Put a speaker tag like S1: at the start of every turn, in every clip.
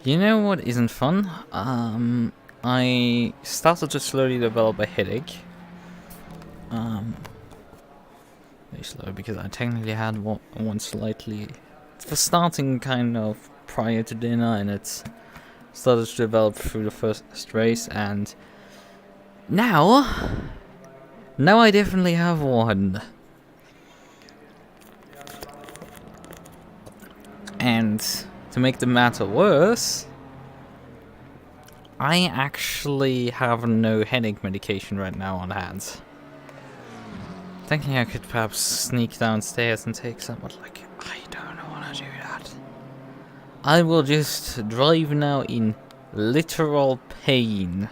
S1: You know what isn't fun? I started to slowly develop a headache. Very slow because I technically had one slightly. It was starting kind of prior to dinner, and it started to develop through the first race, and now I definitely have one. And to make the matter worse, I actually have no headache medication right now on hand. Thinking I could perhaps sneak downstairs and take some, but like, I don't want to do that. I will just drive now in literal pain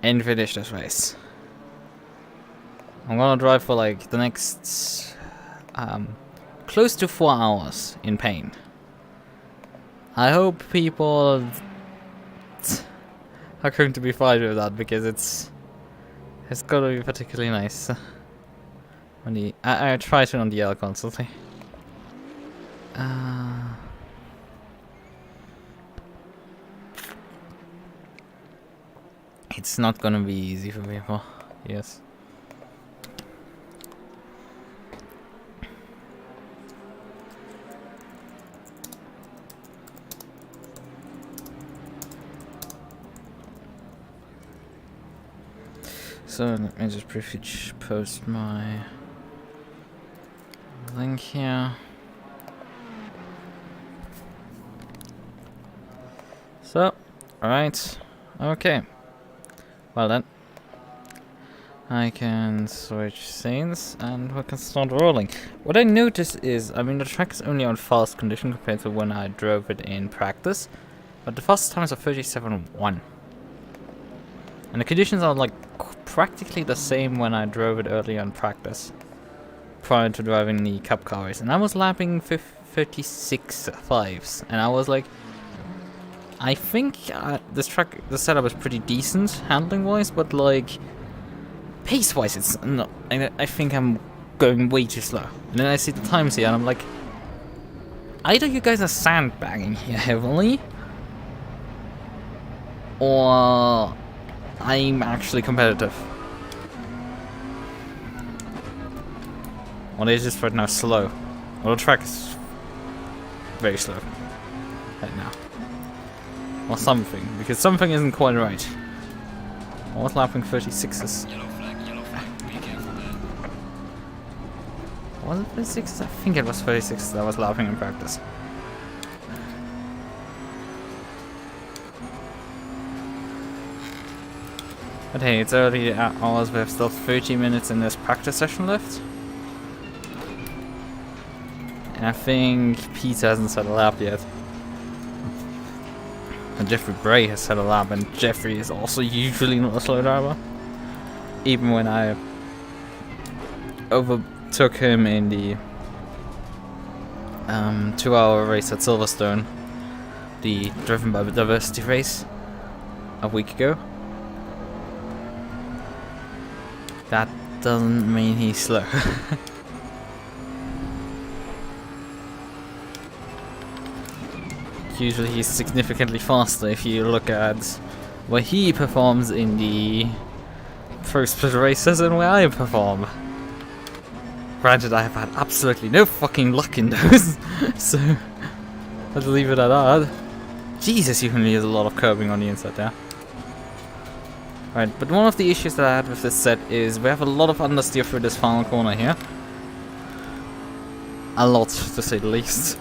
S1: and finish this race. I'm gonna drive for like the next close to 4 hours in pain. I hope people are going to be fine with that, because it's gotta be particularly nice. When I tried it on the L constantly. It's not gonna be easy for people. Yes. So let me just briefly post my link here. So, alright, okay. Well then, I can switch scenes and we can start rolling. What I noticed is, I mean, the track is only on fast condition compared to when I drove it in practice, but the fastest times are 37.1. And the conditions are like practically the same when I drove it earlier in practice, prior to driving the Cup car race. And I was lapping 36.5s, and I was like, I think this setup is pretty decent handling wise, but like pace wise, it's not. I think I'm going way too slow. And then I see the times here, and I'm like, either you guys are sandbagging here heavily, or I'm actually competitive. Or they're just right now slow. Well, the track is very slow right now. Or something, because something isn't quite right. I was lapping 36s.
S2: Yellow flag, be careful there.
S1: Was it 36s? I think it was 36s that I was lapping in practice. But hey, it's early hours, we have still 30 minutes in this practice session left. And I think Peter hasn't set a lap yet. And Jeffrey Bray has set a lap, and Jeffrey is also usually not a slow driver. Even when I overtook him in the 2-hour race at Silverstone, the Driven by Diversity race a week ago. That doesn't mean he's slow. Usually he's significantly faster if you look at where he performs in the first split races and where I perform. Granted, I have had absolutely no fucking luck in those, so let's leave it at that. Jesus, you can use a lot of curbing on the inside there. Right, but one of the issues that I had with this set is we have a lot of understeer through this final corner here. A lot, to say the least.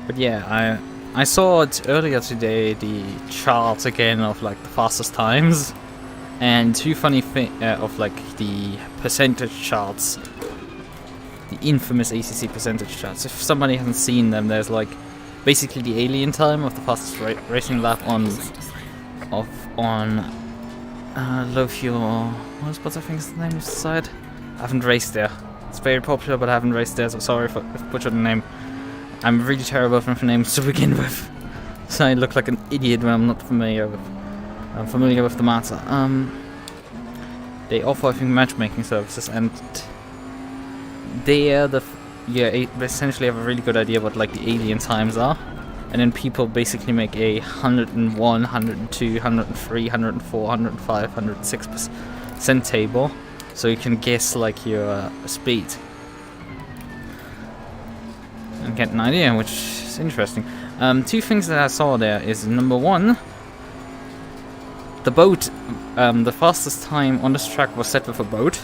S1: But yeah, I saw it earlier today, the chart again of like the fastest times, and two funny things of like the percentage charts, the infamous ACC percentage charts. If somebody hasn't seen them, there's like basically the alien time of the fastest racing lap on low fuel. What's I think is the name of the site? I haven't raced there. It's very popular, but I haven't raced there, so sorry if I butchered the name. I'm really terrible with names to begin with, so I look like an idiot when I'm not familiar with. I'm familiar with the matter. They offer, I think, matchmaking services, and they are essentially have a really good idea what like the alien times are, and then people basically make a 101, 102, 103, 104, 105, 106% table, so you can guess like your speed and get an idea, which is interesting. Two things that I saw there is number one, the boat, the fastest time on this track was set with a boat.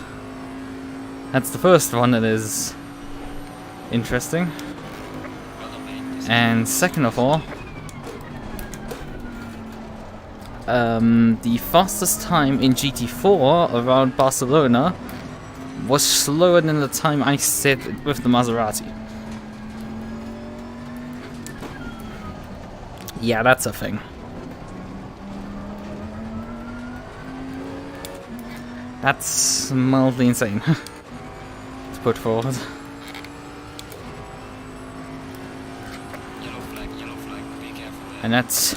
S1: That's the first one that is interesting. And second of all, the fastest time in GT4 around Barcelona was slower than the time I set with the Maserati. Yeah, that's a thing. That's mildly insane to put forward.
S2: Yellow flag, be careful there.
S1: And that's...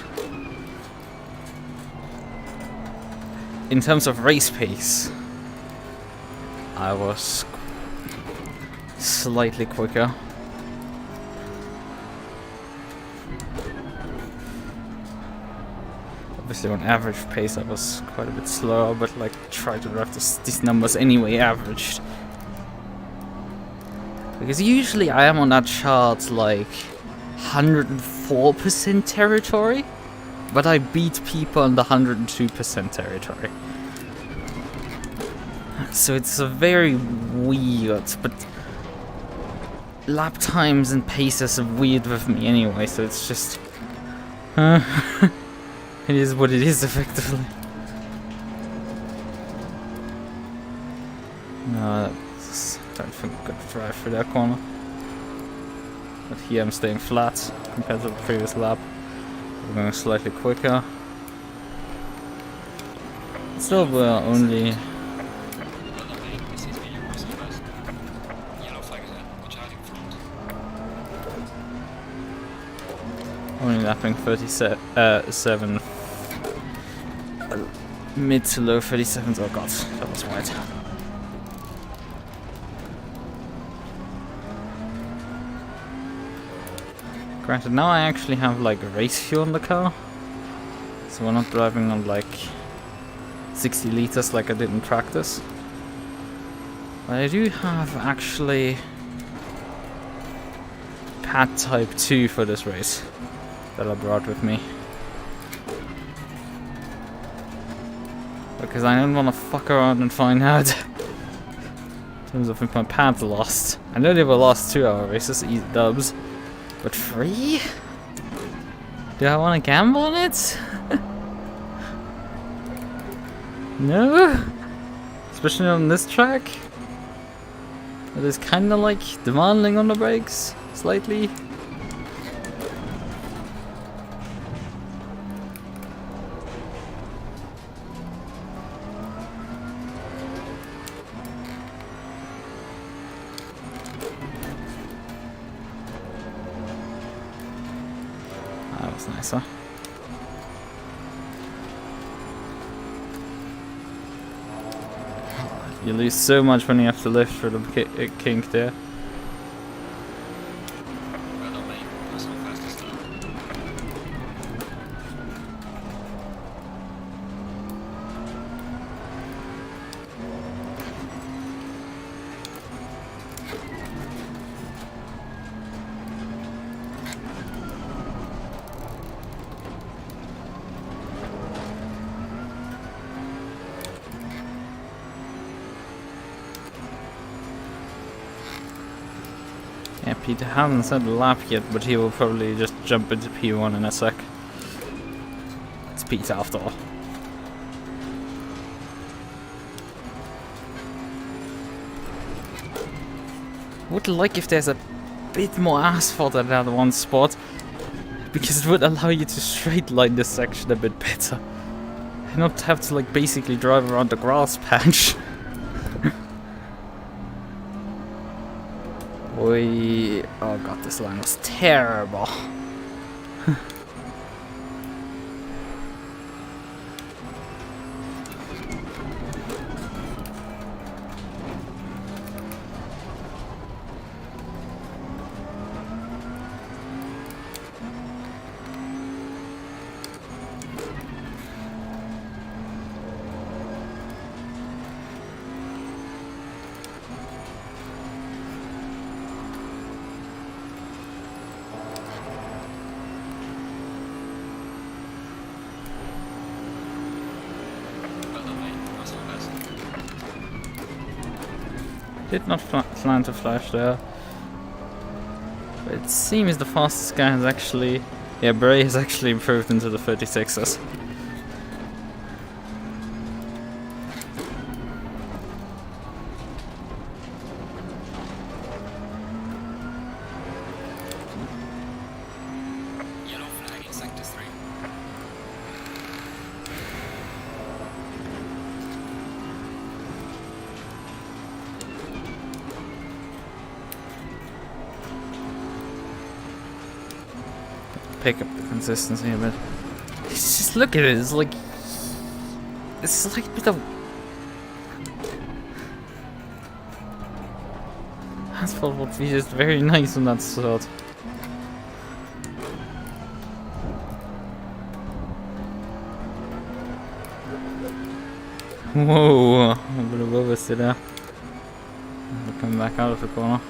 S1: in terms of race pace, I was slightly quicker. Obviously on average pace I was quite a bit slower, but like try to drive these numbers anyway averaged. Because usually I am on that chart like 104% territory, but I beat people in the 102% territory. So it's a very weird, but lap times and paces are weird with me anyway, so it's just... it is what it is, effectively. No, I don't think I'm gonna drive through that corner. But here I'm staying flat compared to the previous lap. We're going slightly quicker. Still, we're only... only lapping 37, mid to low 37s. Oh god, that was wide. Granted, now I actually have like race fuel in the car, so we're not driving on like 60 liters like I did in practice. But I do have actually pad type 2 for this race that I brought with me, because I don't want to fuck around and find out in terms of if my pads lost. I know they were lost 2-hour races, easy dubs, but 3? Do I want to gamble on it? No? Especially on this track? It is kinda like demanding on the brakes, slightly. That was nicer. You lose so much when you have to lift for the kink there.
S2: Well done, mate. Personal fastest lap.
S1: Yeah, Peter hasn't said a lap yet, but he will probably just jump into P1 in a sec. It's Peter after all. Would like if there's a bit more asphalt at that one spot, because it would allow you to straight line this section a bit better. not have to like basically drive around the grass patch. Oi. Oh god, this line was terrible.
S2: Well done, mate. Personal best.
S1: Did not plan to flash there. But it seems the fastest guy has actually... Yeah, Bray has actually improved into the 36s.
S2: Yellow flag in sector 3.
S1: Pick up the consistency a bit. Just look at it, it's like a bit of asphalt would be just very nice on that sort. Whoa, a bit of oversteer there. We're coming back out of the corner.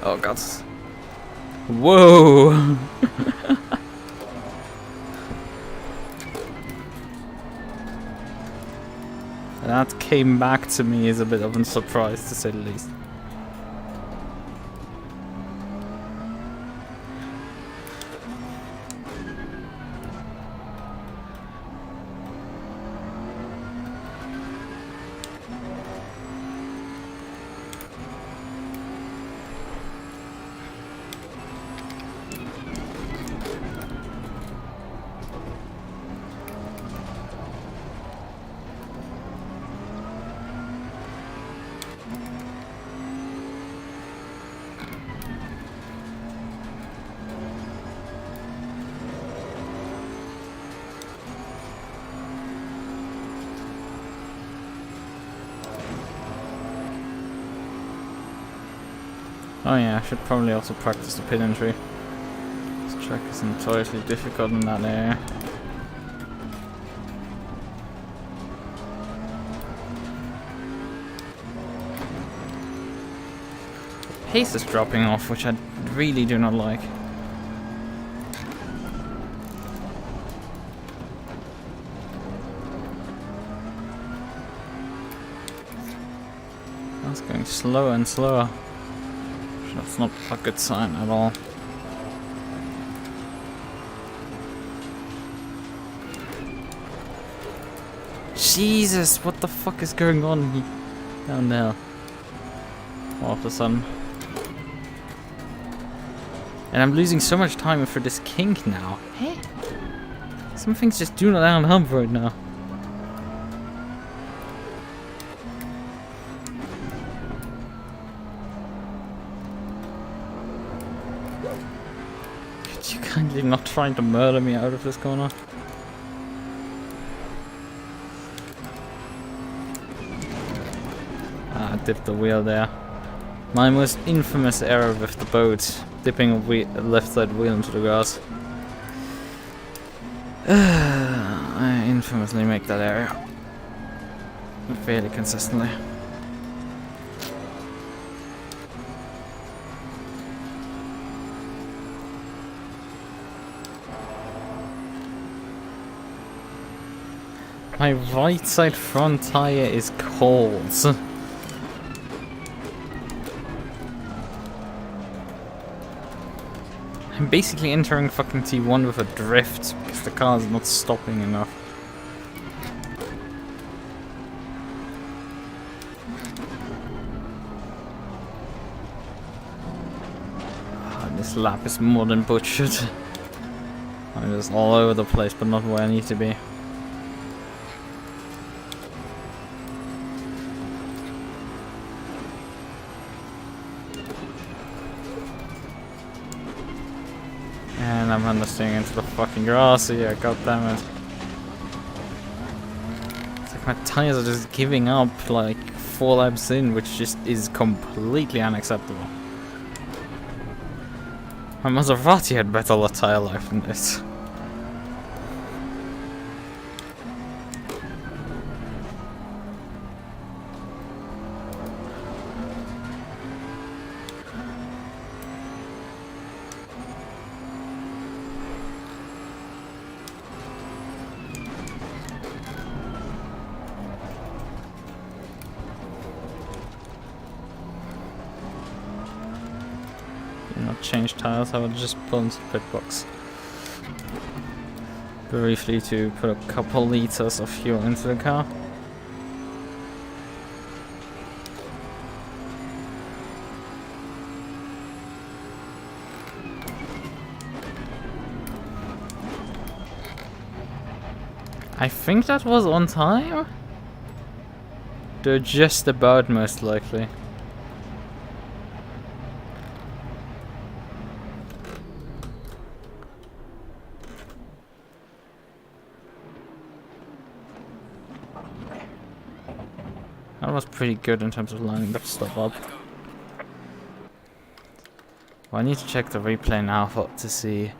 S1: Oh god. Whoa! That came back to me as a bit of a surprise, to say the least. Oh yeah, I should probably also practice the pit entry. This track is notoriously difficult in that area. Pace is dropping off, which I really do not like. That's going slower and slower. That's not a good sign at all. Jesus, what the fuck is going on down there? All of a sudden. And I'm losing so much time for this kink now. Hey? Some things just do not add up right now. Would you kindly not trying to murder me out of this corner? Ah, I dipped the wheel there. My most infamous error with the boat, dipping a left side wheel into the grass. I infamously make that error fairly consistently. My right side front tire is cold. I'm basically entering fucking T1 with a drift because the car is not stopping enough. This lap is more than butchered. I'm just all over the place, but not where I need to be. And I'm understeering into the fucking grass here, goddammit. It's like my tires are just giving up like 4 laps in, which just is completely unacceptable. My Maserati had better tire life than this. Not change tires, I would just pull into the pit box briefly to put a couple liters of fuel into the car. I think that was on time? They're just about, most likely. That was pretty good in terms of lining that stuff up. Well, I need to check the replay now to see.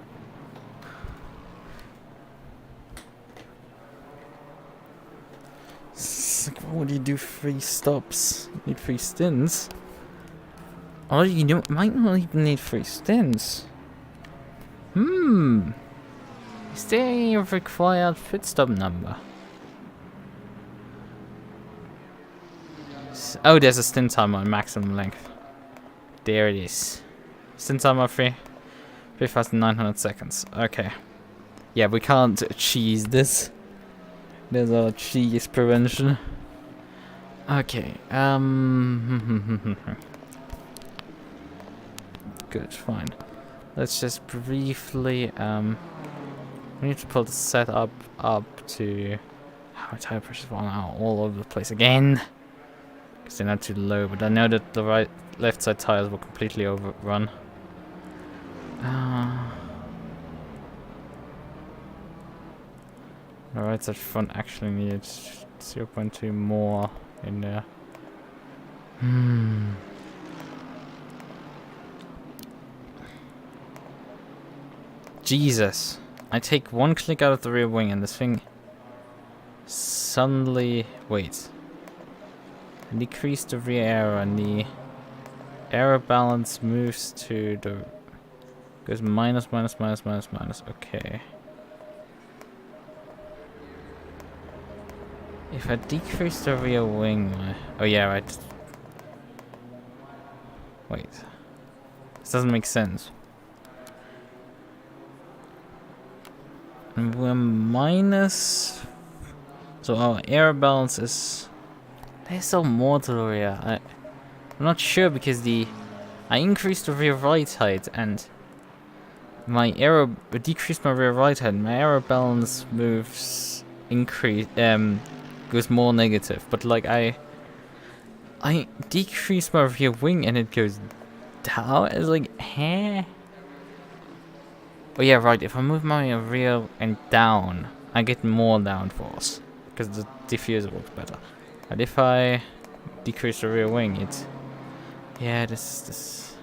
S1: It's like, what would you do 3 stops? You need 3 stints? Or you might not even need 3 stints. Is there a required pit stop number? Oh, there's a stint timer on maximum length. There it is. Stint timer 3,900 seconds. Okay. Yeah, we can't cheese this. There's our cheese prevention. Okay. Good, fine. Let's just briefly we need to pull the setup up to my tire pressure's falling out all over the place again. Because they're not too low, but I know that the left side tires were completely overrun. The right side front actually needed 0.2 more in there. Jesus. I take 1 click out of the rear wing and this thing suddenly... Wait. Decrease the rear aero and the aero balance moves to the... Goes minus. Okay. If I decrease the rear wing... Oh yeah, right. Wait. This doesn't make sense. And we're minus... So our air balance is... There's still more to the rear. I'm not sure because I increased the rear right height and my decreased my rear right height. My aero balance moves goes more negative. But like I decreased my rear wing and it goes down. It's like, huh? Oh yeah, right. If I move my rear end down, I get more downforce because the diffuser works better. And if I decrease the rear wing, it's this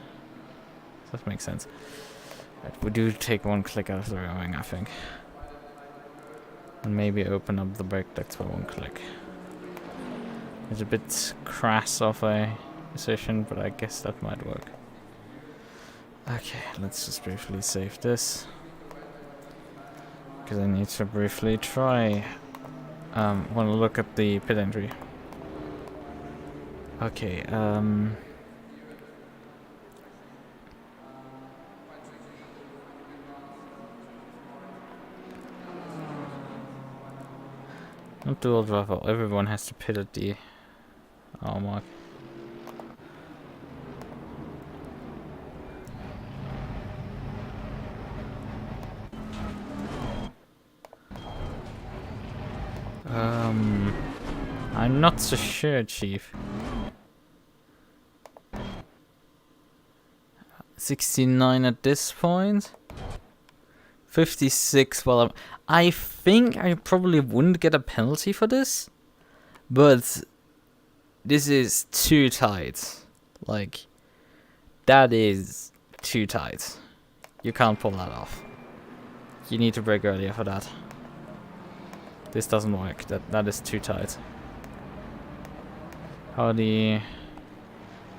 S1: makes sense. Right, we do take one click out of the rear wing, I think, and maybe open up the brake ducts for one click. It's a bit crass of a decision, but I guess that might work. Okay, let's just briefly save this. Because I need to briefly try. Want to look at the pit entry. Okay, not dual driver, everyone has to pit at the hour mark. I'm not so sure, Chief. 69 at this point. 56 while I think I probably wouldn't get a penalty for this, but this is too tight. Like, that is too tight. You can't pull that off. You need to brake earlier for that. This doesn't work. That is too tight. How the...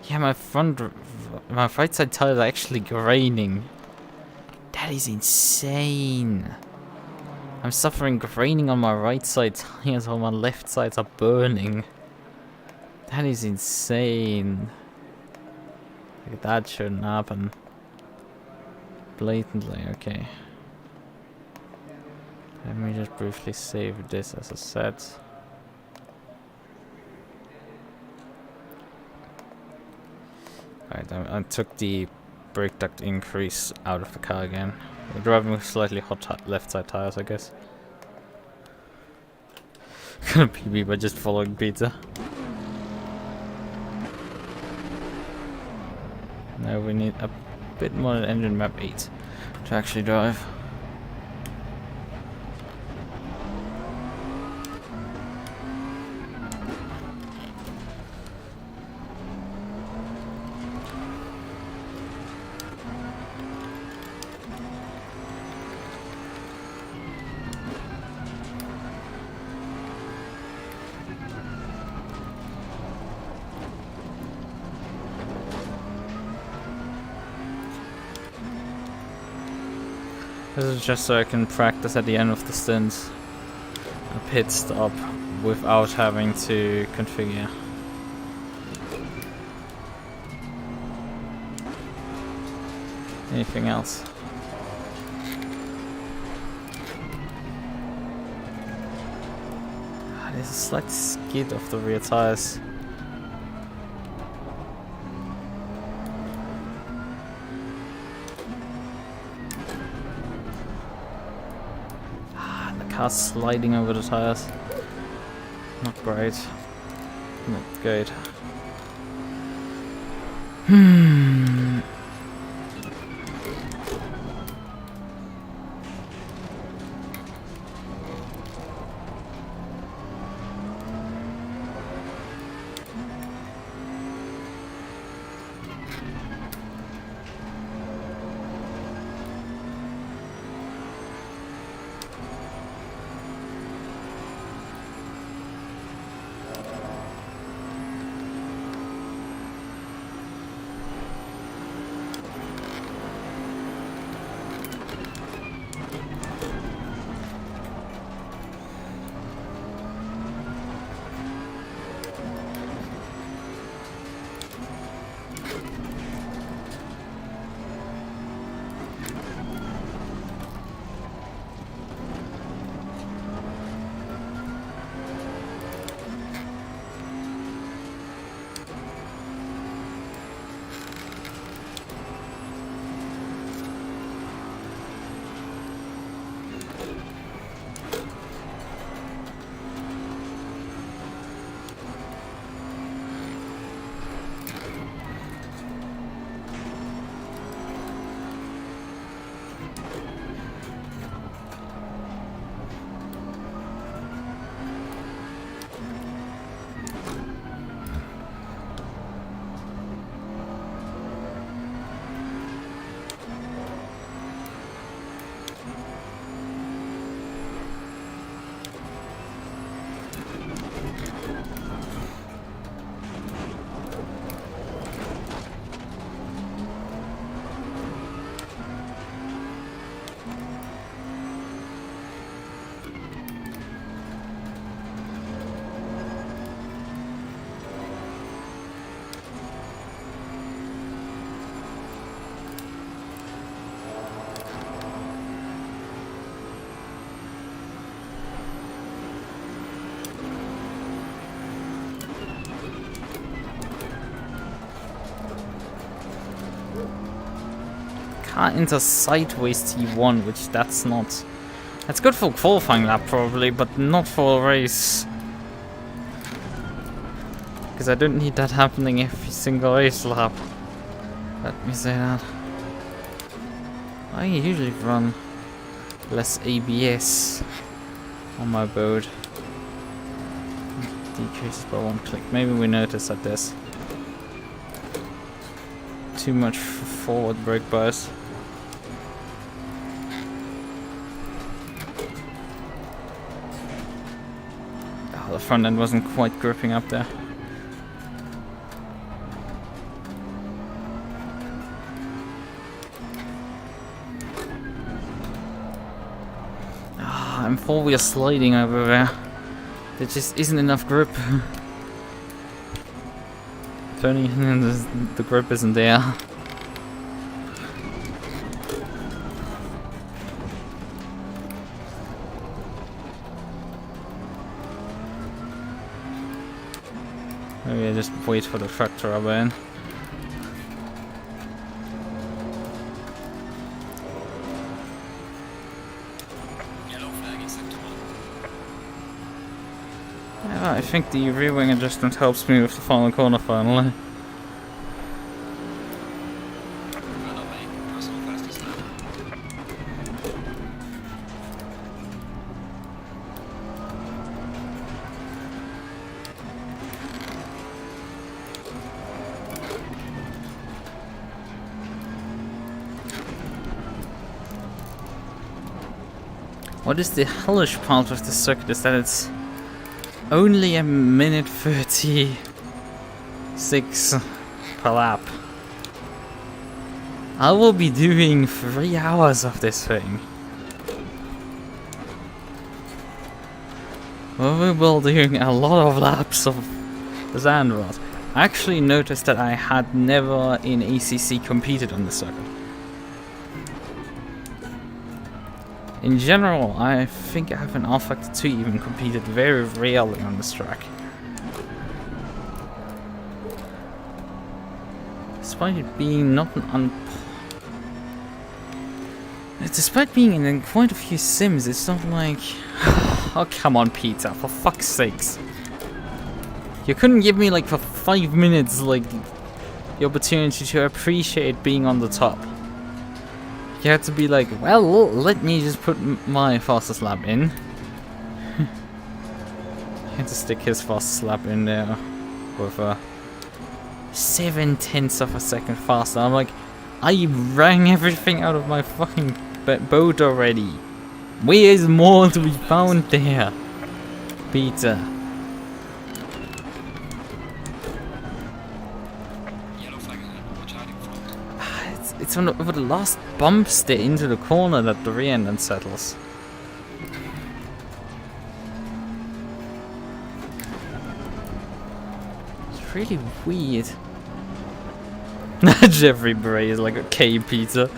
S1: Yeah, my right side tires are actually graining. That is insane. I'm suffering graining on my right side tires while my left sides are burning. That is insane. Like, that shouldn't happen. Blatantly, okay. Let me just briefly save this as a set. Right, I took the brake duct increase out of the car again. We're driving with slightly hot left side tires, I guess. Gonna PB by just following pizza. Now we need a bit more than engine map 8 to actually drive. This is just so I can practice at the end of the stint a pit stop without having to configure. Anything else? There's a slight skid of the rear tires. Car's sliding over the tires. Not great. Not good. car enters sideways T1, which that's not. That's good for qualifying lap probably, but not for a race. Because I don't need that happening every single race lap. Let me say that. I usually run less ABS on my boat. Decreases by 1 click. Maybe we notice that there's too much forward brake bias. Oh, the front end wasn't quite gripping up there. I'm four-wheel sliding over there. There just isn't enough grip. Turning in, the grip isn't there. Maybe I just wait for the truck to rub in. I think the rear wing adjustment helps me with the final corner finally. What is the hellish part of the circuit is that it's only a minute 36 per lap. I will be doing 3 hours of this thing. Well, we will be doing a lot of laps of Zandvoort. I actually noticed that I had never in ACC competed on the circuit. In general, I think I have an R-Factor 2 even competed very rarely on this track. Despite it being not an Despite being in quite a few sims, it's not like... Oh, come on, Peter, for fuck's sakes. You couldn't give me, like, for 5 minutes, like, the opportunity to appreciate being on the top. You had to be like, well, let me just put my fastest lap in. He had to stick his fastest lap in there with 7/10 of a second faster. I'm like, I rang everything out of my fucking boat already. Where is more to be found there, Peter? It's on over the last bumps there into the corner that the rear end then settles. It's really weird. Jeffrey Bray is like, okay, Peter.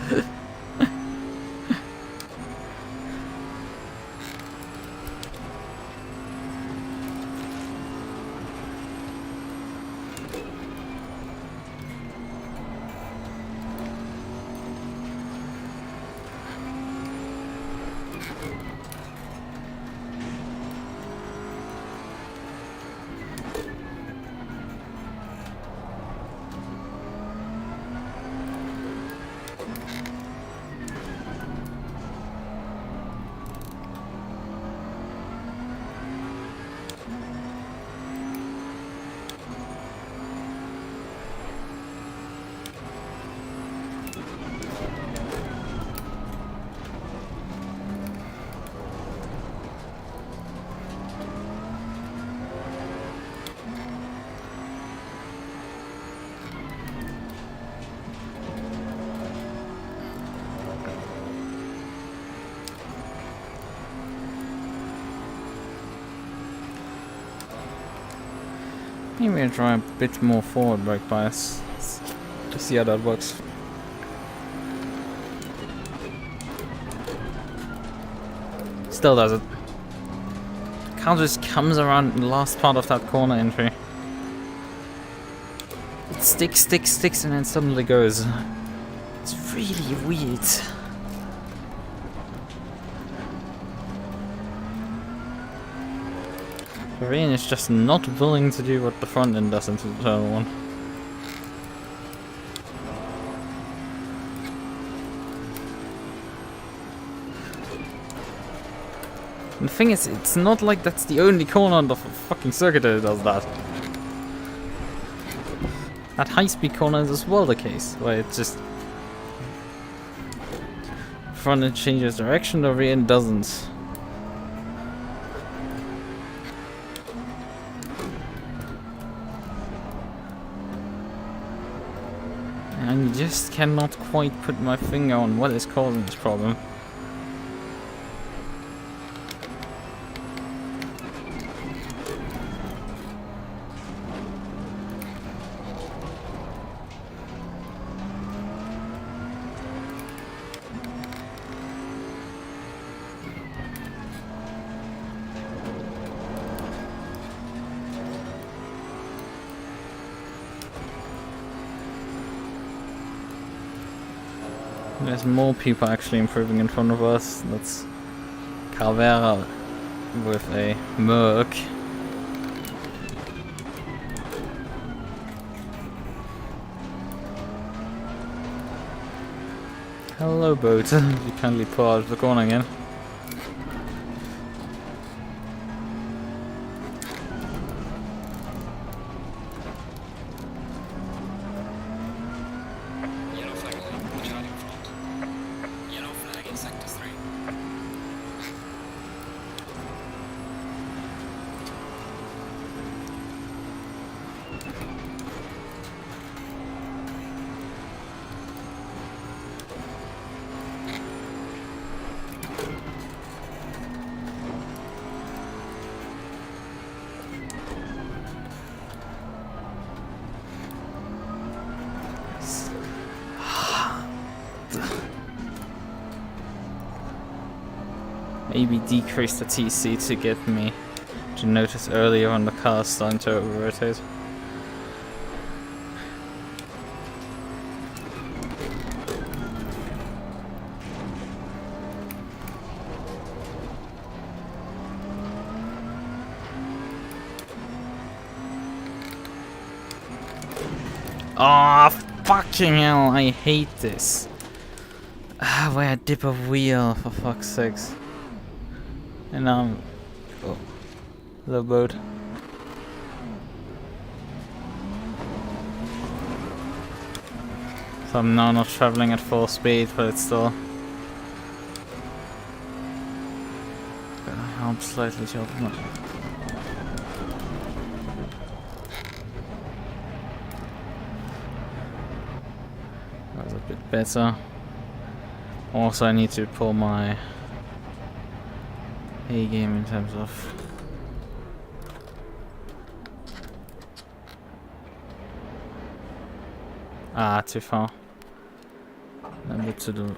S1: Maybe I'll try a bit more forward brake bias to see how that works. Still does it. Car just comes around in the last part of that corner entry. It sticks, and then suddenly goes. It's really weird. Radeon is just not willing to do what the front end does into the turn one. And the thing is, it's not like that's the only corner on the fucking circuit that does that. At high-speed corner is as well the case, where it just front end changes direction, the rear end doesn't. And I just cannot quite put my finger on what is causing this problem. There's more people actually improving in front of us. That's Calvera with a MUQU. Hello, boat. You kindly pull out of the corner again.
S2: Yellow flag on charging front. Yellow flag in sector 3.
S1: Maybe decrease the TC to get me to notice earlier on the car starting to over-rotate. Ah, fucking hell, I hate this. Ah, where I dip a wheel, for fuck's sakes. And now oh, the boat. So I'm now not traveling at full speed, but it's still gonna help slightly to open up. That was a bit better. Also, I need to pull my A game in terms of too far. A bit to do.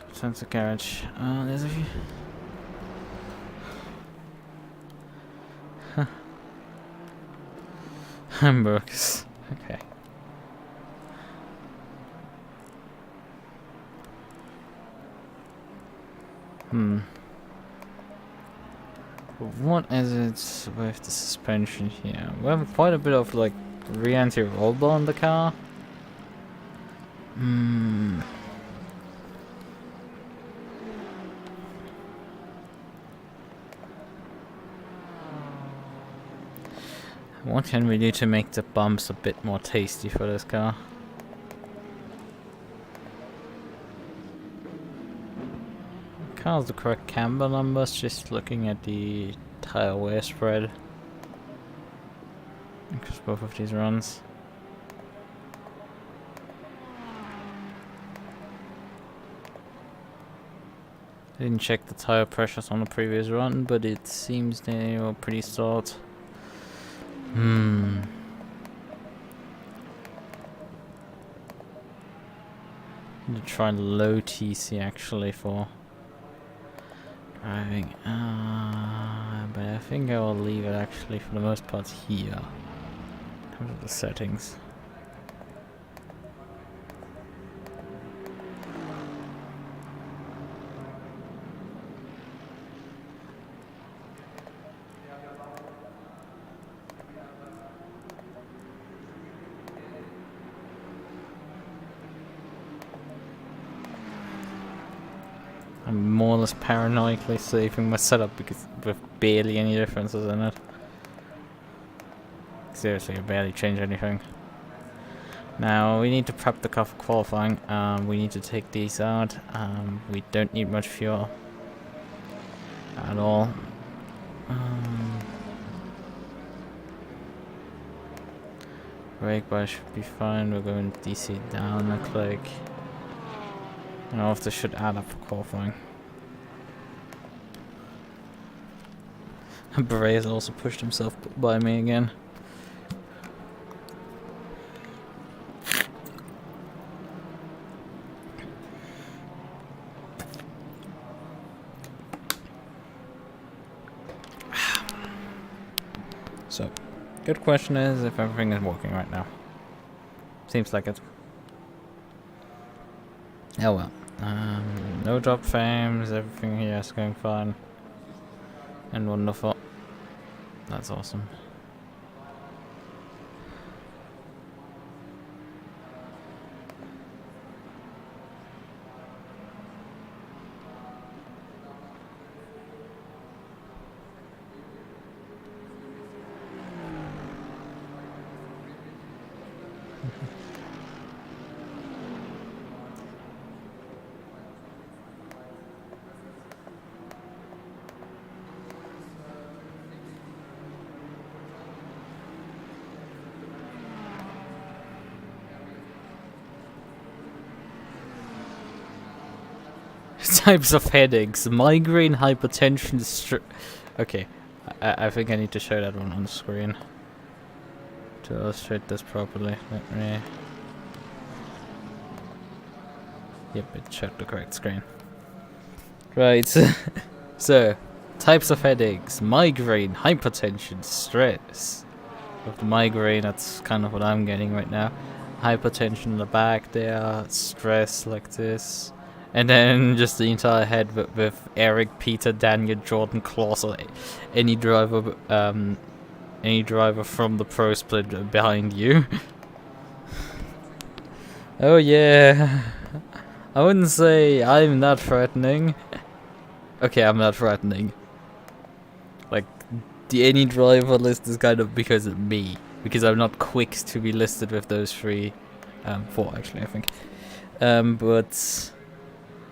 S1: Return to garage. There's a few. Hamburgers. Okay. What is it with the suspension here? We have quite a bit of like rear anti-roll bar on the car. What can we do to make the bumps a bit more tasty for this car? Car's the correct camber numbers, just looking at the tire wear spread across both of these runs. I didn't check the tire pressures on the previous run, but it seems they were pretty solid. To try low TC actually for driving. But I think I will leave it actually for the most part here. What are the settings? I'm more or less paranoidally saving my setup because with barely any differences in it. Seriously, I barely changed anything. Now we need to prep the car for qualifying. We need to take these out. We don't need much fuel at all. Brake bar should be fine. We're going DC down a click. And all of this should add up for qualifying. Beret has also pushed himself by me again. So, good question is if everything is working right now. Seems like it. Oh well. No drop frames, everything here is going fine. And wonderful. That's awesome. Types of headaches: migraine, hypertension, okay, I think I need to show that one on the screen to illustrate this properly. Let me. Yep, it showed the correct screen. Right. So, types of headaches: migraine, hypertension, stress. With the migraine, that's kind of what I'm getting right now. Hypertension in the back there, stress like this. And then just the entire head with Eric, Peter, Daniel, Jordan, Klaus, or any driver from the pro split behind you. Oh yeah. I wouldn't say I'm that threatening. Okay, I'm not threatening. Like, the any driver list is kind of because of me. Because I'm not quick to be listed with those three. 4 actually, I think. But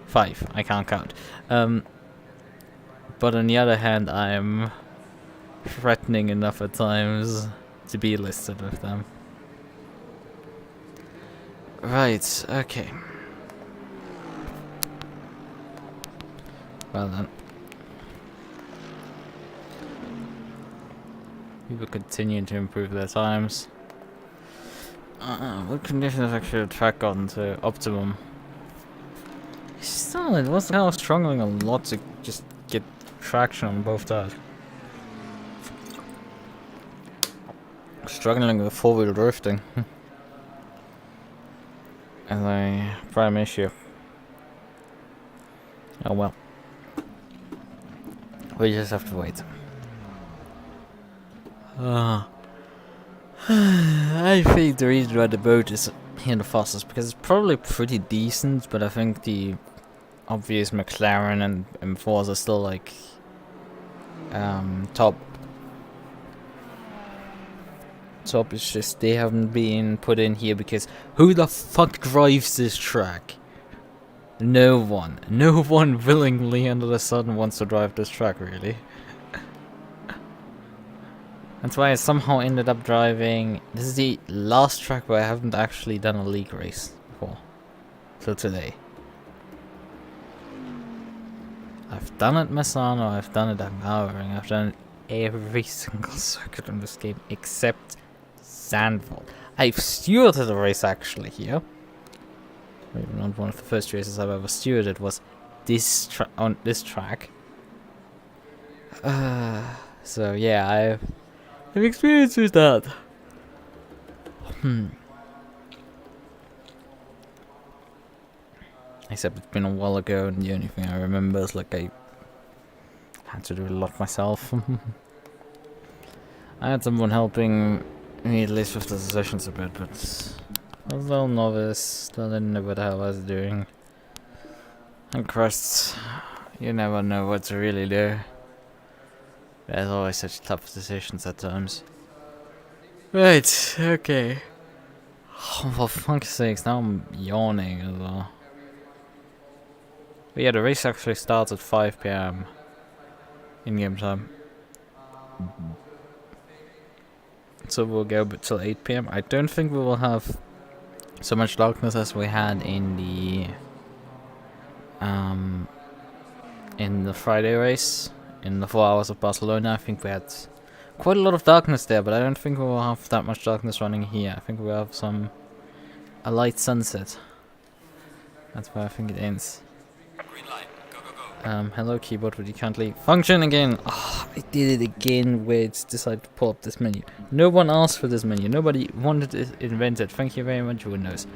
S1: 5, I can't count. But on the other hand, I'm threatening enough at times to be listed with them. Right, okay. Well then. People continue to improve their times. What condition has actually the track gotten to optimum? Still, it was kind of struggling a lot to just get traction on both tires. Struggling with 4-wheel drifting. As a prime issue. Oh well. We just have to wait. I think the reason why the boat is here the fastest because it's probably pretty decent, but I think the obvious McLaren and M4s are still like top. Top is just they haven't been put in here because who the fuck drives this track? No one. No one willingly under the sun wants to drive this track, really. That's why I somehow ended up driving. This is the last track where I haven't actually done a league race before. Till today. I've done it Misano, I've done it at Mowering, I've done every single circuit in this game except Zandvoort. I've stewarded a race actually here. Maybe not one of the first races I've ever stewarded was this on this track. So yeah, I have experience with that. Except it's been a while ago, and the only thing I remember is like I had to do a lot myself. I had someone helping me at least with the sessions a bit, but I was a little novice, still didn't know what the hell I was doing. And Christ, you never know what to really do. There's always such tough decisions at times. Right, okay. Oh, for fuck's sakes, now I'm yawning as well. But yeah, the race actually starts at 5 PM in game time. So we'll go till 8 PM. I don't think we will have so much darkness as we had in the Friday race. In the 4 hours of Barcelona, I think we had quite a lot of darkness there, but I don't think we will have that much darkness running here. I think we'll have a light sunset. That's where I think it ends.
S2: Green light. Go, go, go.
S1: Hello keyboard, but you can't leave. Function again! Oh, I did it again where it's decided to pull up this menu. No one asked for this menu. Nobody wanted it invented. Thank you very much, Windows.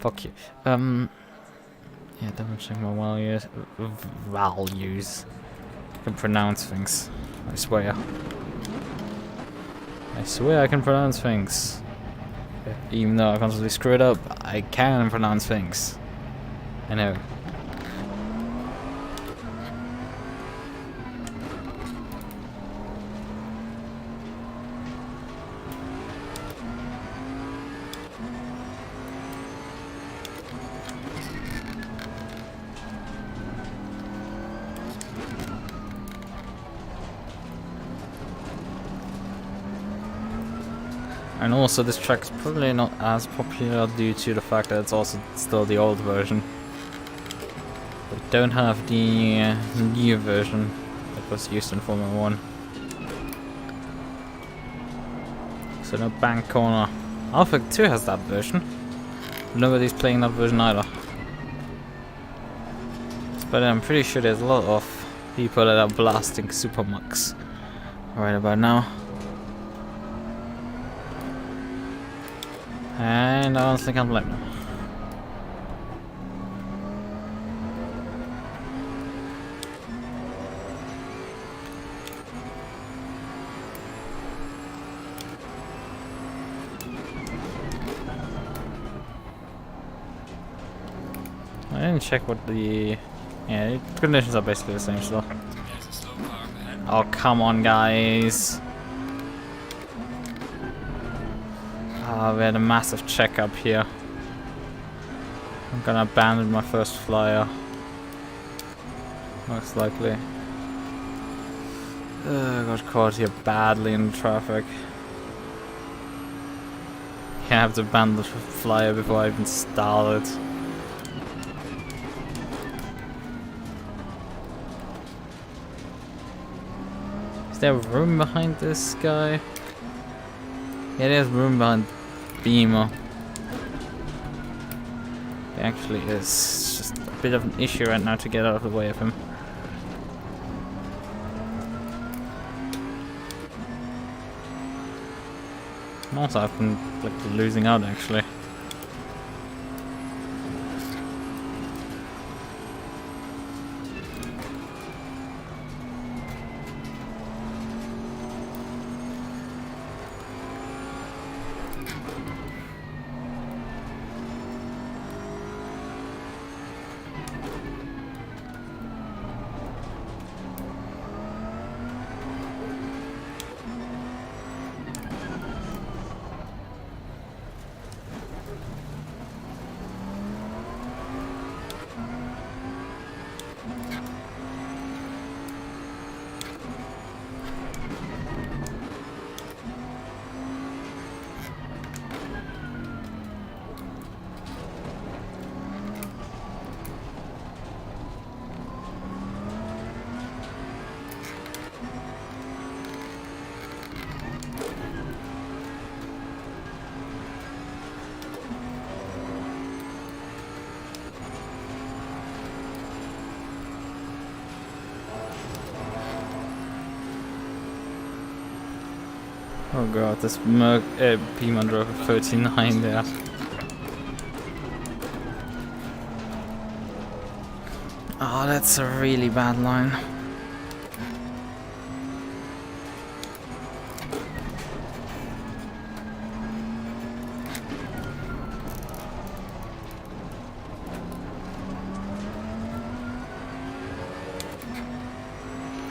S1: Fuck you. Yeah, double check my values. I can pronounce things. I swear. I swear I can pronounce things. Even though I constantly screw it up, I can pronounce things. I know. And also this track is probably not as popular due to the fact that it's also still the old version. We don't have the new version that was used in Formula 1. So no bank corner. Alpha 2 has that version. Nobody's playing that version either. But I'm pretty sure there's a lot of people that are blasting Super MUQs right about now. And I don't think I'm blame them. I didn't check what the... Yeah, the conditions are basically the same still.
S2: There's a slow car ahead.
S1: Oh, come on, guys. We had a massive check up here. I'm gonna abandon my first flyer. Most likely. Got caught here badly in traffic. Yeah, I have to abandon the flyer before I even started. Is there room behind this guy? Yeah, there's room behind Beamer. It actually is. It's just a bit of an issue right now to get out of the way of him. And also, I've been like losing out actually. Oh god, this P-Man drove a 39 there. Oh, that's a really bad line.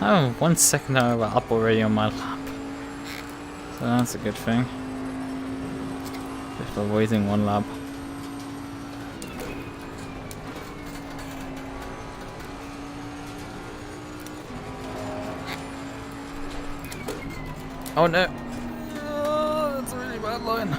S1: Oh, 1 second hour up already on my lap. So that's a good thing. Just for waiting 1 lap. Oh no! Oh, that's a really bad line.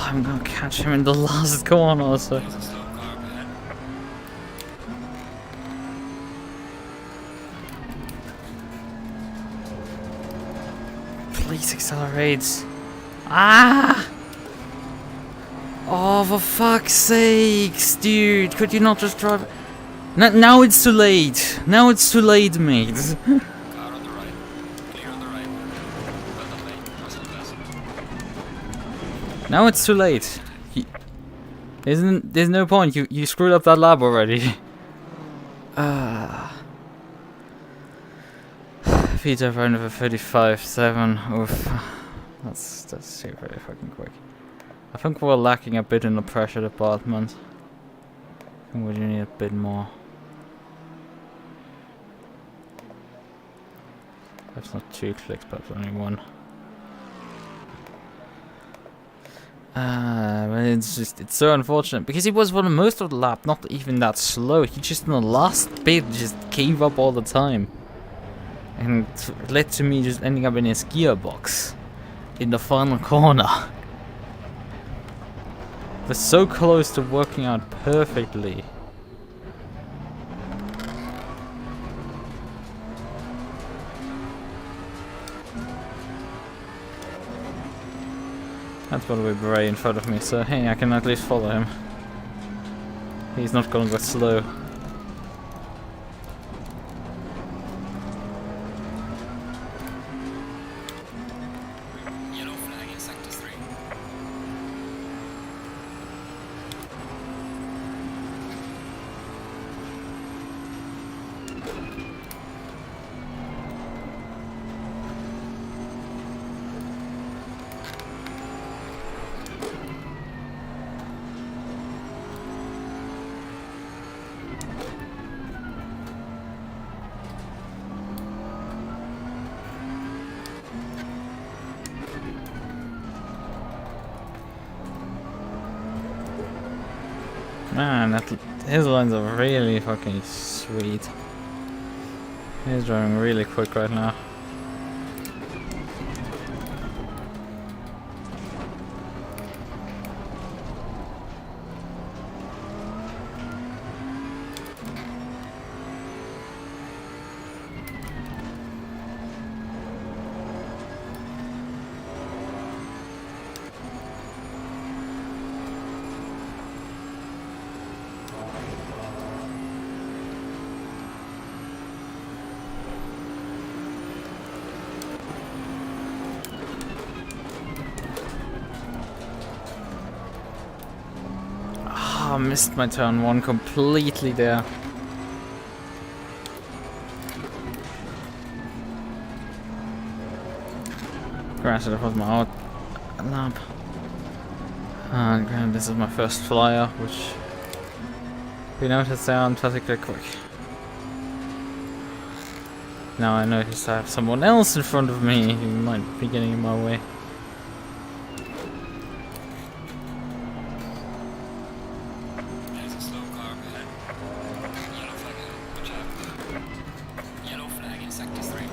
S1: I'm gonna catch him in the last corner also.
S2: There's a slow car up ahead.
S1: Please accelerate. Ah! Oh, for fuck's sakes, dude. Could you not just drive? Now it's too late. Now it's too late, mate.
S2: Car on the right. Clear on the right. Well done, mate. How's the best?
S1: Now it's too late. There's no point. You screwed up that lap already. Feet over under 35.7. Oof. That's too very fucking quick. I think we're lacking a bit in the pressure department. I think we do need a bit more. That's not 2 clicks, but only 1. But it's so unfortunate because he was for the most of the lap not even that slow. He just in the last bit just gave up all the time, and it led to me just ending up in his gearbox in the final corner. We're so close to working out perfectly. That's probably right in front of me, so hey, I can at least follow him. He's not gonna go slow.
S2: Yellow flag in sector 3.
S1: Man, his lines are really fucking sweet. He's driving really quick right now. I missed my turn 1 completely there. Granted, it was my out lap. And granted, this is my first flyer, which we noticed they aren't particularly quick. Now I notice I have someone else in front of me who might be getting in my way.
S2: There's a slow car up ahead. Yellow flag ahead. Watch out. Yellow flag in sector 3.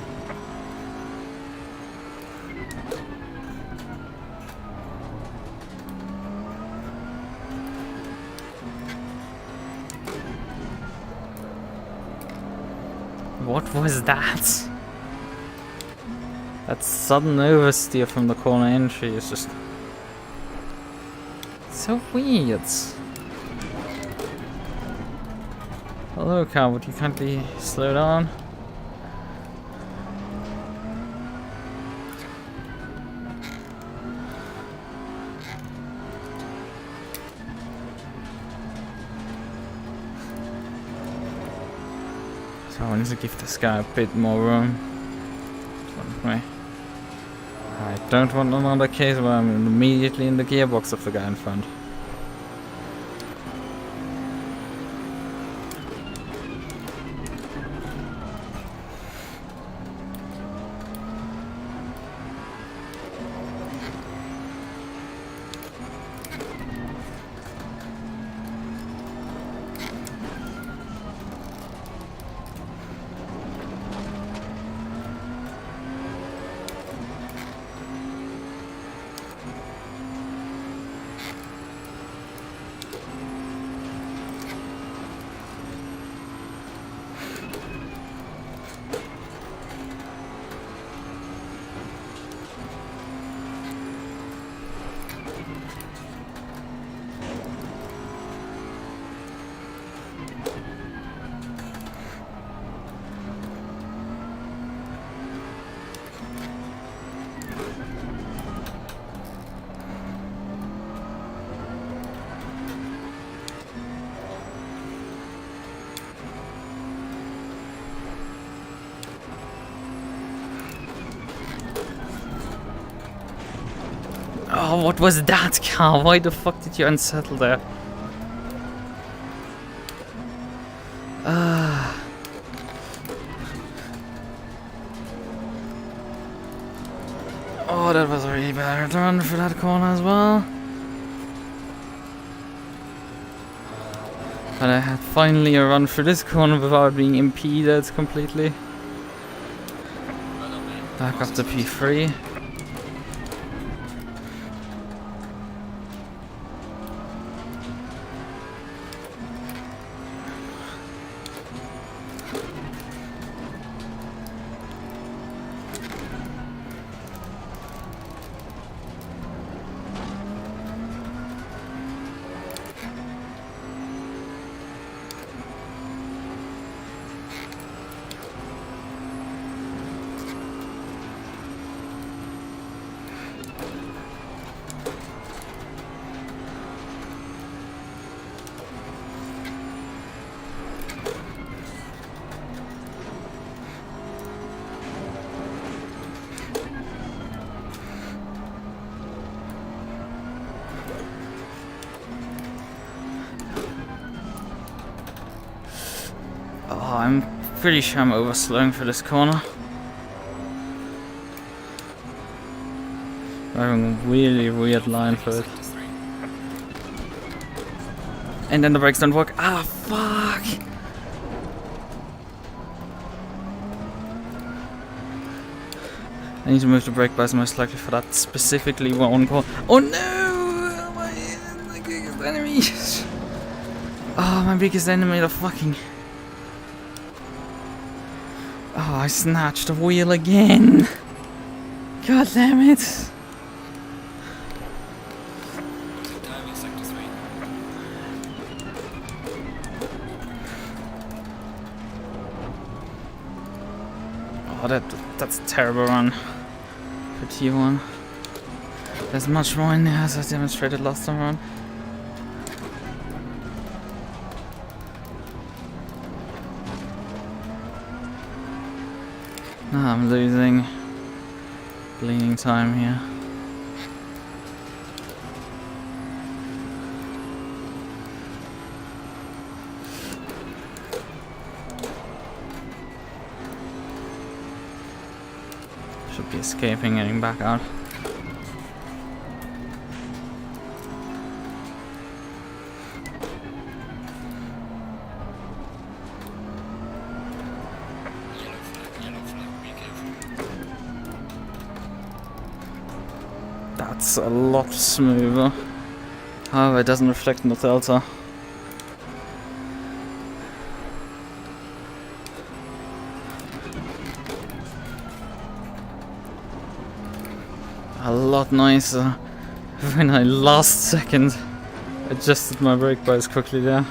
S1: What was that? That sudden oversteer from the corner entry is just so weird. Hello, car, would you kindly slow down? So I need to give this guy a bit more room. I don't want another case where I'm immediately in the gearbox of the guy in front. Oh, what was that car? Why the fuck did you unsettle there? Oh, that was a really bad run for that corner as well. But I had finally a run for this corner without being impeded completely. Back up to P3. Oh, I'm pretty sure I'm overslowing for this corner. Having a really weird line for it. And then the brakes don't work. Ah, fuck! I need to move the brake bias most likely for that specifically one corner. Oh no! My biggest enemy! Oh, my biggest enemy, the fucking... Oh, I snatched the wheel again! God damn it! Oh, that's a terrible run for T1. There's much more in there, as I demonstrated last time around. I'm losing bleeding time here. Should be escaping, getting back out. That's a lot smoother. However, it doesn't reflect in the delta. a lot nicer when I last second adjusted my brake bias quickly there.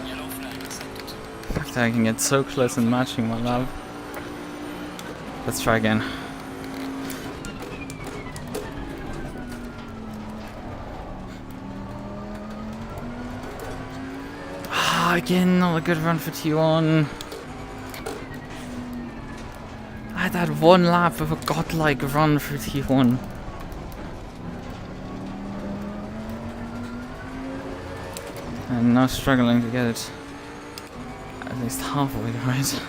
S2: Yellow flag accepted.
S1: In fact, I can get so close in matching my lap. Let's try again. Again, not a good run for T1. I had that one lap of a godlike run for T1. And now struggling to get it at least halfway right.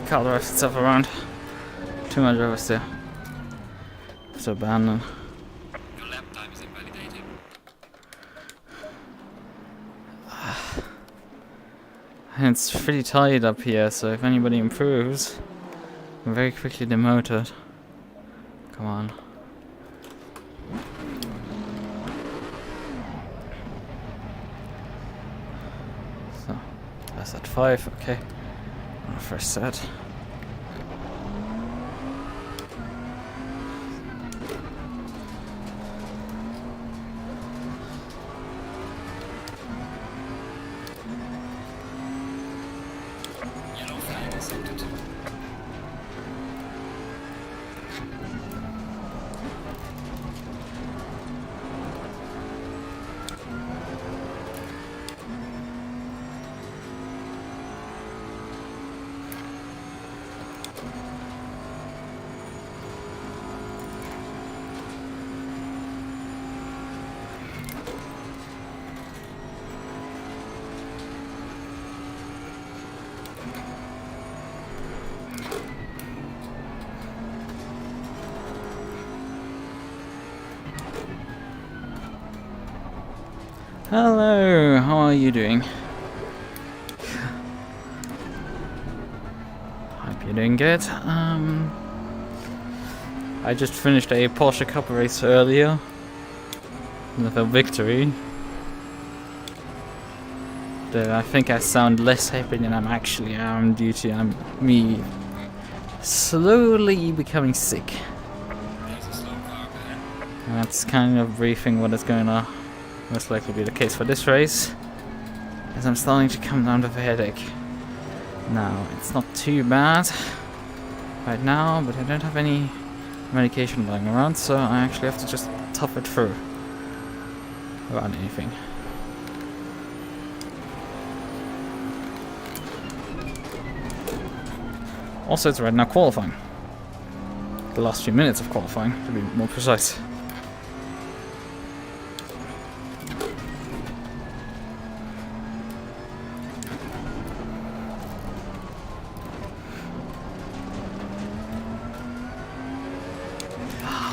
S1: Car drives itself around. Too much oversteer. So abandon.
S2: Your lap time is invalidated.
S1: And it's pretty tight up here, so if anybody improves, I'm very quickly demoted. Come on. So, that's at 5, okay. On the first set.
S2: Yellow flag accepted.
S1: Hello, how are you doing? Hope you're doing good. I just finished a Porsche Cup race earlier with a victory. I think I sound less happy than I actually am due to me slowly becoming sick.
S2: There's a slow car ahead.
S1: And that's kind of briefing what is going to most likely be the case for this race, as I'm starting to come down with a headache. Now, it's not too bad right now, but I don't have any medication lying around, so I actually have to just tough it through without anything. Also, it's right now qualifying. The last few minutes of qualifying, to be more precise.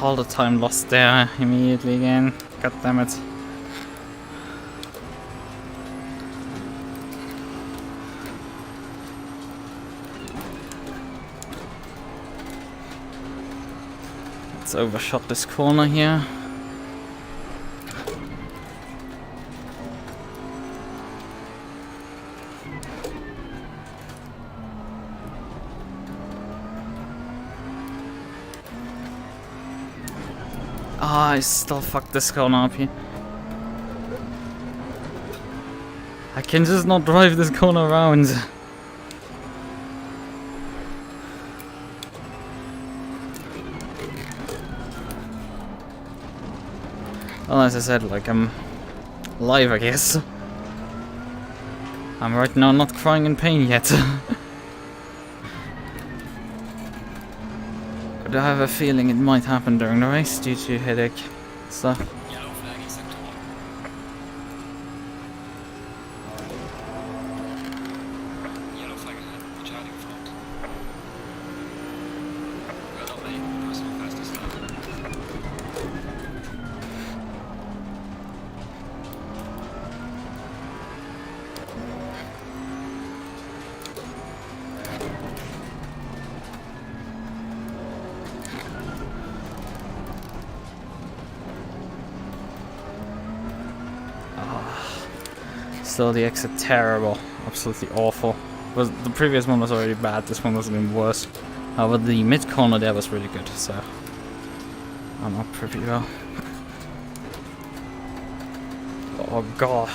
S1: All the time lost there immediately again. God damn it. Let's overshot this corner here. Ah, I still fucked this corner up here. I can just not drive this corner around. Well, as I said, like, I'm alive, I guess. I'm right now not crying in pain yet. But I have a feeling it might happen during the race due to headache stuff.
S2: Yellow flag accepted.
S1: Still, the exit terrible, absolutely awful. The previous one was already bad. This one was even worse. However, the mid corner there was really good, so I'm up pretty well. Oh god.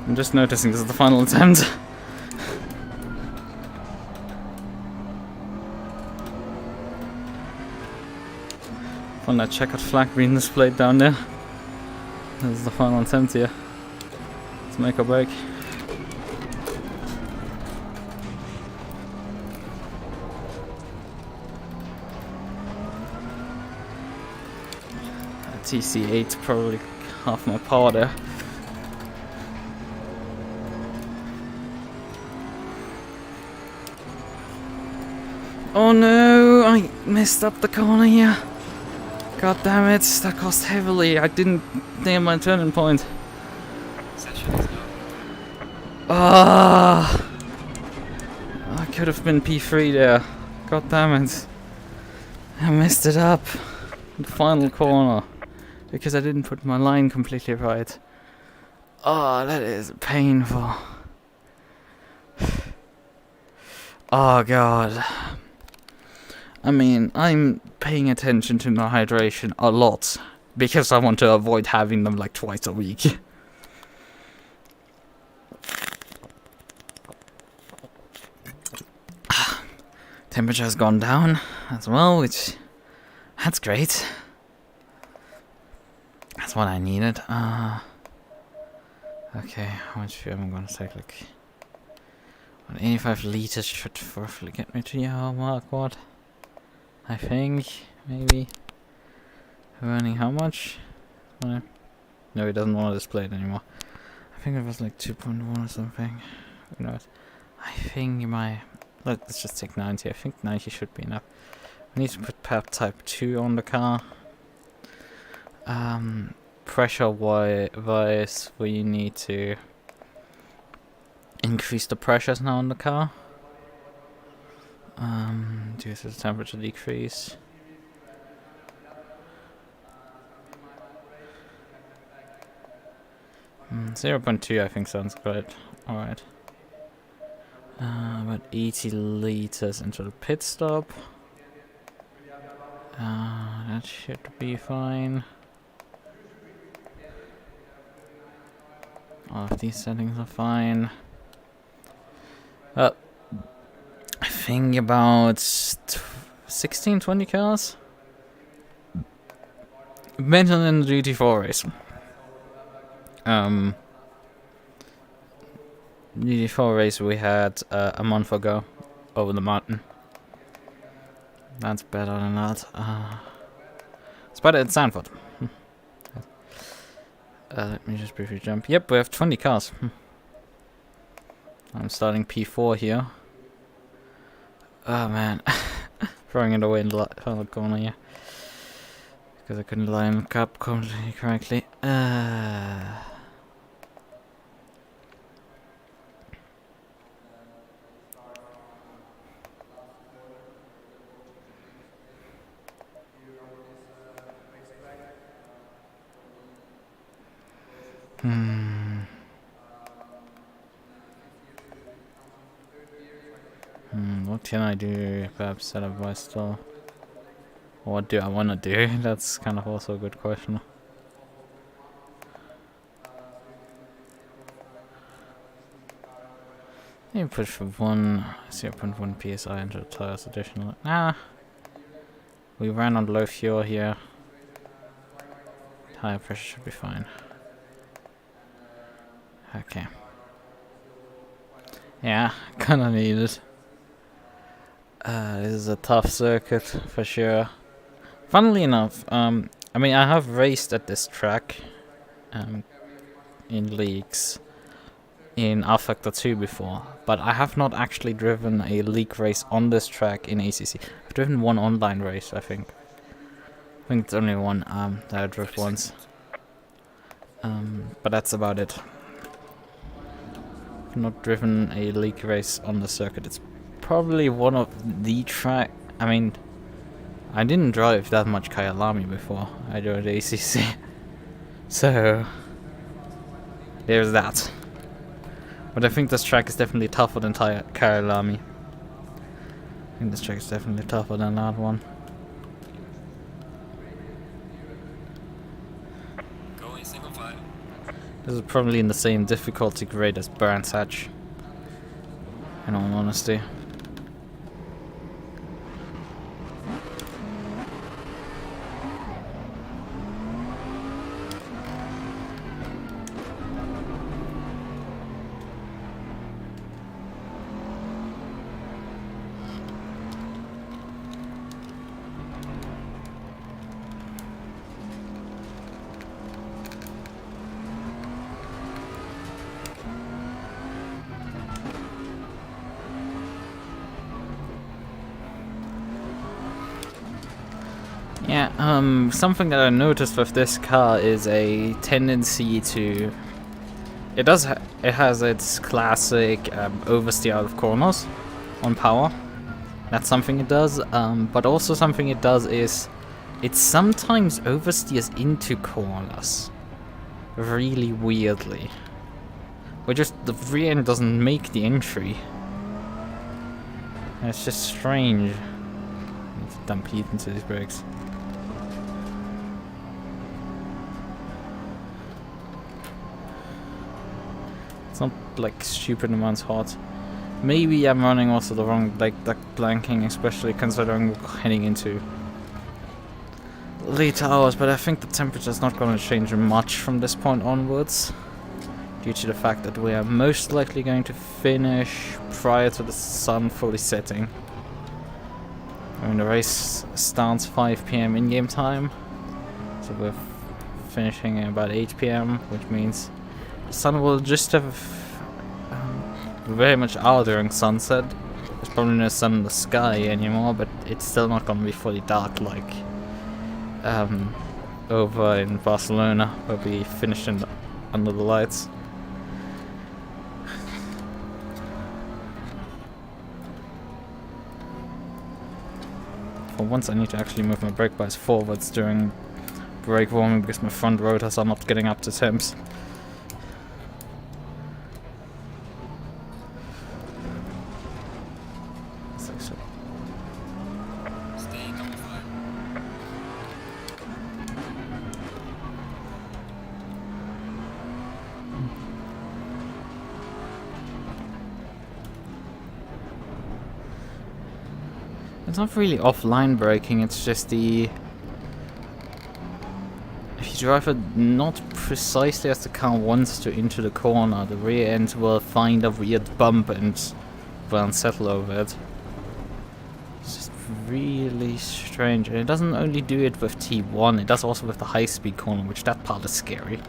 S1: I'm just noticing this is the final attempt. Find that checkered flag being displayed down there. This is the final attempt here. Let's make or break. TC8 probably half my power there. Oh no, I messed up the corner here. God damn it, that cost heavily. I didn't nail my turning point. Ah, I could have been P3 there. God damn it. I messed it up. The final corner. Because I didn't put my line completely right. Oh, that is painful. Oh god. I mean, I'm paying attention to my hydration a lot. Because I want to avoid having them like twice a week. Temperature has gone down as well, which... that's great. That's what I needed. Okay, how much fuel am I gonna take? Like 85 liters should roughly get me to the hour mark. What? I think maybe running how much? No, he doesn't want to display it anymore. I think it was like 2.1 or something. Who knows? I think my let's just take 90. I think 90 should be enough. I need to put PEP type 2 on the car. Pressure wise, we need to increase the pressures now on the car. Due to the temperature decrease. Mm, 0.2 I think sounds good. Alright. About 80 liters into the pit stop. That should be fine. All of these settings are fine. I think about 16-20 cars. Mentioned in the GT4 race. GT4 race we had a month ago over the mountain. That's better than that. It's better at Zandvoort. Let me just briefly jump. Yep, we have 20 cars. I'm starting P4 here. Oh man. Throwing it away in the final corner here. Because I couldn't line up completely correctly. What can I do? Perhaps set up by store. What do I want to do? That's kind of also a good question. Maybe push for 0.1 psi into the tires additional. Nah. We ran on low fuel here. Tire pressure should be fine. Okay. Yeah, kinda need it. This is a tough circuit for sure. Funnily enough, I mean I have raced at this track in leagues in R-Factor 2 before, but I have not actually driven a league race on this track in ACC. I've driven one online race, I think. I think it's only one that I drove once. But that's about it. not driven a league race on the circuit. It's probably one of the track. I mean, I didn't drive that much Kyalami before I joined ACC, so there's that. But I think this track is definitely tougher than Kyalami. I think this track is definitely tougher than that one.
S2: Going single file.
S1: This is probably in the same difficulty grade as Brands Hatch, in all honesty. Yeah, something that I noticed with this car is a tendency to... It has its classic oversteer out of corners on power. That's something it does, but also something it does is it sometimes oversteers into corners really weirdly. Where just the rear end doesn't make the entry. And it's just strange. I need to dump heat into these brakes. It's not like stupid amounts hot. Maybe I'm running also the wrong, like the blanking, especially considering we're heading into late hours, but I think the temperature's not going to change much from this point onwards, due to the fact that we are most likely going to finish prior to the sun fully setting. I mean, the race starts 5 PM in-game time, so we're finishing at about 8 PM, which means the sun will just have very much out during sunset. There's probably no sun in the sky anymore, but it's still not going to be fully dark like over in Barcelona, where we finished under the lights. For once I need to actually move my brake bias forwards during brake warming because my front rotors are not getting up to temps. It's not really offline braking, it's just the... If you drive it not precisely as the car wants to into the corner, the rear end will find a weird bump and will unsettle over it. It's just really strange, and it doesn't only do it with T1, it does also with the high-speed corner, which that part is scary.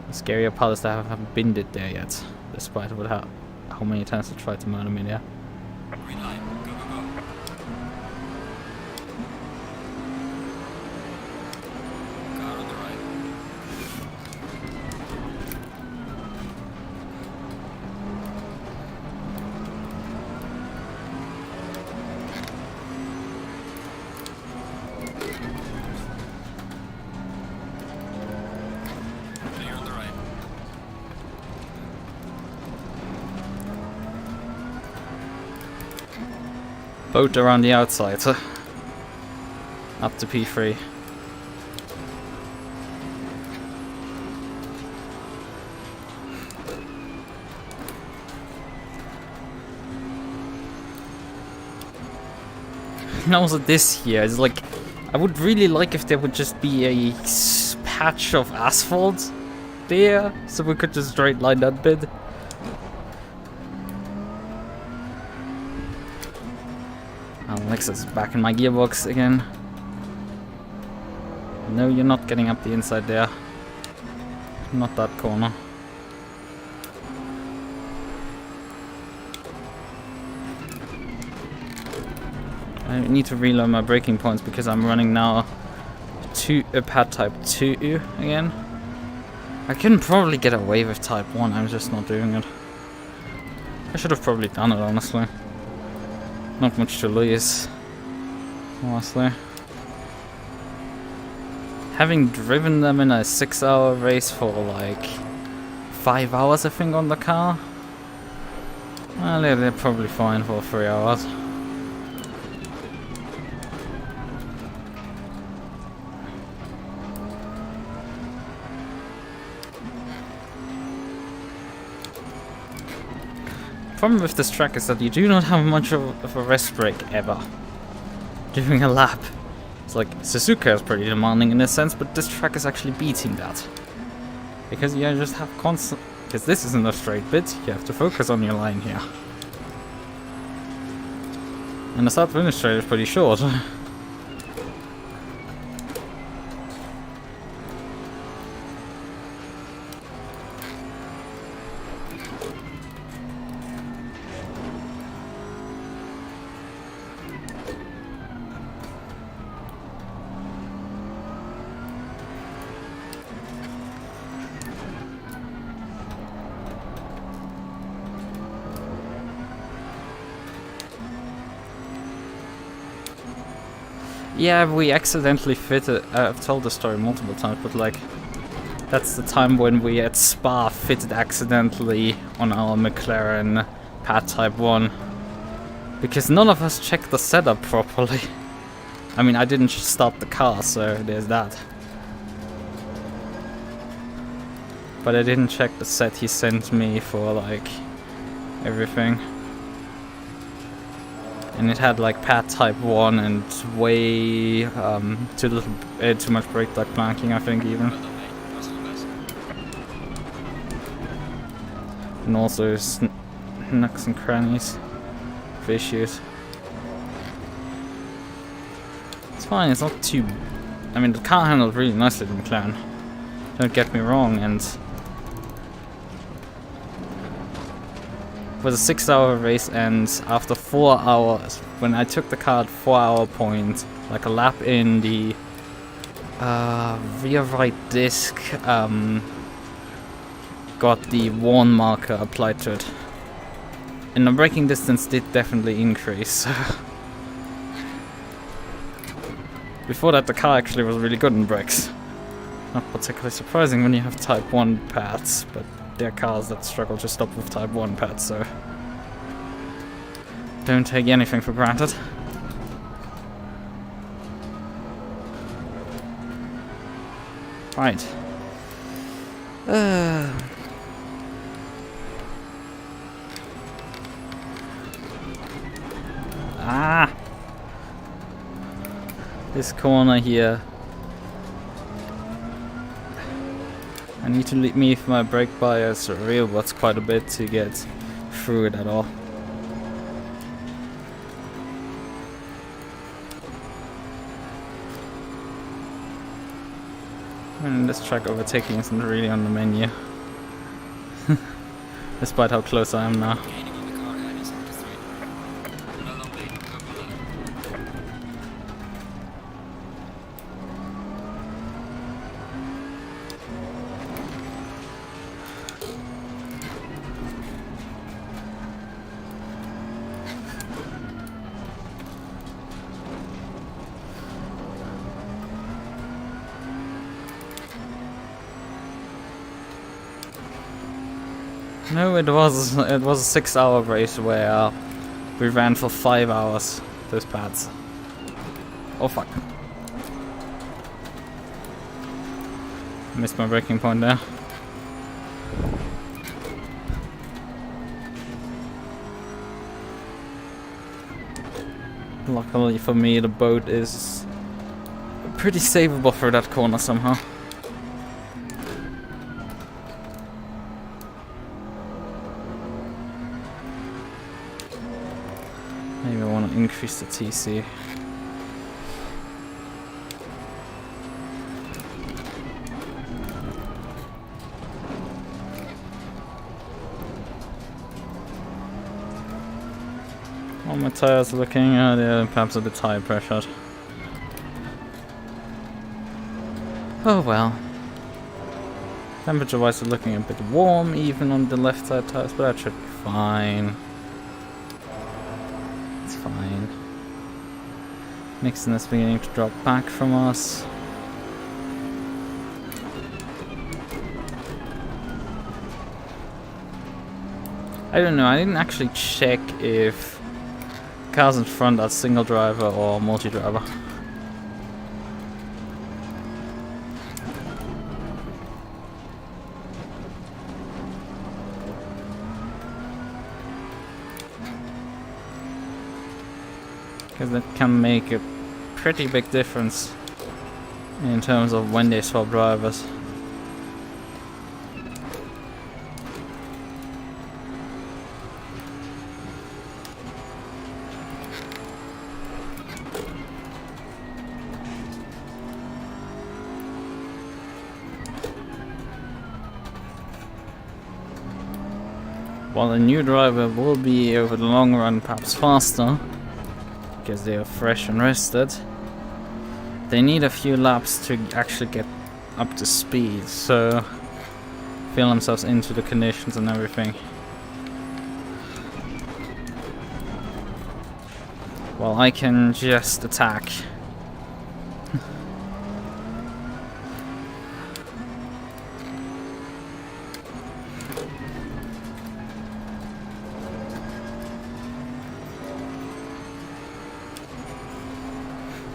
S1: The scarier part is that I haven't binned it there yet, despite what how many times I tried to murder me there.
S2: Green light. Go, go, go. Car on the right. Clear on the right.
S1: Boat around the outside, up to P3. And also this here, it's like, I would really like if there would just be a patch of asphalt there, so we could just straight line that bit. Lexus is back in my gearbox again. No, you're not getting up the inside there. Not that corner. I need to reload my braking points because I'm running now a pad type 2 again. I can probably get away with Type 1, I'm just not doing it. I should have probably done it, honestly. Not much to lose, honestly. Having driven them in a 6-hour race for like 5 hours, I think, on the car. Well, they're probably fine for 3 hours. Problem with this track is that you do not have much of a rest break ever during a lap. It's like Suzuka is pretty demanding in a sense, but this track is actually beating that. Because you just have constant... Because this isn't a straight bit, you have to focus on your line here. And the start finish straight is pretty short. Yeah, we accidentally fitted. I've told the story multiple times, but like, that's the time when we at Spa fitted accidentally on our McLaren pad Type 1. Because none of us checked the setup properly. I mean, I didn't start the car, so there's that. But I didn't check the set he sent me for like everything. And it had like pad Type 1 and way too much brake duct planking, I think, even. And also nooks and crannies for issues. It's fine, it's not too... I mean, the car handled really nicely, the McLaren. Don't get me wrong, and... It was a 6-hour race, and after 4 hours, when I took the car at 4-hour point, like a lap in, the rear right disc got the worn marker applied to it. And the braking distance did definitely increase. Before that, the car actually was really good in brakes. Not particularly surprising when you have Type 1 pads, but there are cars that struggle to stop with Type 1 pads, so don't take anything for granted. Right. This corner here. I need to leave my brake bias real what's quite a bit to get through it at all. And this track overtaking isn't really on the menu. Despite how close I am now. No, it was a 6-hour race where we ran for 5 hours. Those pads. Oh fuck! Missed my braking point there. Luckily for me, the boat is pretty savable for that corner somehow. Maybe I want to increase the TC. All my tires are looking, they're perhaps a bit tire pressured. Oh well. Temperature-wise, we're looking a bit warm, even on the left side tires, but that should be fine. It's fine. Nixon is beginning to drop back from us. I don't know, I didn't actually check if cars in front are single driver or multi-driver. Because that can make a pretty big difference in terms of when they swap drivers. While a new driver will be over the long run perhaps faster, because they are fresh and rested, they need a few laps to actually get up to speed, so feel themselves into the conditions and everything. While I can just attack.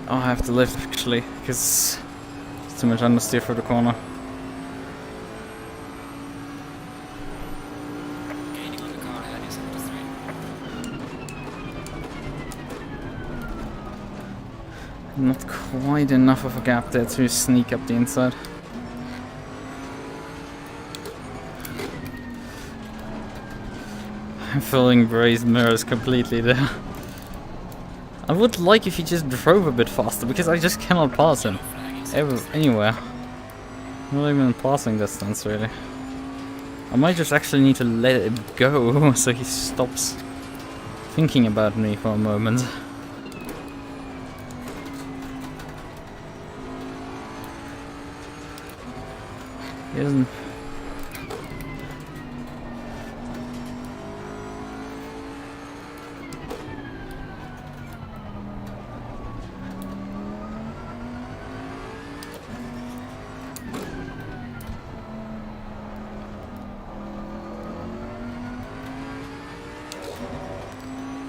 S1: Oh, I have to lift actually, because it's too much understeer for the corner.
S2: Gaining on the car ahead is up to 3.
S1: Not quite enough of a gap there to sneak up the inside. I'm filling brazed mirrors completely there. I would like if he just drove a bit faster, because I just cannot pass him anywhere. Not even in passing distance, really. I might just actually need to let it go so he stops thinking about me for a moment. He isn't.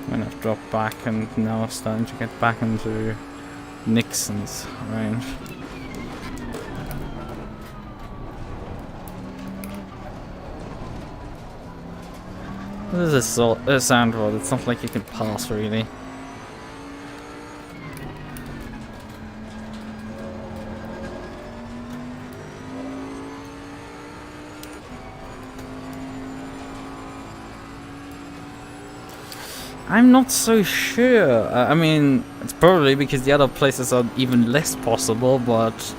S1: I'm gonna drop back and now starting to get back into Nixon's range. This is a Zandvoort, it's not like you can pass really. I'm not so sure. I mean, it's probably because the other places are even less possible, but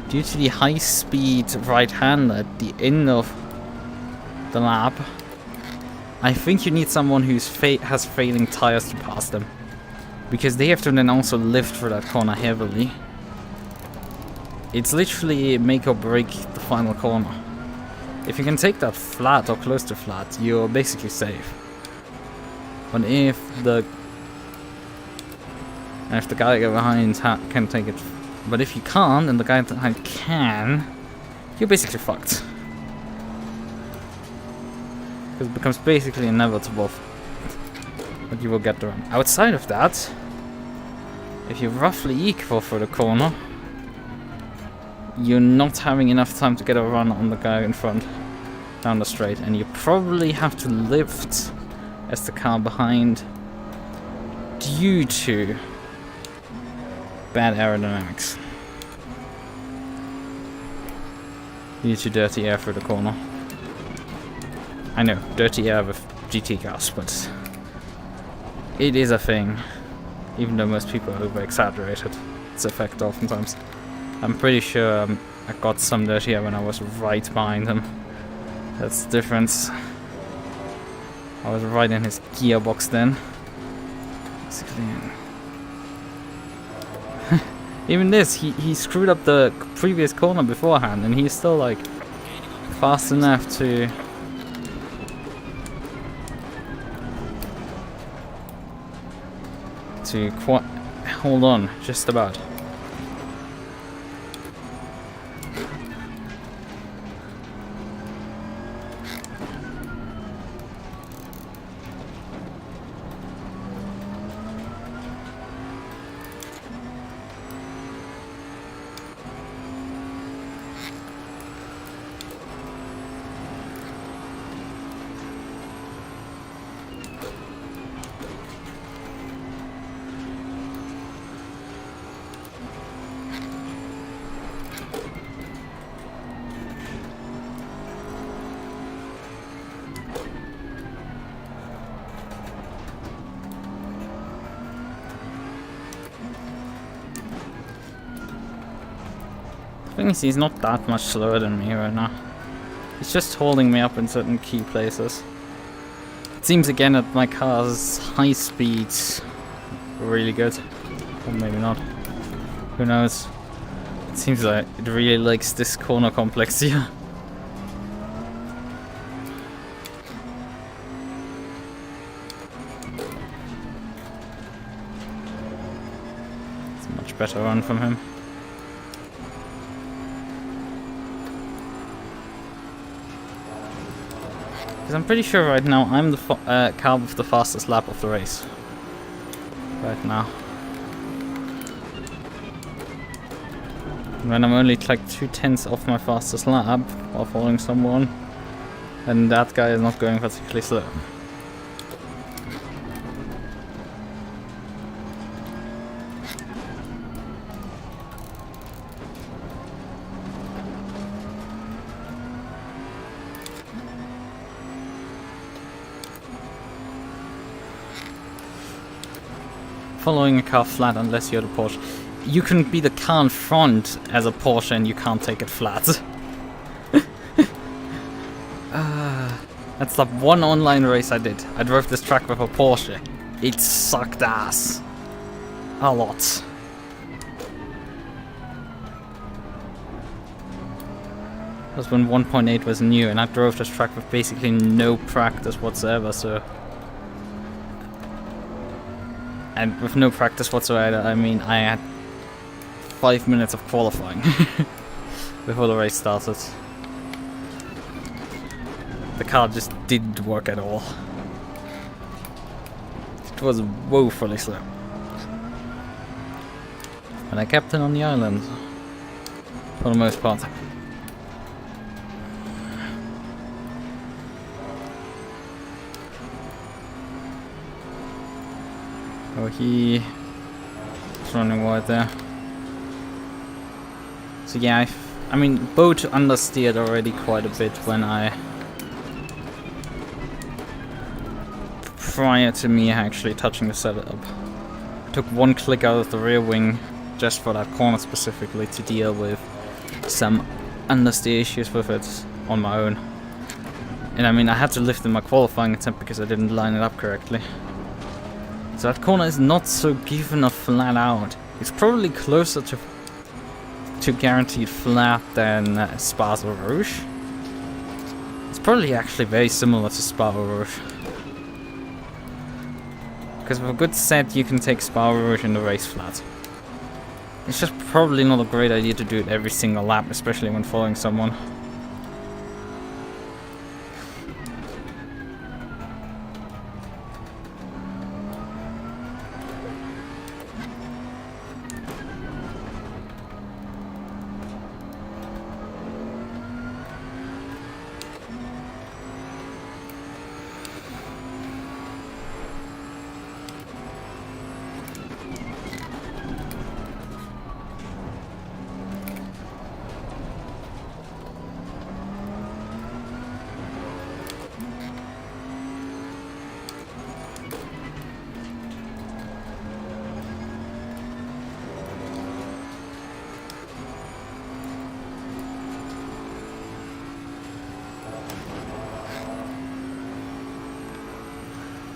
S1: due to the high-speed right-hander at the end of the lap, I think you need someone who's has failing tires to pass them, because they have to then also lift for that corner heavily. It's literally make or break the final corner. If you can take that flat or close to flat, you're basically safe. But if the guy behind can take it, but if you can't and the guy behind can, you're basically fucked. Because it becomes basically inevitable, but you will get the run. Outside of that, if you're roughly equal for the corner, you're not having enough time to get a run on the guy in front down the straight, and you probably have to lift as the car behind due to bad aerodynamics, due to dirty air through the corner. I know, dirty air with GT cars, but it is a thing, even though most people over-exaggerate its effect oftentimes. I'm pretty sure I got some dirty air when I was right behind him. That's the difference. I was right in his gearbox then. Basically. Even this, he screwed up the previous corner beforehand, and he's still like fast enough to hold on, just about. The thing is, he's not that much slower than me right now. He's just holding me up in certain key places. It seems again that my car's high speeds are really good. Or maybe not. Who knows? It seems like it really likes this corner complex here. It's a much better run from him. Because I'm pretty sure right now I'm the car with the fastest lap of the race. Right now. And when I'm only like 2/10 off my fastest lap while following someone, and that guy is not going particularly slow. Following a car flat unless you're the Porsche. You can be the car in front as a Porsche and you can't take it flat. That's the one online race I did. I drove this track with a Porsche. It sucked ass. A lot. That was when 1.8 was new and I drove this track with basically no practice whatsoever, so... And with no practice whatsoever, I mean I had 5 minutes of qualifying before the race started. The car just didn't work at all. It was woefully slow. And I kept it on the island for the most part. Oh, he's running wide there. So yeah, I mean, boat understeered already quite a bit when prior to me actually touching the setup. I took one click out of the rear wing just for that corner specifically to deal with some understeer issues with it on my own. And I mean, I had to lift in my qualifying attempt because I didn't line it up correctly. So that corner is not so given a flat out. It's probably closer to guaranteed flat than Spa Rouge. It's probably actually very similar to Spa Rouge. Because with a good set you can take Spa Rouge in the race flat. It's just probably not a great idea to do it every single lap, especially when following someone.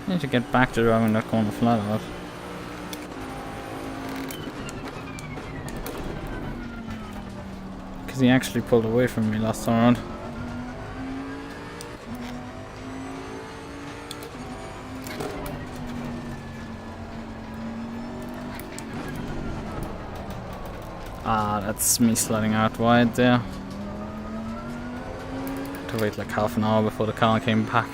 S1: I need to get back to driving that corner flat out. he actually pulled away from me last time around. Ah, that's me sliding out wide there. Had to wait like half an hour before the car came back.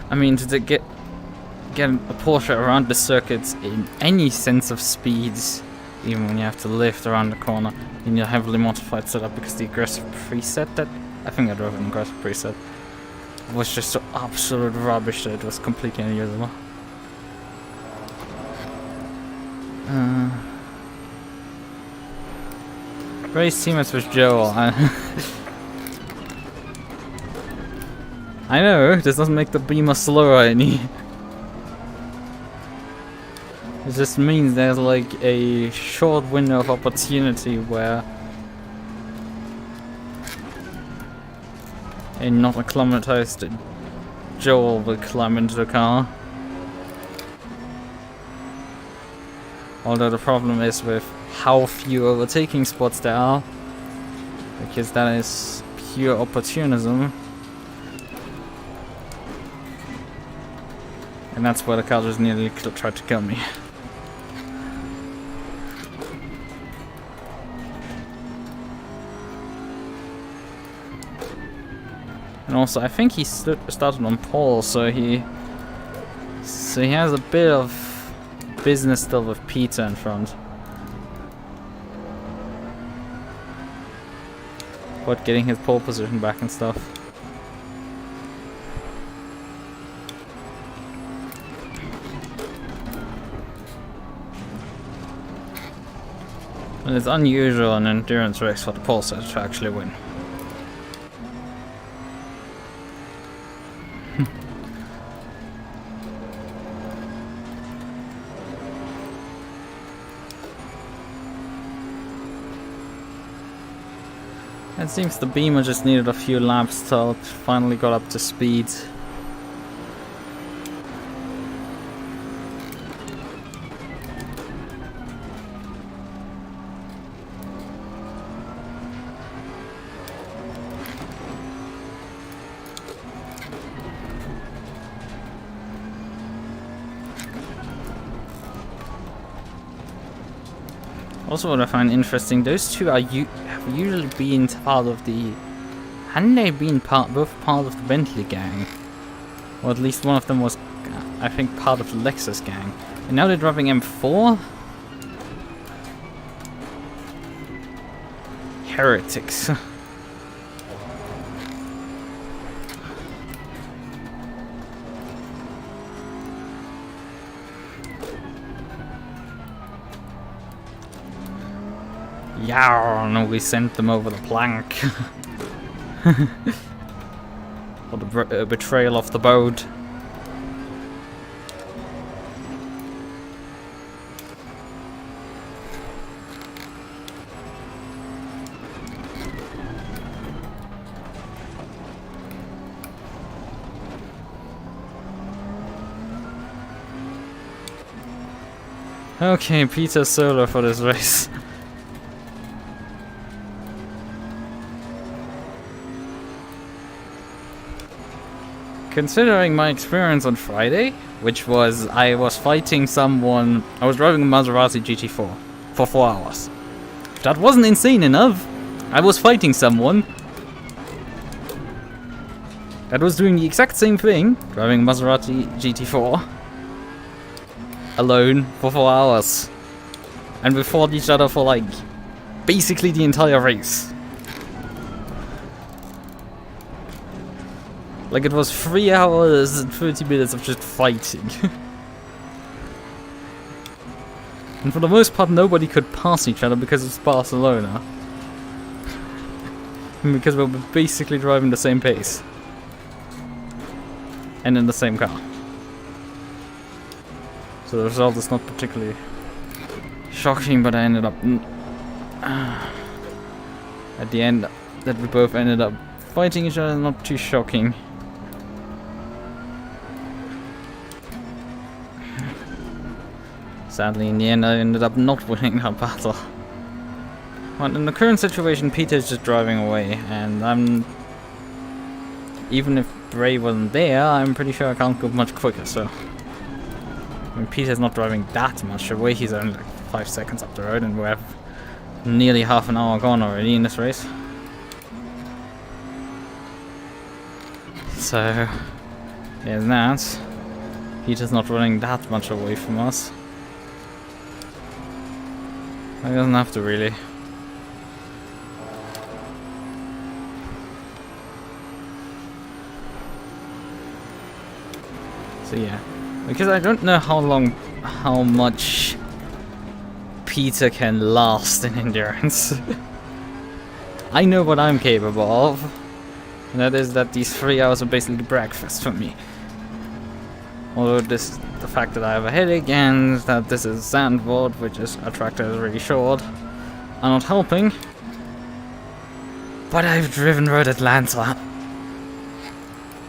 S1: I mean, to get a Porsche around the circuits in any sense of speeds, even when you have to lift around the corner in your heavily modified setup, because the aggressive preset that I think I drove an aggressive preset was just so absolute rubbish that it was completely unusable. Race teammates with Joel. I know, this doesn't make the Beamer slower any. It just means there's like a short window of opportunity where a not acclimatized Joel will climb into the car. Although the problem is with how few overtaking spots there are, because that is pure opportunism. And that's where the car just nearly tried to kill me. And also, I think he started on pole, so he has a bit of business still with Peter in front. But getting his pole position back and stuff. And it's unusual in an endurance race for the pole setter to actually win. It seems the Beamer just needed a few laps till it finally got up to speed. Also, what I find interesting, those two are have usually been part of the... Hadn't they been both part of the Bentley gang? Or at least one of them was, I think, part of the Lexus gang. And now they're driving M4? Heretics. Yarn, we sent them over the plank. For the betrayal of the boat. Okay, Peter solo for this race. Considering my experience on Friday, which was I was fighting someone, I was driving a Maserati GT4 for 4 hours. That wasn't insane enough. I was fighting someone that was doing the exact same thing, driving a Maserati GT4 alone for 4 hours. And we fought each other for like basically the entire race. Like, it was 3 hours and 30 minutes of just fighting. And for the most part, nobody could pass each other because it's Barcelona. Because we were basically driving the same pace. And in the same car. So the result is not particularly shocking, but I ended up... at the end, that we both ended up fighting each other, not too shocking. Sadly, in the end, I ended up not winning that battle. But in the current situation, Peter is just driving away, and even if Ray wasn't there, I'm pretty sure I can't go much quicker, so... I mean, Peter's not driving that much away, he's only like 5 seconds up the road, and we have nearly half an hour gone already in this race. So... there's that. Peter's not running that much away from us. He doesn't have to, really. So yeah, because I don't know how much Peter can last in endurance. I know what I'm capable of, and that is that these 3 hours are basically breakfast for me. Although the fact that I have a headache and that this is Zandvoort, which is a track that is really short, are not helping. But I've driven Road Atlanta.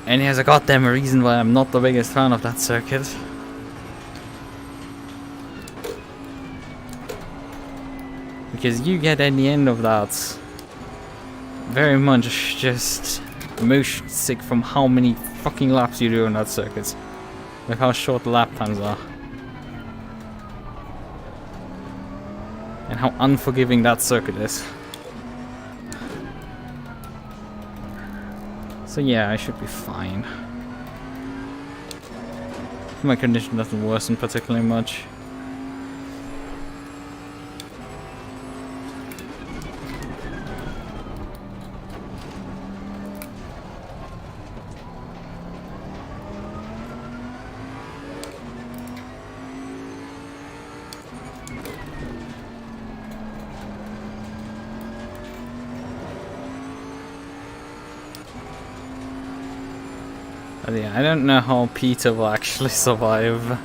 S1: And there's a goddamn reason why I'm not the biggest fan of that circuit. Because you get at the end of that very much just motion sick from how many fucking laps you do on that circuit. With how short the lap times are. And how unforgiving that circuit is. So yeah, I should be fine. My condition doesn't worsen particularly much. But yeah, I don't know how Peter will actually survive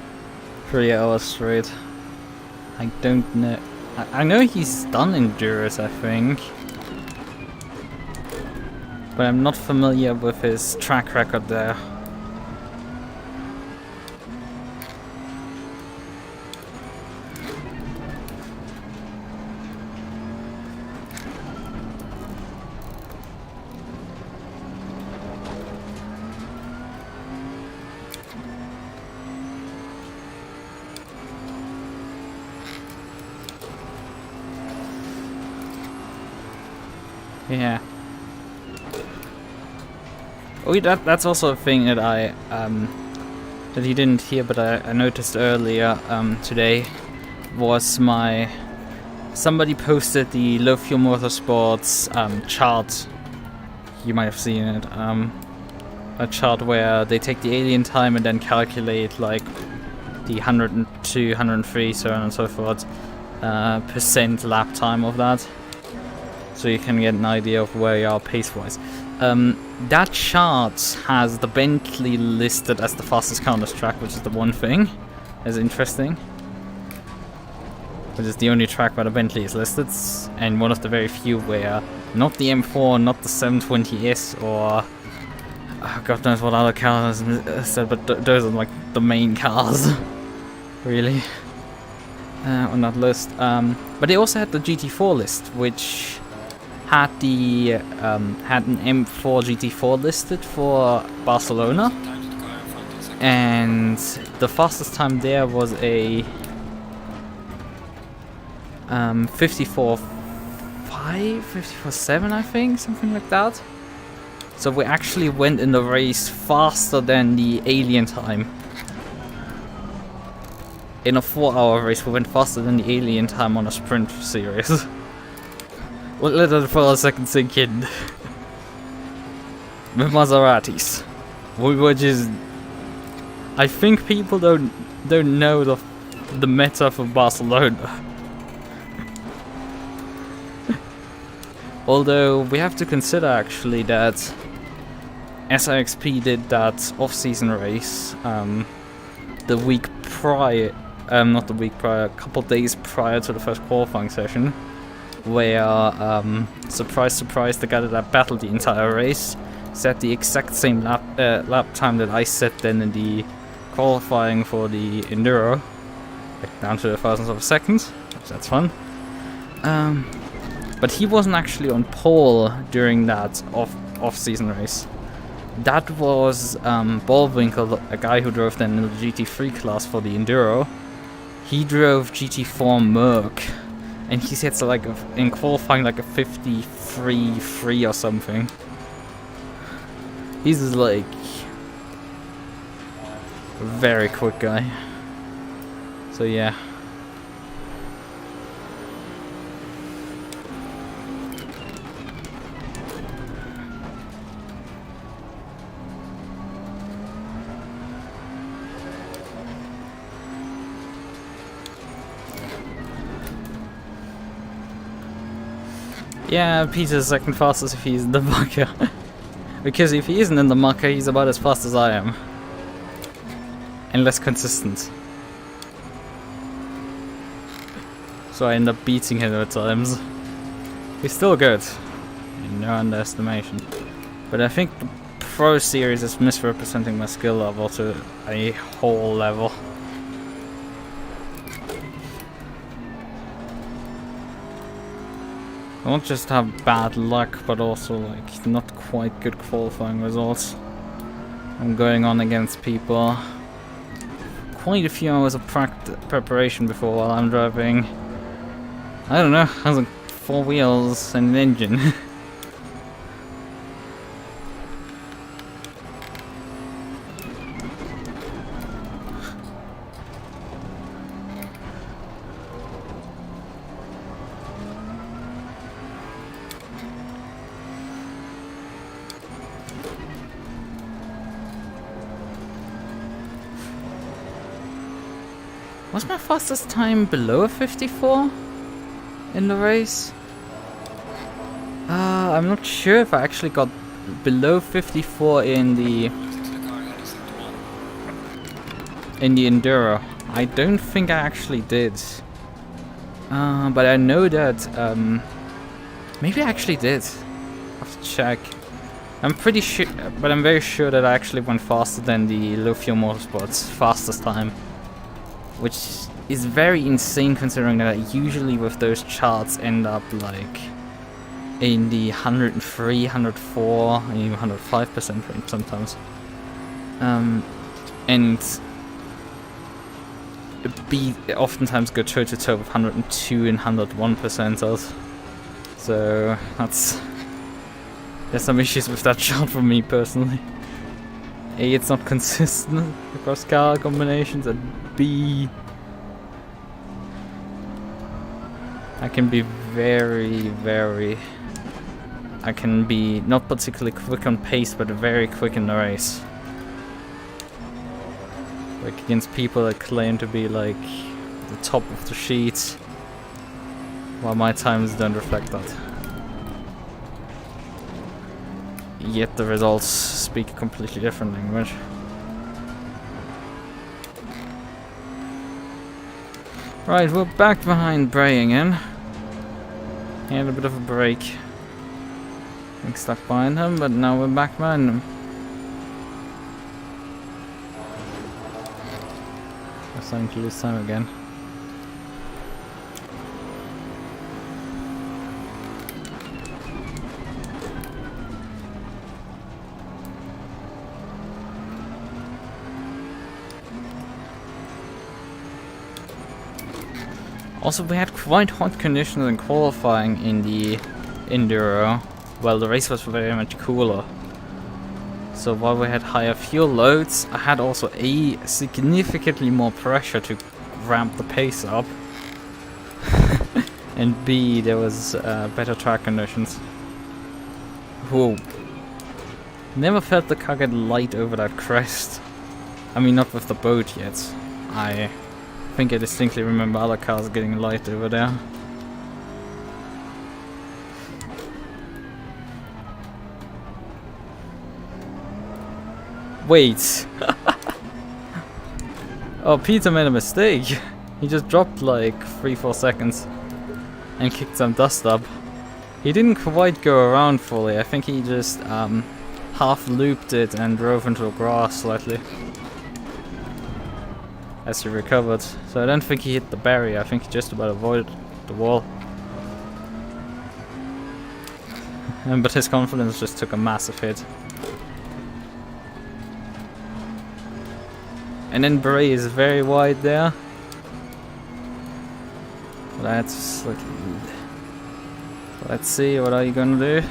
S1: 3 hours straight. I don't know. I know he's done Enduros, I think. But I'm not familiar with his track record there. Yeah. Oh, that's also a thing that I that you didn't hear, but I noticed earlier today was somebody posted the Low Fuel Motorsports chart. You might have seen it. A chart where they take the alien time and then calculate like the 102, 103, so on and so forth percent lap time of that. So you can get an idea of where you are pace-wise. That chart has the Bentley listed as the fastest car on this track, which is the one thing that's interesting. Which is the only track where the Bentley is listed, and one of the very few where not the M4, not the 720S, or God knows what other cars said, but those are like the main cars, really, on that list. But they also had the GT4 list, which had the had an M4 GT4 listed for Barcelona, and the fastest time there was a 54.5, 54.7, I think, something like that. So we actually went in the race faster than the alien time. In a 4-hour race, we went faster than the alien time on a sprint series. Well, let it for a second sink in. With Maseratis, which is, I think people don't know the meta for Barcelona. Although we have to consider actually that SRXP did that off-season race the week prior, not the week prior, a couple days prior to the first qualifying session, where surprise, surprise, the guy that I battled the entire race set the exact same lap time that I set then in the qualifying for the Enduro, like down to the thousandths of a second, so that's fun. But he wasn't actually on pole during that off-season race. That was Ballwinkle, a guy who drove then in the GT3 class for the Enduro. He drove GT4 MUQU, and he sets like in qualifying like a 53.3 or something. He's like a very quick guy. So yeah. Yeah, Peter's second fastest if he's in the MUQU. Because if he isn't in the MUQU, he's about as fast as I am. And less consistent. So I end up beating him at times. He's still good. No underestimation. But I think the Pro Series is misrepresenting my skill level to a whole level. I won't just have bad luck, but also like not quite good qualifying results. I'm going on against people. Quite a few hours of preparation before while I'm driving. I don't know, has like 4 wheels and an engine. Was my fastest time below a 54 in the race? I'm not sure if I actually got below 54 in the Enduro. I don't think I actually did. But I know that maybe I actually did. I have to check. I'm pretty sure, but I'm very sure that I actually went faster than the Low Fuel Motorsport's fastest time. Which is very insane considering that I usually with those charts end up like in the 103, 104, and even 105% range sometimes. And be oftentimes go toe to toe with 102 and 101 percentiles. So there's some issues with that chart for me personally. A, it's not consistent across car combinations, and B, I can be I can be not particularly quick on pace, but very quick in the race. Like against people that claim to be like the top of the sheet, while my times don't reflect that. Yet the results speak a completely different language. Right, we're back behind Bray again. He had a bit of a break. Being stuck behind him, but now we're back behind him. We're starting to lose time again. Also, we had quite hot conditions in qualifying in the Enduro. Well, the race was very much cooler. So while we had higher fuel loads, I had also significantly more pressure to ramp the pace up. and B, there was better track conditions. Whoa. Never felt the car get light over that crest. I mean, not with the boat yet. I think I distinctly remember other cars getting light over there. Wait. Oh, Peter made a mistake. He just dropped like 3-4 seconds and kicked some dust up. He didn't quite go around fully. I think he just half looped it and drove into the grass slightly as he recovered. So I don't think he hit the barrier. I think he just about avoided the wall. But his confidence just took a massive hit. And then Bray is very wide there. Let's see, what are you gonna do?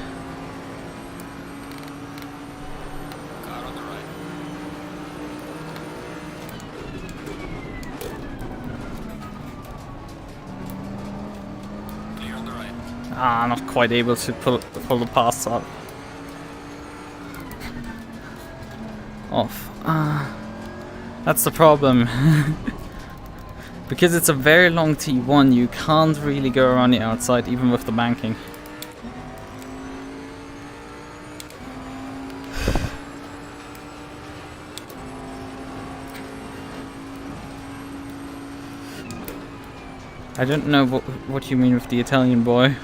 S2: Car on the right. Clear on the right.
S1: Ah, not quite able to pull the pass up. Off. That's the problem. Because it's a very long T1, you can't really go around the outside even with the banking. I don't know what you mean with the Italian boy.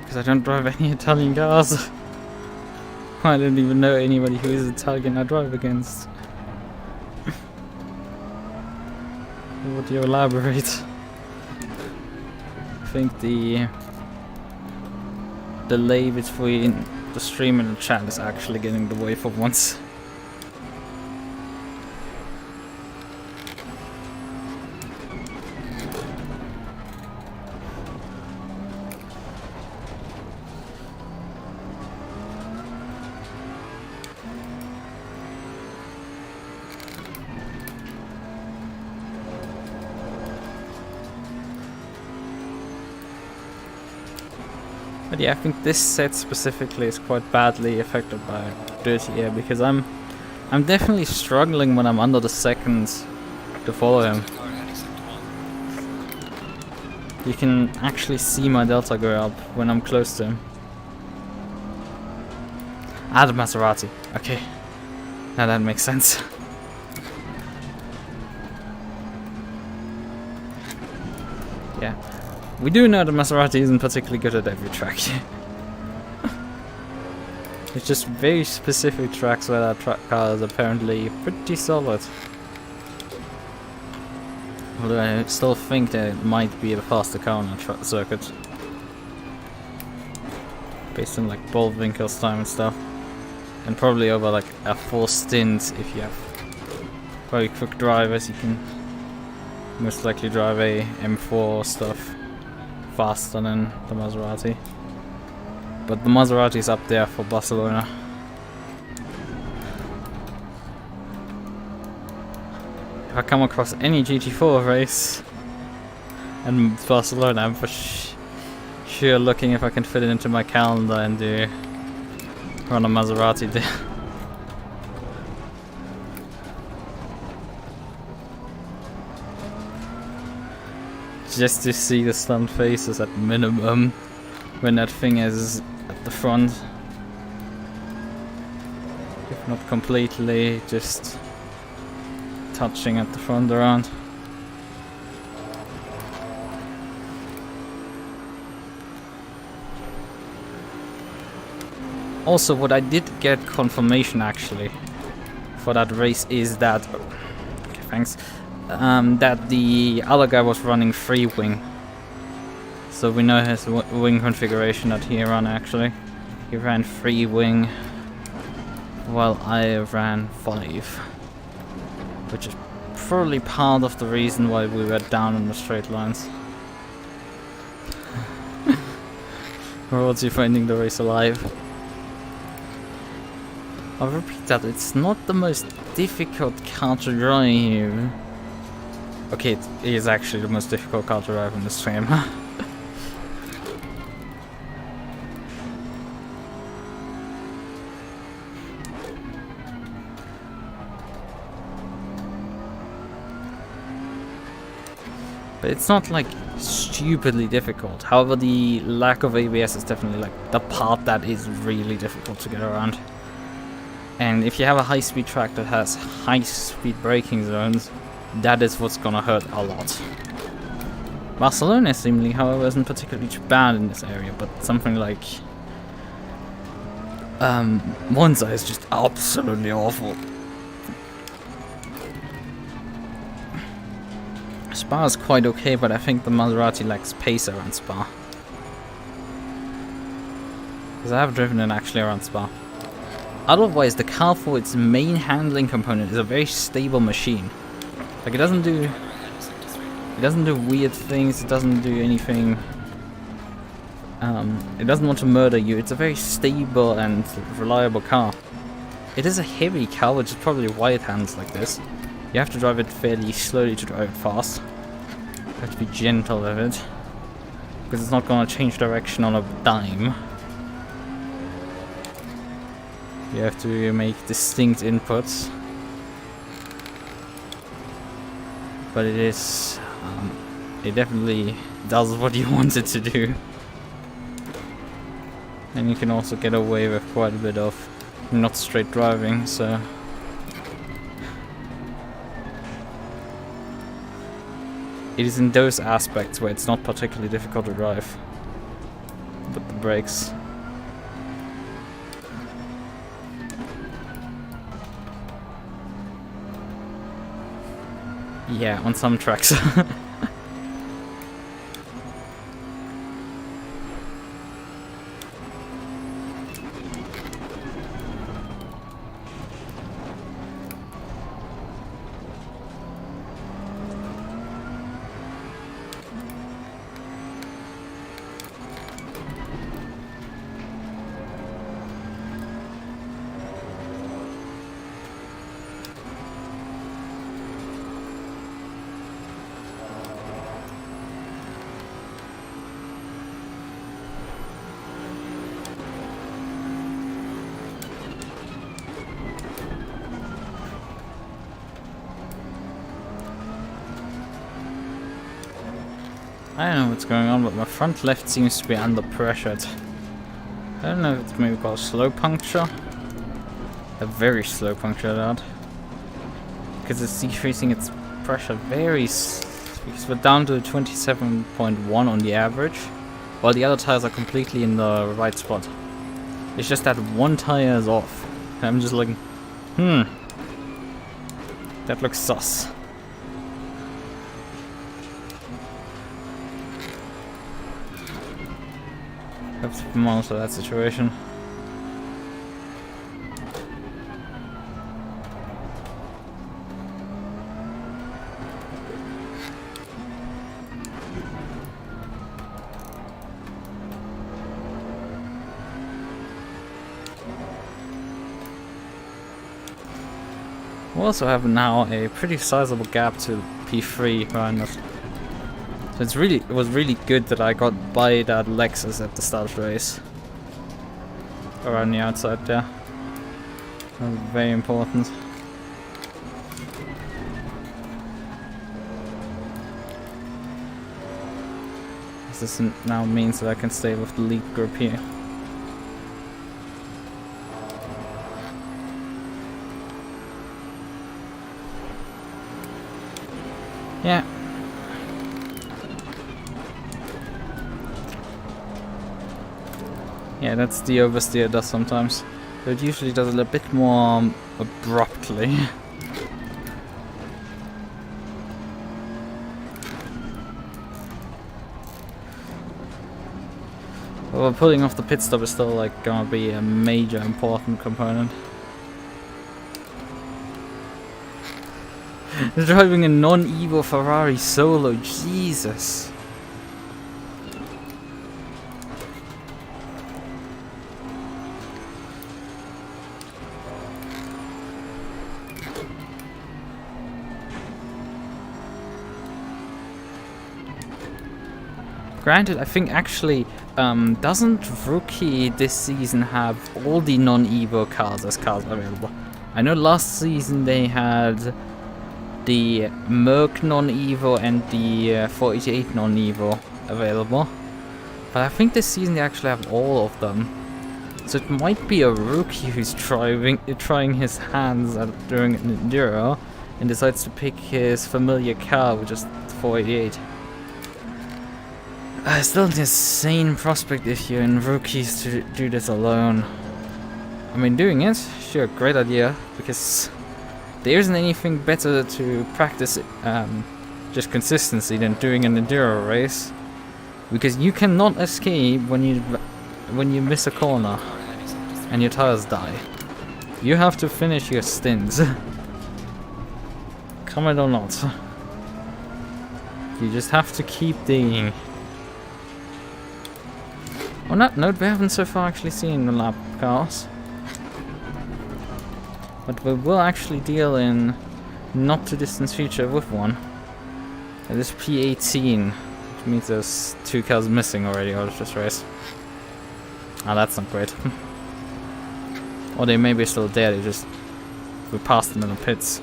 S1: Because I don't drive any Italian cars. I don't even know anybody who is Italian I drive against. Would you elaborate? I think the delay between the stream and the chat is actually getting the way for once. But yeah, I think this set specifically is quite badly affected by dirty air because I'm definitely struggling when I'm under the seconds to follow him.
S2: Car heading sector 1.
S1: You can actually see my delta go up when I'm close to him. Ah, the Maserati. Okay, now that makes sense. Yeah. We do know the Maserati isn't particularly good at every track. It's just very specific tracks where that car is apparently pretty solid. Although I still think that it might be the faster car on that circuit. Based on like Bullwinkle's time and stuff. And probably over like a full stint if you have very quick drivers, you can most likely drive a M4 stuff faster than the Maserati. But the Maserati's up there for Barcelona. If I come across any GT4 race and Barcelona, I'm for sure looking if I can fit it into my calendar and run a Maserati there. Just to see the stunned faces at minimum when that thing is at the front. If not completely, just touching at the front around. Also, what I did get confirmation actually for that race is that, okay, thanks, that the other guy was running free wing. So we know his wing configuration that he ran actually. He ran free wing while I ran 5. Which is probably part of the reason why we were down in the straight lines. Or was he finding the race alive? I'll repeat that, it's not the most difficult car to drive here. Okay, it is actually the most difficult car to drive in this game. But it's not like stupidly difficult. However, the lack of ABS is definitely like the part that is really difficult to get around. And if you have a high-speed track that has high-speed braking zones, that is what's gonna hurt a lot. Barcelona seemingly, however, isn't particularly too bad in this area, but something like Monza is just absolutely awful. Spa is quite okay, but I think the Maserati lacks pace around Spa. Because I have driven it actually around Spa. Otherwise, the car for its main handling component is a very stable machine. Like, it doesn't do weird things, it doesn't do anything. It doesn't want to murder you. It's a very stable and reliable car. It is a heavy car, which is probably why it handles like this. You have to drive it fairly slowly to drive it fast. You have to be gentle with it, because it's not gonna change direction on a dime. You have to make distinct inputs. But it is, it definitely does what you want it to do. And you can also get away with quite a bit of not straight driving, so... It is in those aspects where it's not particularly difficult to drive with the brakes. Yeah, on some tracks. I don't know what's going on, but my front left seems to be under pressure. I don't know if it's maybe called a slow puncture. A very slow puncture, that. Because it's decreasing its pressure very... because we're down to 27.1 on the average, while the other tires are completely in the right spot. It's just that one tire is off. And I'm just like, that looks sus. Have to monitor that situation. We also have now a pretty sizable gap to P3 behind us. So it was really good that I got by that Lexus at the start of the race. Around the outside there. That was very important. This now means that I can stay with the lead group here. Yeah. Yeah, that's the oversteer does sometimes. But it usually does it a bit more abruptly. Well, pulling off the pit stop is still like gonna be a major important component. Driving a non-Evo Ferrari solo, Jesus. Granted, I think actually, doesn't Rookie this season have all the non-Evo cars as cars available? I know last season they had the MUQU non-Evo and the 488 non-Evo available. But I think this season they actually have all of them. So it might be a rookie who's trying his hands at doing an Enduro and decides to pick his familiar car, which is the 488. Still an insane prospect if you're in rookies to do this alone. I mean, doing it, sure, great idea, because there isn't anything better to practice just consistency than doing an Enduro race. Because you cannot escape when you miss a corner and your tires die. You have to finish your stints. Comment or not. You just have to keep digging. On that note, we haven't so far actually seen the lap cars. But we will actually deal in not too distant future with one. It is P18, which means there's 2 cars missing already out of this race. Ah, that's not great. Or they may be still there, we passed them in the pits.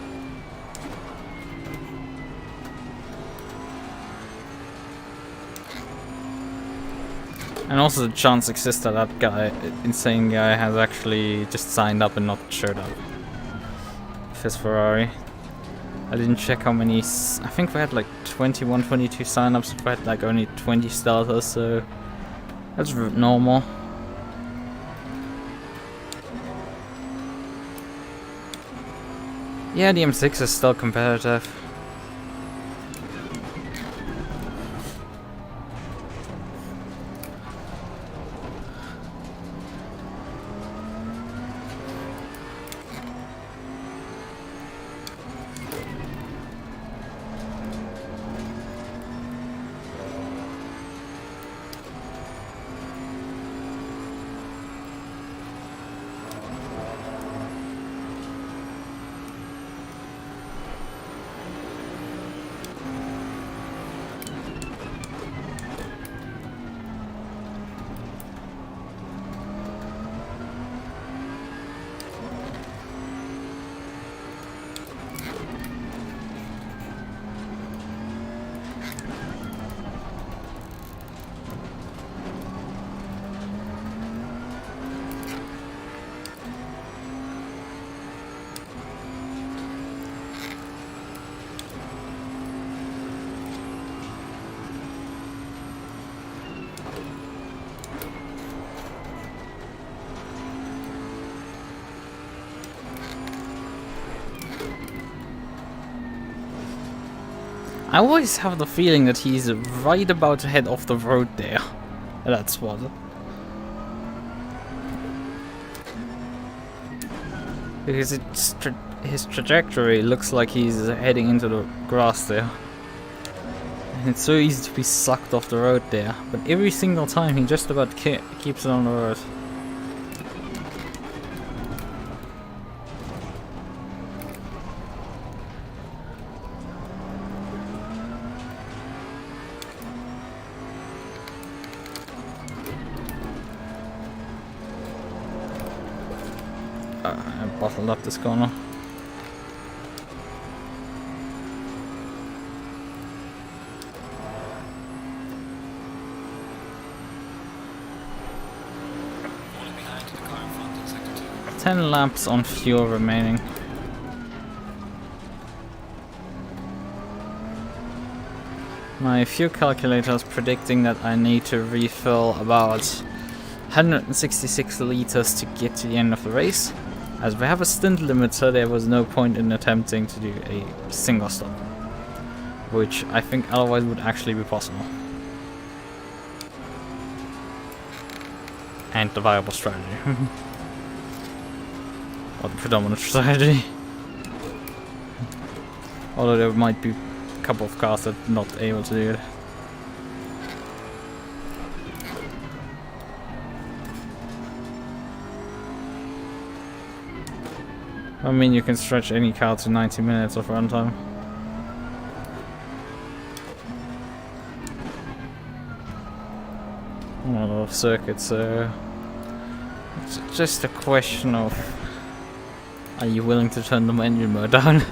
S1: And also the chance exists that that guy, insane guy, has actually just signed up and not showed up. With his Ferrari. I didn't check how many. I think we had like 21, 22 signups. We had like only 20 starters, so that's normal. Yeah, the M6 is still competitive. I always have the feeling that he's right about to head off the road there. That's what. Because his trajectory looks like he's heading into the grass there. And it's so easy to be sucked off the road there. But every single time he just about keeps it on the road. I bottled up this corner.
S2: Falling behind the car in front in sector 2.
S1: 10 laps on fuel remaining. My fuel calculator is predicting that I need to refill about 166 liters to get to the end of the race. As we have a stint limiter, there was no point in attempting to do a single stop, which I think otherwise would actually be possible. And the viable strategy. Or the predominant strategy. Although there might be a couple of cars that are not able to do it. I mean, you can stretch any car to 90 minutes of runtime. of circuits, so it's just a question of, are you willing to turn the engine mode down?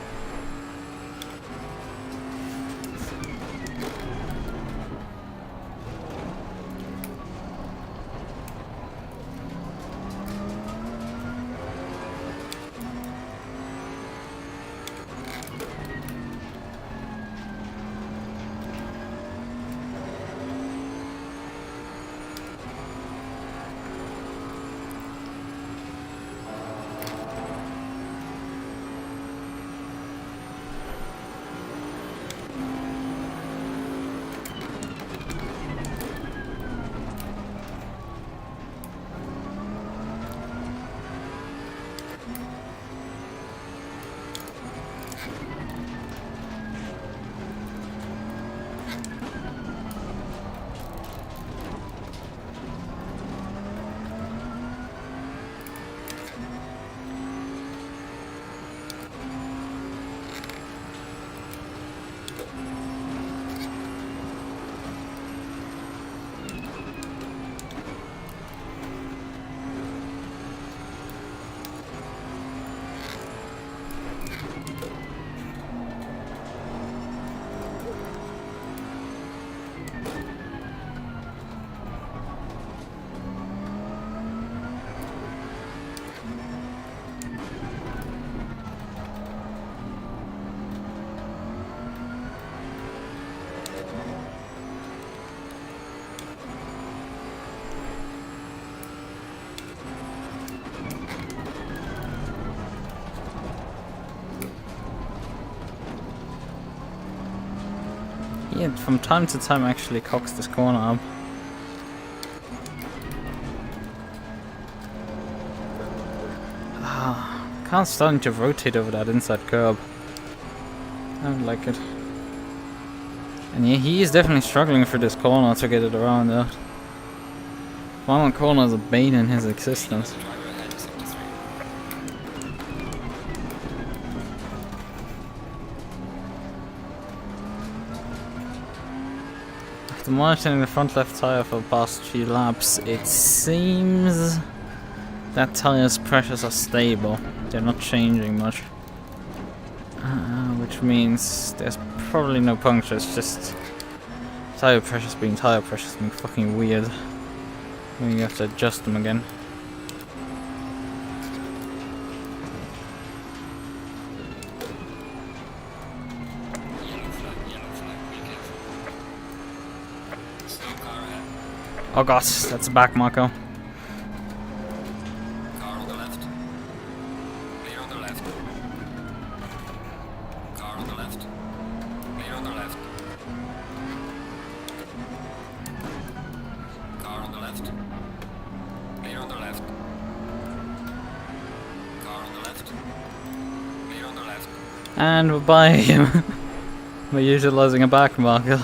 S1: Yeah, from time to time actually cocks this corner up. Car's starting to rotate over that inside curb. I don't like it. And yeah, he is definitely struggling for this corner to get it around there. Final corner is a bane in his existence.
S2: Driver ahead, 73.
S1: After monitoring the front left tire for the past few laps, it seems that tire's pressures are stable. They're not changing much. Which means there's probably no punctures, just tire pressures being fucking weird. You have to adjust them again.
S2: Yellow flag, be careful. Slow car ahead.
S1: Oh god, that's a back marker.
S2: Car on the left. Clear on the left. Car on the left. Clear on the left. Car on the left. Clear on the left. Car on the left. Clear on the left.
S1: And we're by him. We're utilizing a back marker.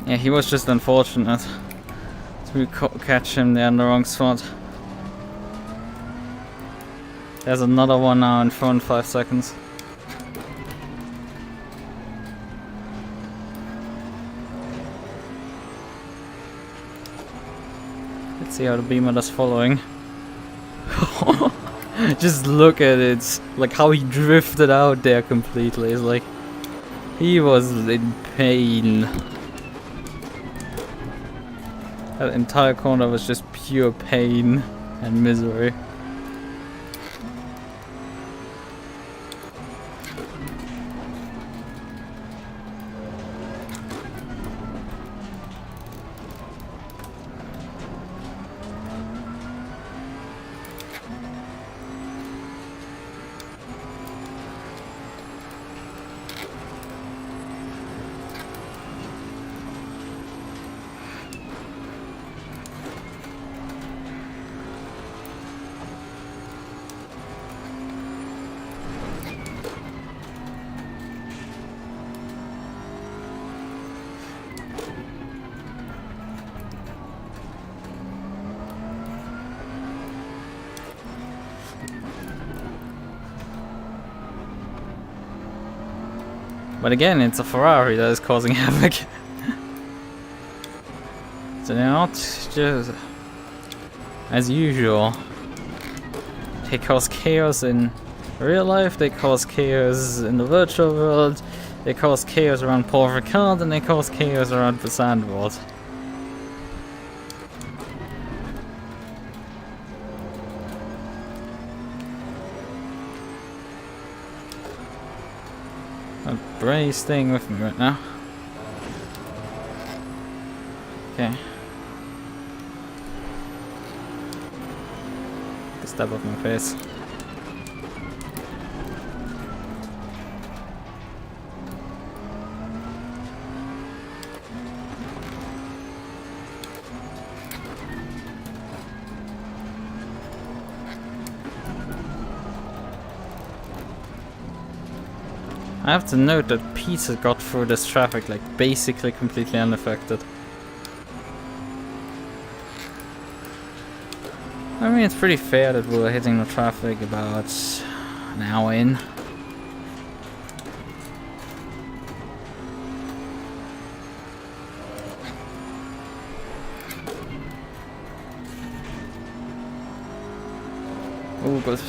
S1: Yeah, he was just unfortunate to catch him there in the wrong spot. There's another one now in front, 5 seconds. Let's see how the beamer is following. Just look at it, like how he drifted out there completely. It's like he was in pain. That entire corner was just pure pain and misery. But again, it's a Ferrari that is causing havoc. So they're not just as usual. They cause chaos in real life, they cause chaos in the virtual world, they cause chaos around Paul Ricard, and they cause chaos around the Zandvoort. Bray's staying with me right now. Okay. Stab up my face. I have to note that Peter got through this traffic like basically completely unaffected. I mean, it's pretty fair that we were hitting the traffic about an hour in. Oh, but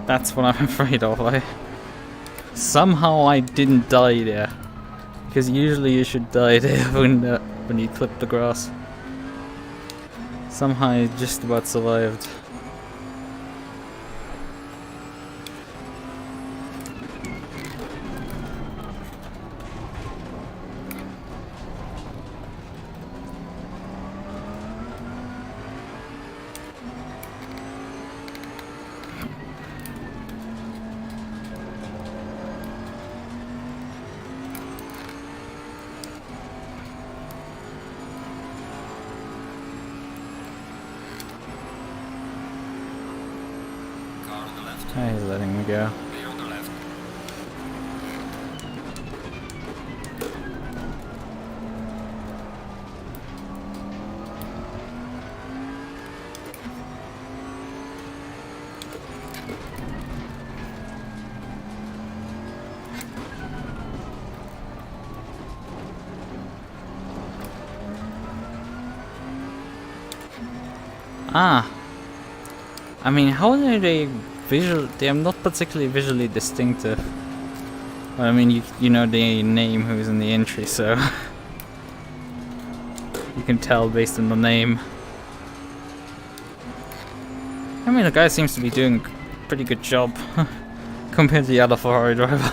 S1: that's what I'm afraid of. Somehow I didn't die there, because usually you should die there when you clip the grass. Somehow I just about survived. He's letting me go.
S2: Clear on the left.
S1: Ah. I mean, how are they they are not particularly visually distinctive. Well, I mean, you know the name who's in the entry, so you can tell based on the name. I mean, the guy seems to be doing a pretty good job compared to the other Ferrari driver.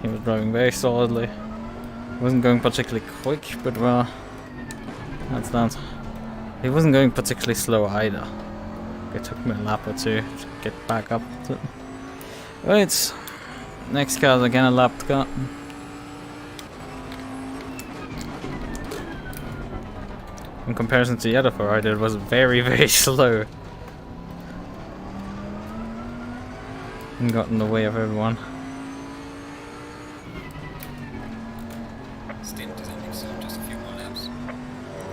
S1: He was driving very solidly. Wasn't going particularly quick, but well, that's that. He wasn't going particularly slow either. It took me a lap or two to get back up to it. Right, next car is again a lapped car. In comparison to the other Ferrari, it was very, very slow. And got in the way of everyone.
S2: Stint is ending soon, just a few more laps.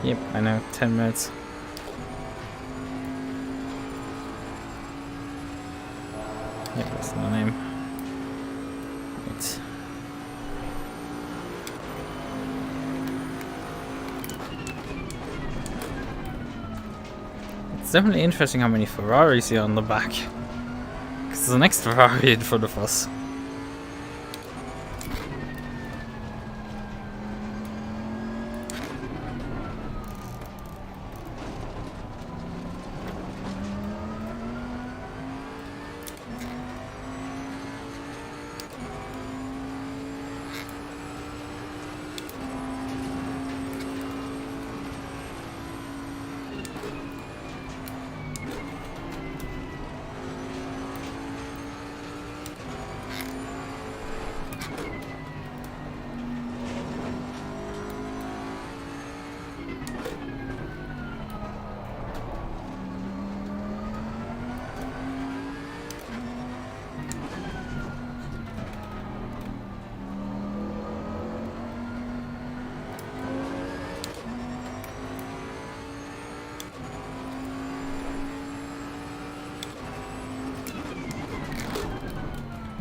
S1: Yep, I know, 10 minutes. Yep, that's the name. Right. It's definitely interesting how many Ferraris here on the back. Because the next Ferrari in front of us.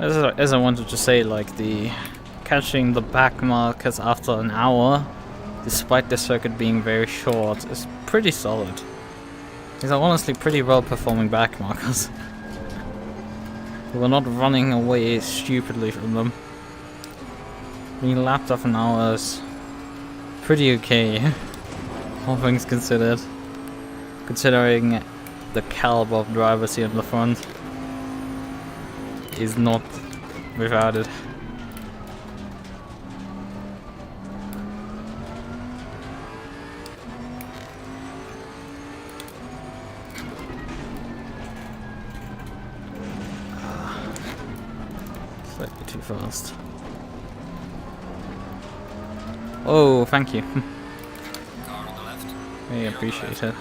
S1: as I wanted to say, like the catching the back markers after an hour, despite the circuit being very short, is pretty solid. These are honestly pretty well performing back markers. We're not running away stupidly from them. Being lapped off an hour is pretty okay, all things considered. Considering the caliber of drivers here in the front is not without it. Slightly too fast. Oh, thank you.
S2: Car on the left.
S1: I appreciate it.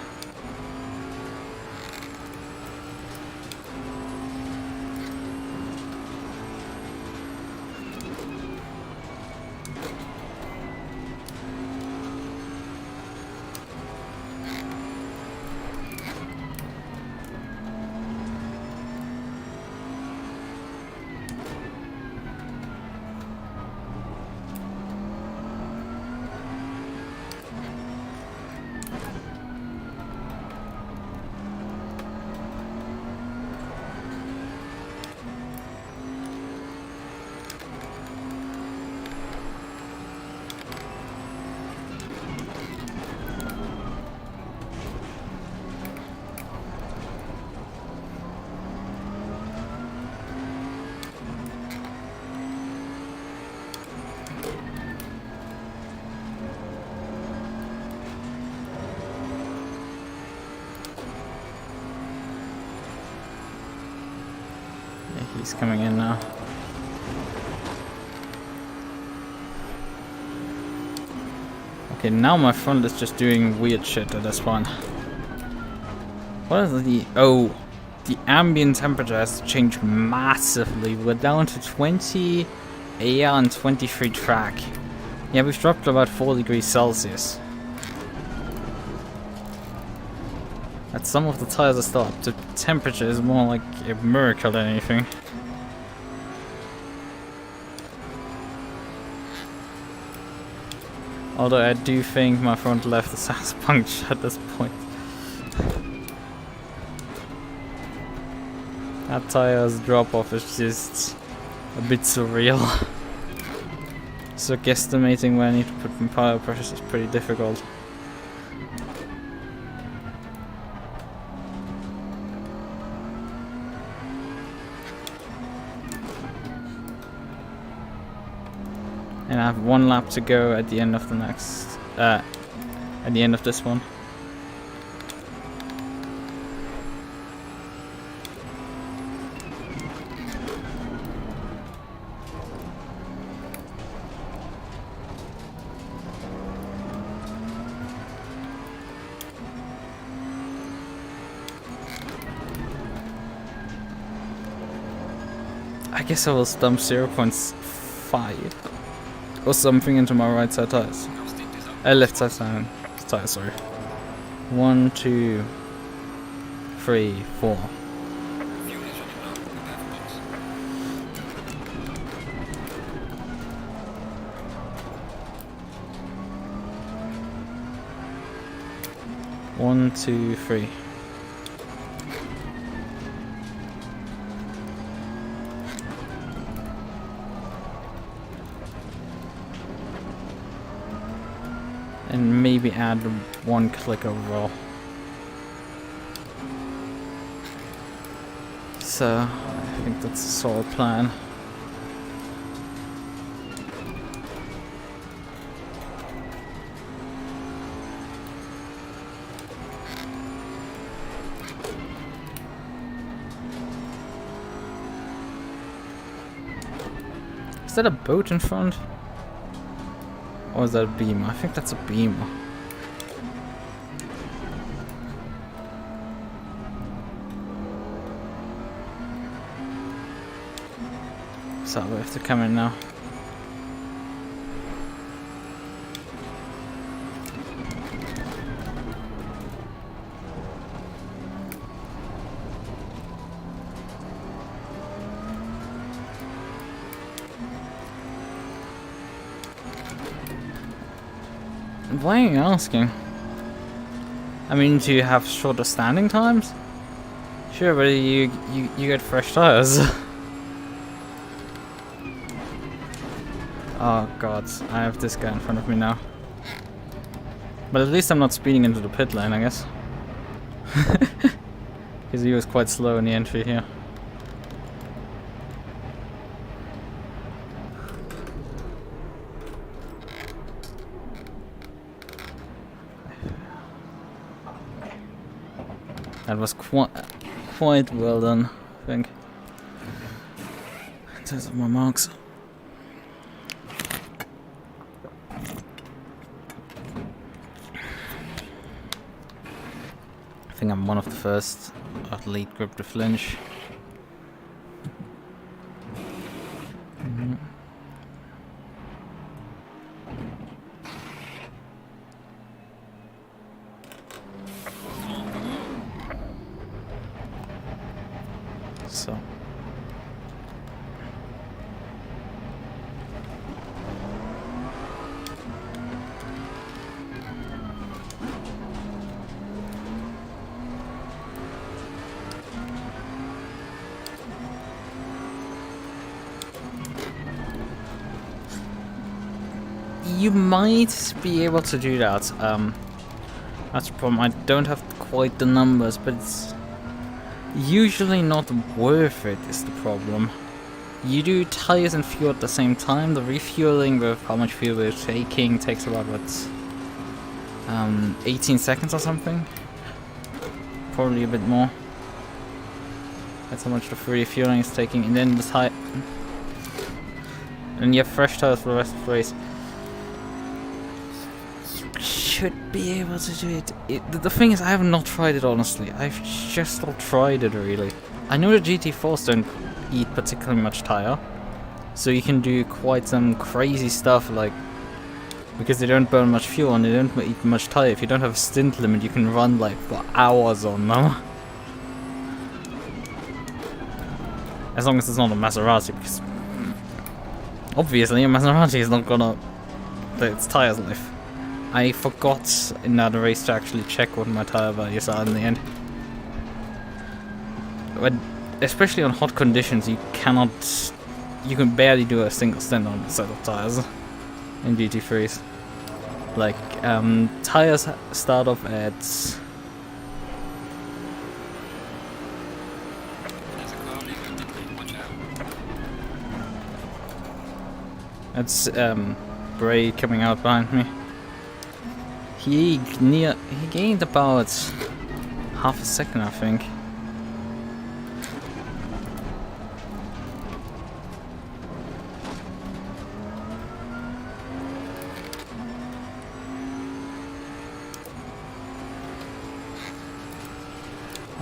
S1: He's coming in now. Okay, now my front is just doing weird shit at this point. What is the... Oh, the ambient temperature has changed massively. We're down to 20 air and 23 track. Yeah, we've dropped to about 4 degrees Celsius. And some of the tires are still up. The temperature is more like a miracle than anything. Although I do think my front left is has punctured at this point. That tire's drop off is just a bit surreal. So guesstimating where I need to put my tire pressures is pretty difficult. And I have 1 lap to go at the end of the next, at the end of this one. I guess I will dump 0.5 or something into my right side tires. Left side tires, sorry. 1, 2, 3, 4. One, two, three. And maybe add 1 click overall. So, I think that's a solid plan. Is that a boat in front? Or is that a beam? I think that's a beam. So we have to come in now. Why are you asking? I mean, do you have shorter standing times? Sure, but you get fresh tires. Oh god, I have this guy in front of me now. But at least I'm not speeding into the pit lane, I guess. Because he was quite slow in the entry here. That was quite well done, I think. In terms of my marks. I think I'm one of the first athlete group to flinch. So. You might be able to do that. That's the problem. I don't have quite the numbers, but it's usually not worth it is the problem. You do tires and fuel at the same time. The refueling with how much fuel we're taking takes about 18 seconds or something. Probably a bit more. That's how much the refueling is taking, and then the tire. And you have fresh tires for the rest of the race. Should be able to do it. The thing is, I have not tried it honestly. I've just not tried it really. I know the GT4s don't eat particularly much tire, so you can do quite some crazy stuff like because they don't burn much fuel and they don't eat much tire. If you don't have a stint limit, you can run like for hours on them. As long as it's not a Maserati, because obviously a Maserati is not gonna let its tires live. I forgot in that race to actually check what my tire values are in the end. But especially on hot conditions, you can barely do a single stint on a set of tires in GT3s. Like, tires start off at... That's, Bray coming out behind me. He gained about half a second, I think.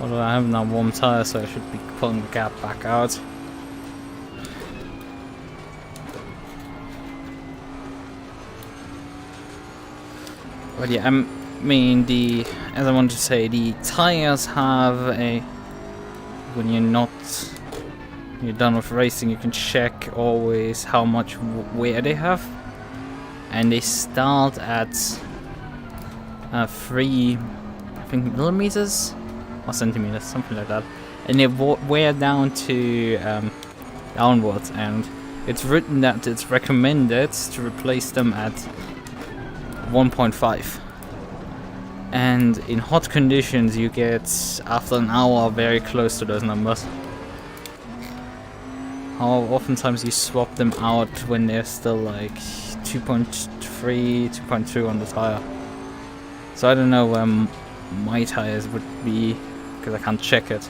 S1: Although I have now warm tires, so I should be pulling the gap back out. But yeah, I mean, as I wanted to say, the tires have a, when you're done with racing, you can check always how much wear they have. And they start at 3, I think, millimeters or centimeters, something like that. And they wear down to downwards, and it's written that it's recommended to replace them at 1.5, and in hot conditions you get after an hour very close to those numbers. Oftentimes you swap them out when they're still like 2.3, 2.2 on the tire. So I don't know where my tires would be because I can't check it.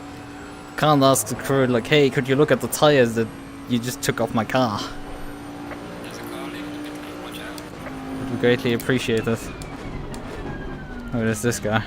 S1: Can't ask the crew like, hey, could you look at the tires that you just took off my car? Greatly appreciate it. Oh, there's this guy.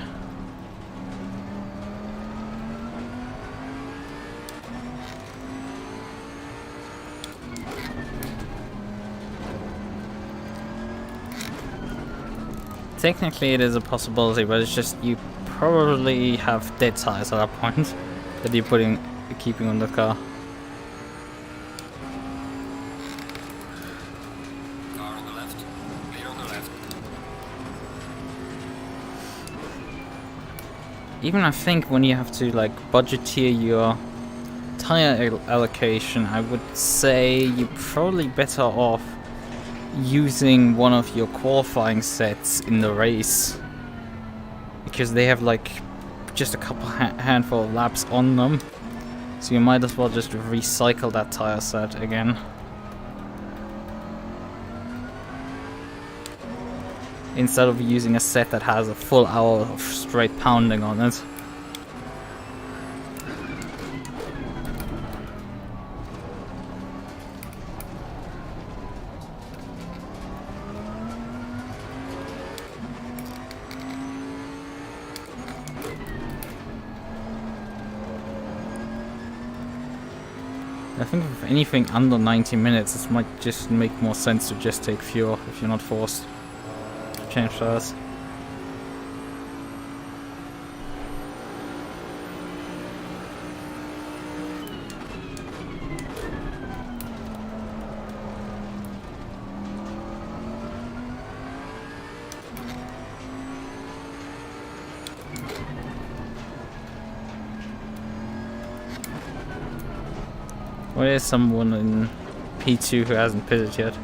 S1: Technically it is a possibility, but it's just you probably have dead tires at that point that you're keeping on the car. even I think when you have to like budgeteer your tire allocation, I would say you're probably better off using one of your qualifying sets in the race, because they have like just a couple handful of laps on them, so you might as well just recycle that tire set again. Instead of using a set that has a full hour of straight pounding on it. I think if anything under 90 minutes, this might just make more sense to just take fuel if you're not forced to change tires. Well, there's someone in P2 who hasn't pitted yet.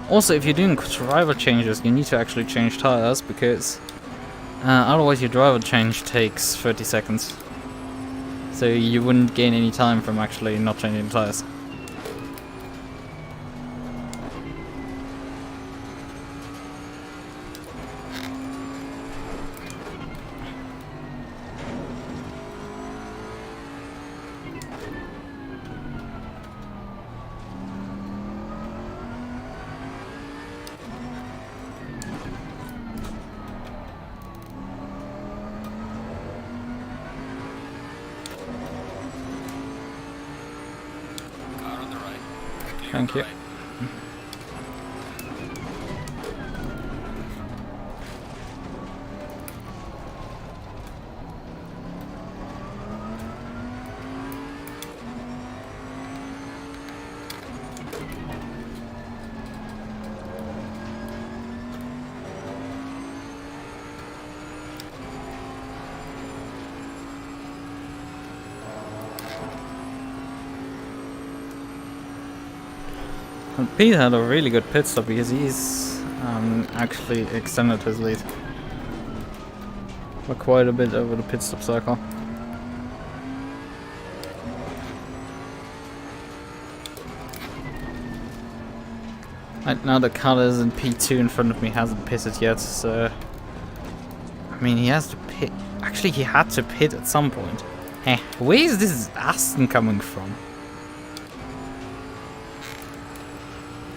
S1: Also, if you're doing driver changes, you need to actually change tires, because otherwise your driver change takes 30 seconds. So you wouldn't gain any time from actually not changing tires. Thank you. And Pete had a really good pit stop because he's actually extended his lead for quite a bit over the pit stop circle. Right now the car is in P2 in front of me hasn't pitted yet, so I mean he has to pit. Actually he had to pit at some point. Hey, where is this Aston coming from?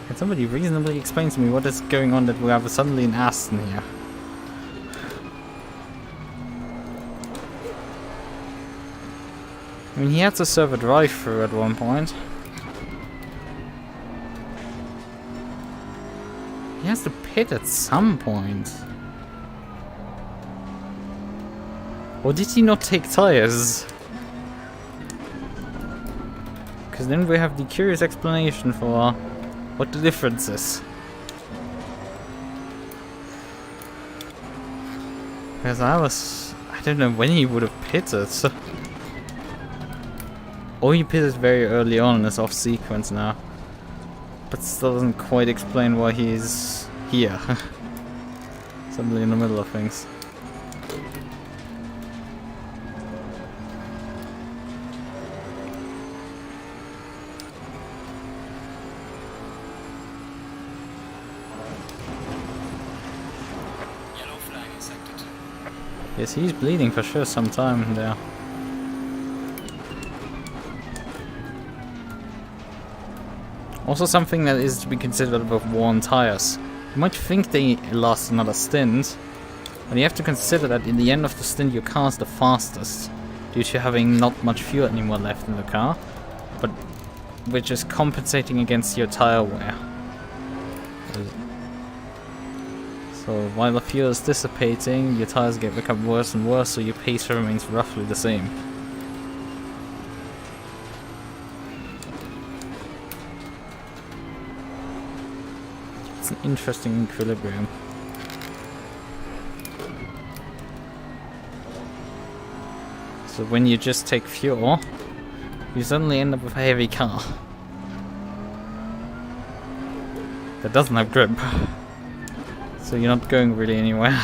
S1: Can somebody reasonably explain to me what is going on that we have suddenly an Aston here? I mean, he had to serve a drive-through at one point. He has to pit at some point. Or did he not take tires? Because then we have the curious explanation for what the difference is. Because I don't know when he would have pitted. Or he pitted very early on and is off sequence now. But still doesn't quite explain why he's here. Suddenly in the middle of things. Yes, he's bleeding for sure some time there. Also something that is to be considered about worn tires. You might think they last another stint, but you have to consider that in the end of the stint your car's the fastest, due to having not much fuel anymore left in the car, but which is compensating against your tire wear. So while the fuel is dissipating, your tires become worse and worse, so your pace remains roughly the same. It's an interesting equilibrium. So when you just take fuel, you suddenly end up with a heavy car that doesn't have grip. So you're not going really anywhere.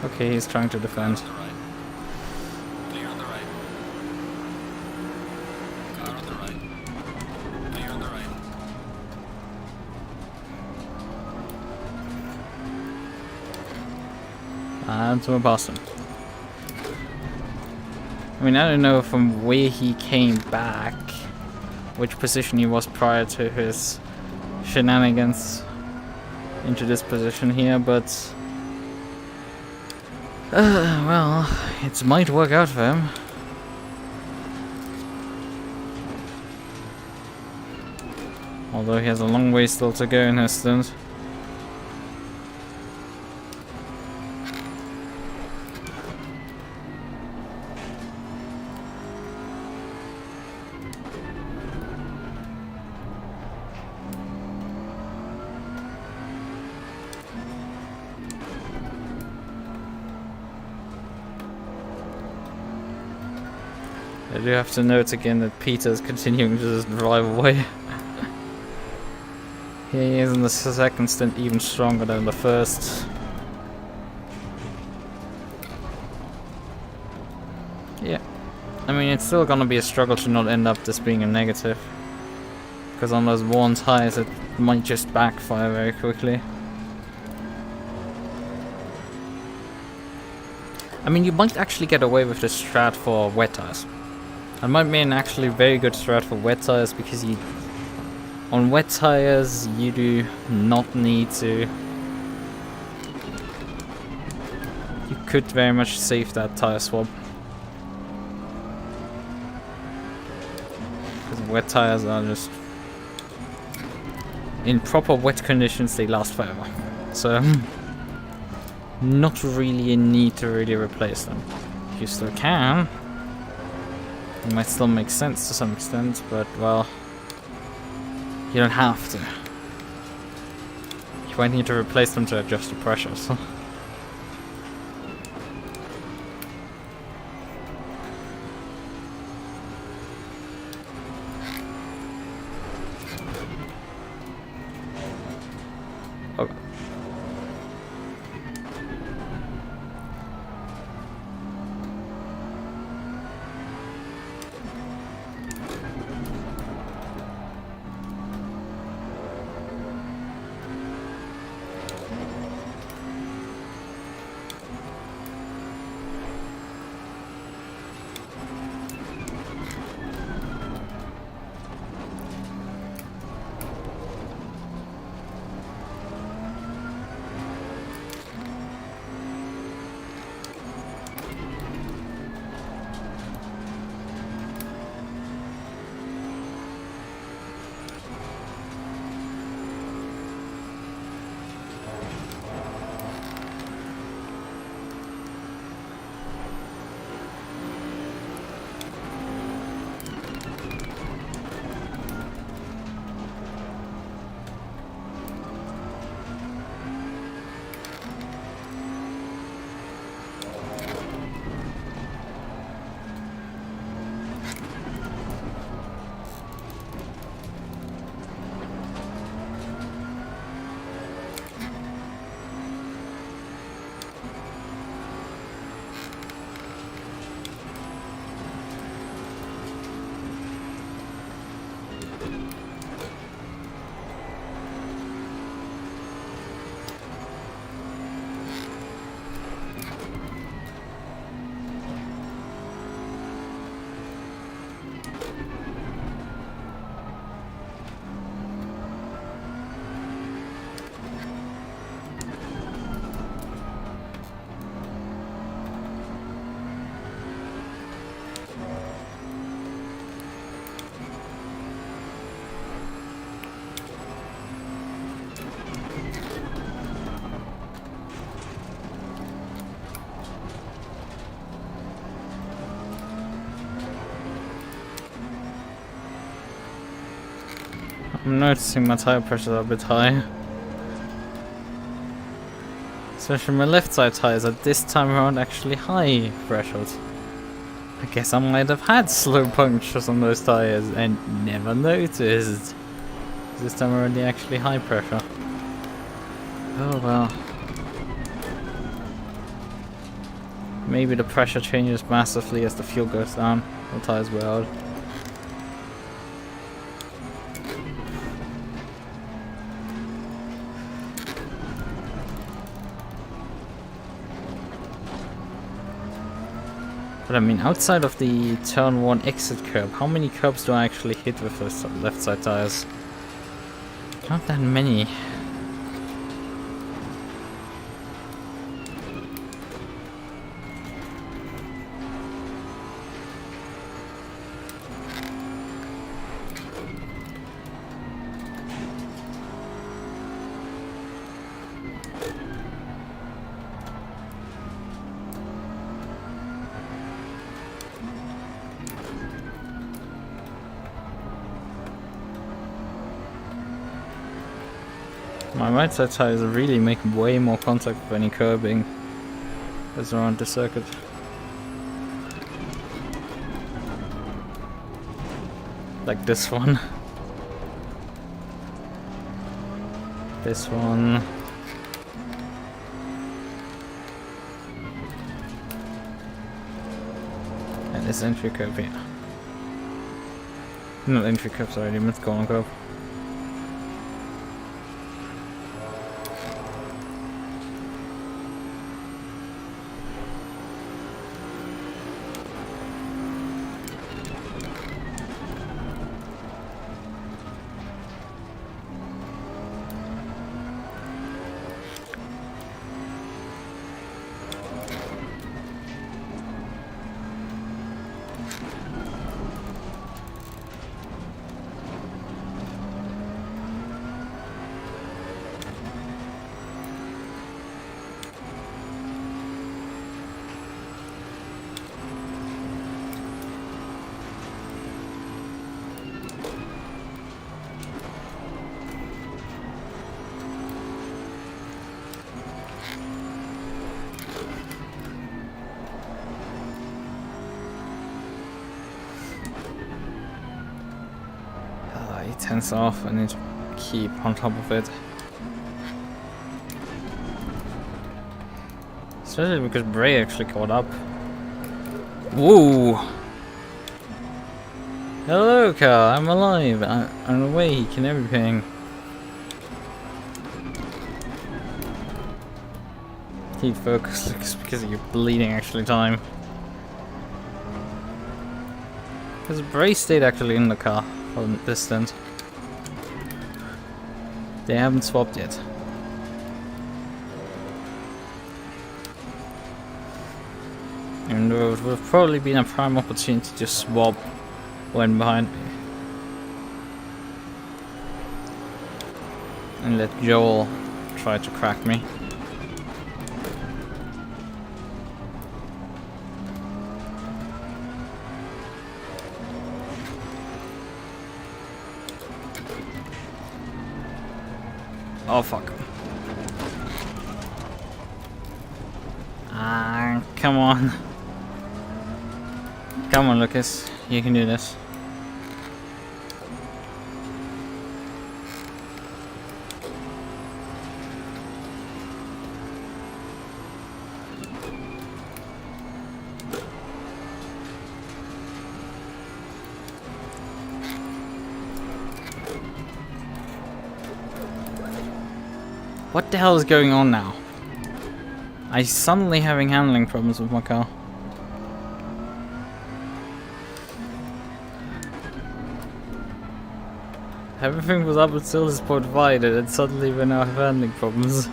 S1: Okay, he's trying to defend.
S2: On the right. Clear on the right. Car on the right. Clear on the right.
S1: And we're past him. I mean, I don't know from where he came back, which position he was prior to his shenanigans into this position here, but well, it might work out for him. Although he has a long way still to go in his stint. I do have to note again that Peter's continuing to just drive away. He is in the second stint even stronger than the first. Yeah, I mean it's still gonna be a struggle to not end up this being a negative. Because on those worn tires it might just backfire very quickly. I mean you might actually get away with the strat for wet tires. It might be an actually very good strat for wet tires because on wet tires you do not need to. You could very much save that tire swap. Because wet tires are just, in proper wet conditions they last forever. So not really a need to really replace them. You still can. It might still make sense to some extent, but well, you don't have to. You might need to replace them to adjust the pressures. Okay. I'm noticing my tire pressure is a bit high. Especially my left side tires are this time around actually high threshold. I guess I might have had slow punctures on those tires and never noticed. This time around they're actually high pressure. Oh well. Maybe the pressure changes massively as the fuel goes down. The tires wear out. But I mean, outside of the turn 1 exit curb, how many curbs do I actually hit with those left side tires? Not that many. My right side tires really make way more contact with any curbing as around the circuit. Like this one. This one. And this entry curve here. Not entry curve, sorry, the mid-column curve. E10's off, I need to keep on top of it. Especially because Bray actually caught up. Whoa! Hello car, I'm alive, I'm awake and everything. Keep focused because you're bleeding actually time. Because Bray stayed actually in the car for this stint. They haven't swapped yet. And there would have probably been a prime opportunity to swap when behind me. And let Joel try to crack me. Oh fuck. Ah, come on. Come on, Lucas. You can do this. What the hell is going on now? I'm suddenly having handling problems with my car. Everything was up until this point fine, and then suddenly we're now having handling problems.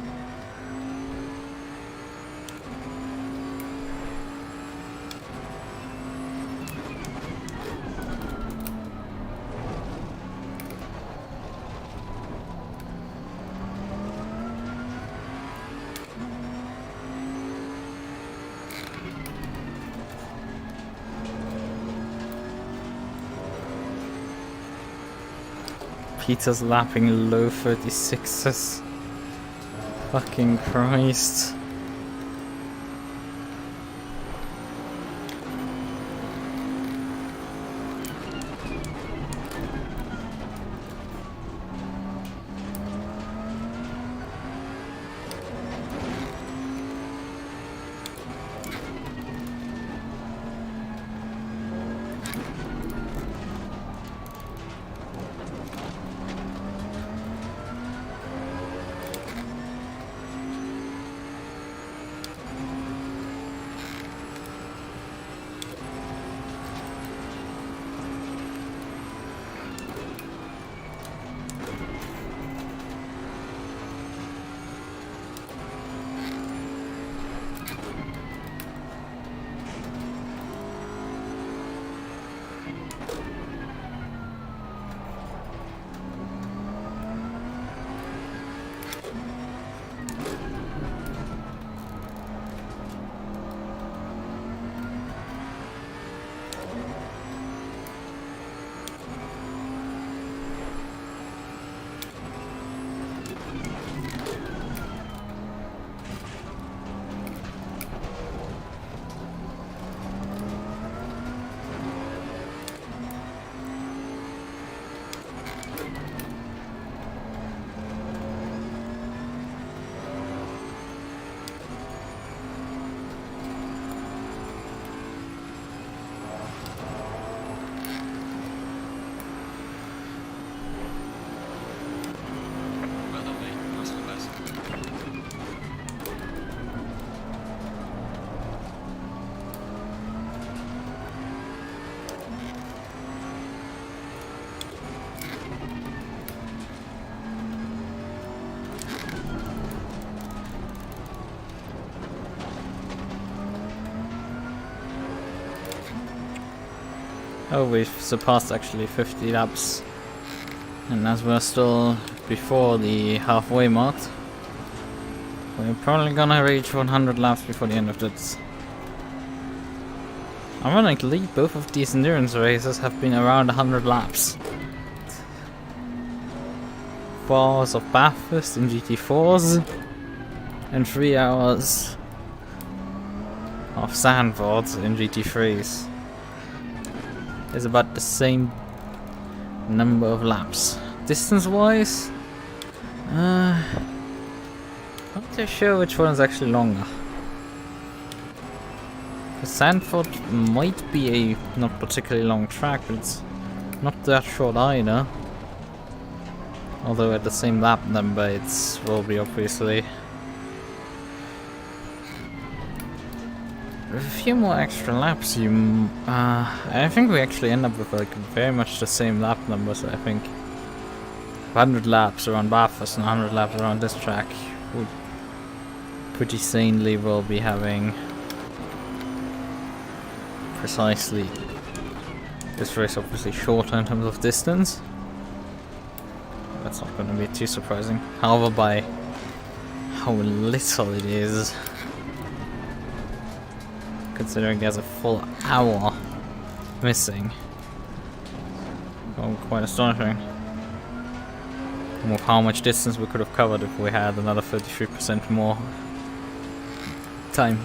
S1: Peter's lapping low 36s. Fucking Christ.
S2: Well done, mate. Nice and best.
S1: Oh, we've surpassed actually 50 laps. And as we're still before the halfway mark, we're probably gonna reach 100 laps before the end of this. Ironically, both of these endurance races have been around 100 laps. 4 hours of Bathurst in GT4s, and 3 hours of Zandvoort in GT3s. Is about the same number of laps. Distance-wise, not too sure which one is actually longer. Zandvoort might be a not particularly long track, but it's not that short either. Although at the same lap number, it will be obviously with a few more extra laps. I think we actually end up with like very much the same lap numbers. I think 100 laps around Bathurst and 100 laps around this track would pretty sanely will be having precisely this race. Obviously shorter in terms of distance. That's not going to be too surprising. However, by how little it is, considering there's a full hour missing. Oh, quite astonishing. And with how much distance we could have covered if we had another 33% more time.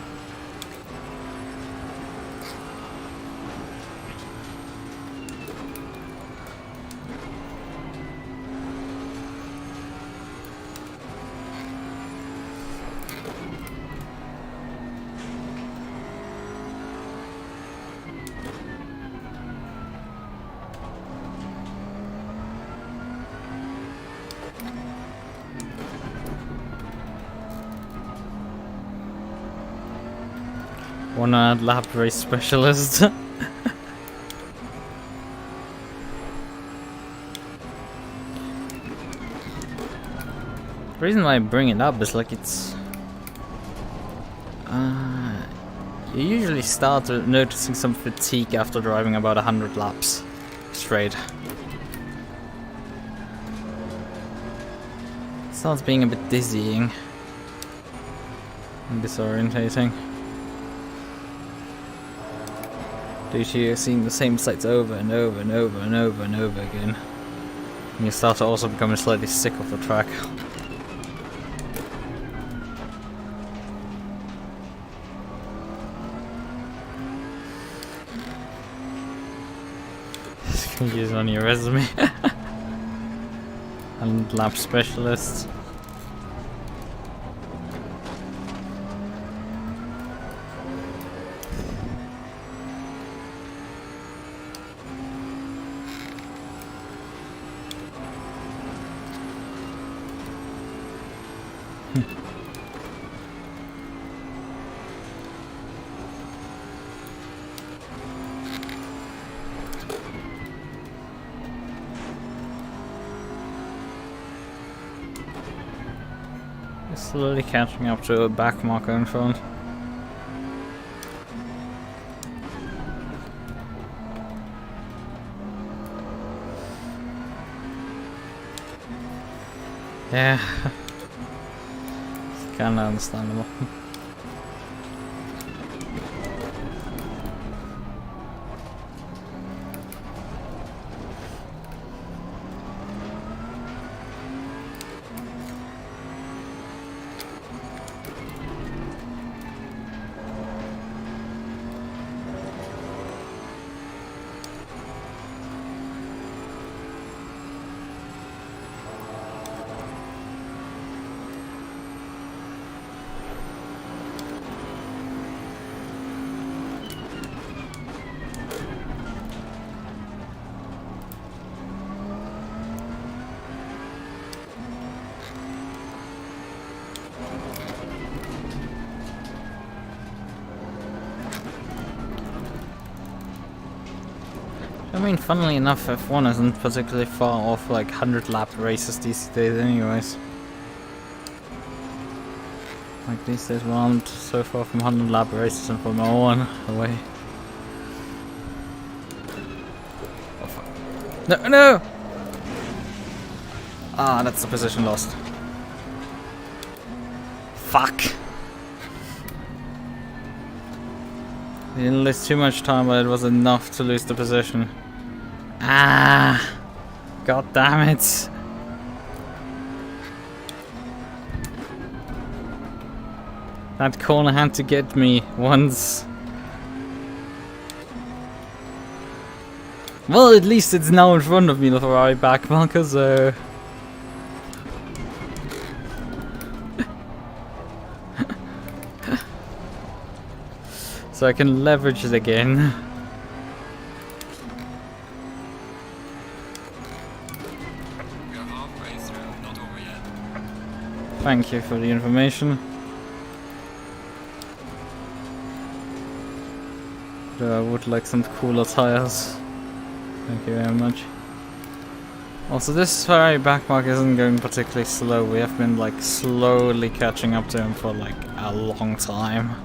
S1: One lap race specialist. The reason why I bring it up is like it's you usually start noticing some fatigue after driving about 100 laps straight. It starts being a bit dizzying and disorientating. Due to seeing the same sights over and over and over and over and over again. And you start to also become slightly sick of the track. Use it on your resume. And lab specialist. Slowly catching up to a back marker in front. Yeah, it's kind of understandable. I mean, funnily enough, F1 isn't particularly far off like 100 lap races these days anyways. Like these days we aren't so far from 100 lap races in Formula 1 away. Oh fuck. No, no! Ah, that's the position lost. Fuck! I didn't lose too much time, but it was enough to lose the position. Ah! God damn it! That corner had to get me once. Well, at least it's now in front of me, the Ferrari back marker, so... so I can leverage it again.
S2: We are halfway through, not over yet.
S1: Thank you for the information. Though I would like some cooler tires. Thank you very much. Also, this Ferrari backmark isn't going particularly slow. We have been like slowly catching up to him for like a long time.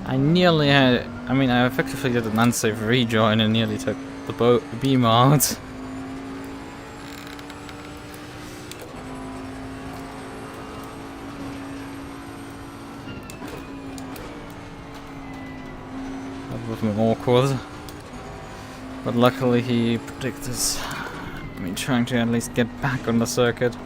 S1: I nearly had, I mean, I effectively did an unsafe rejoin and nearly took the beam out. That would have been awkward. But luckily he predicted me trying to at least get back on the circuit.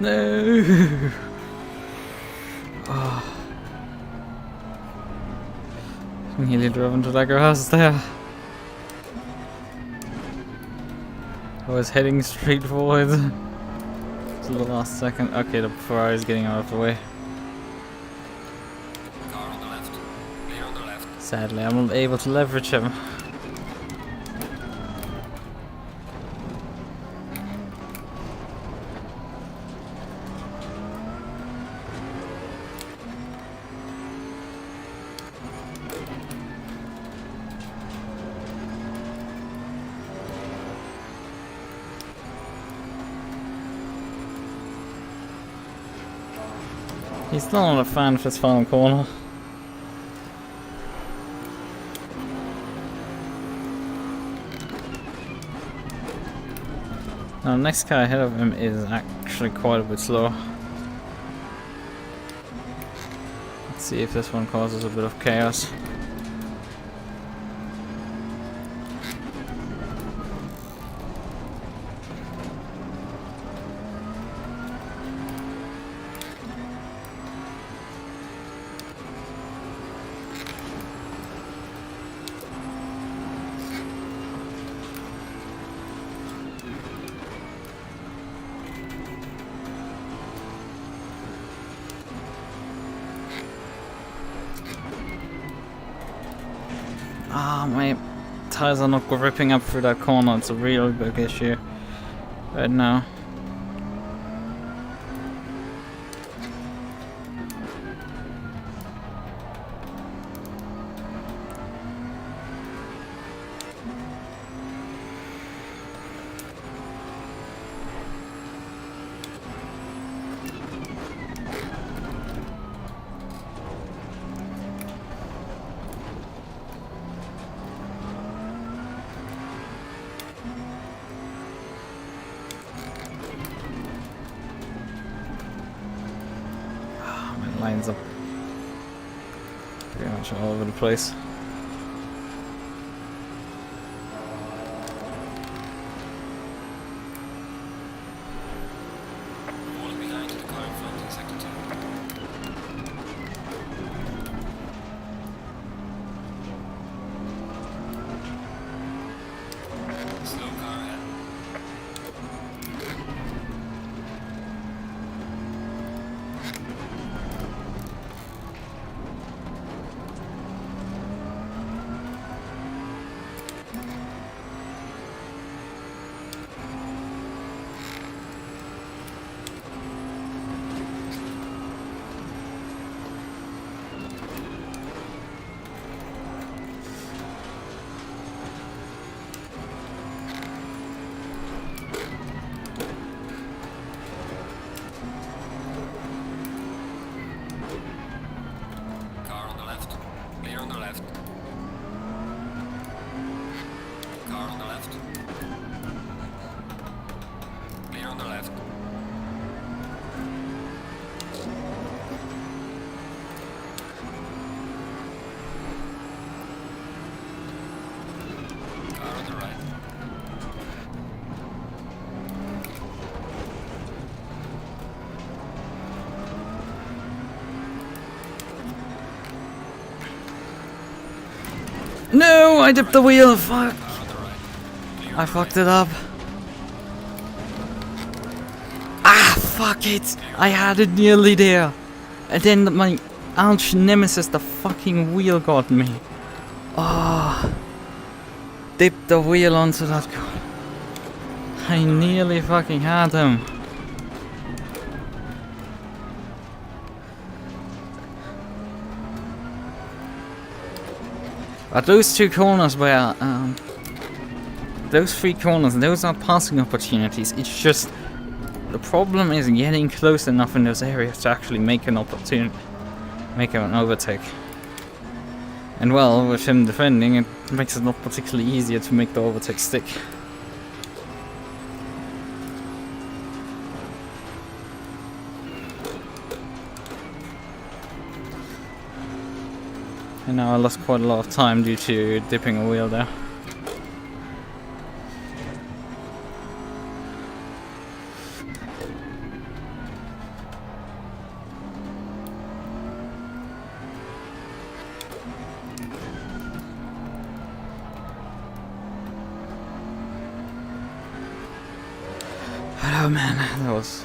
S1: No! Oh. Nearly drove into that grass there. I was heading straight forward. Till the last second. Okay, the Ferrari is getting out of the way.
S2: Car on the left. Clear on the left.
S1: Sadly, I'm not able to leverage him. He's still not a fan of his final corner. Now, the next car ahead of him is actually quite a bit slower. Let's see if this one causes a bit of chaos. Ah, my tires are not gripping up through that corner. It's a real big issue right now. Lines up pretty much all over the place.
S2: Falling behind the car in front in sector 2. Slow car ahead. Car on the left. Clear on the left. Car on the left. Clear on the left. Car on the right.
S1: No, I dipped the wheel. Fuck.
S2: Car on the right. Clear
S1: I
S2: on the
S1: fucked it up. Ah, fuck it. I had it nearly there. And then my arch nemesis, the fucking wheel, got me. Oh. Dipped the wheel onto that car. I nearly fucking had him. But those two corners were, those three corners, those are passing opportunities. It's just, the problem is getting close enough in those areas to actually make an opportunity, make an overtake. And well, with him defending, it makes it not particularly easier to make the overtake stick. And now I lost quite a lot of time due to dipping a wheel there. Oh man, that was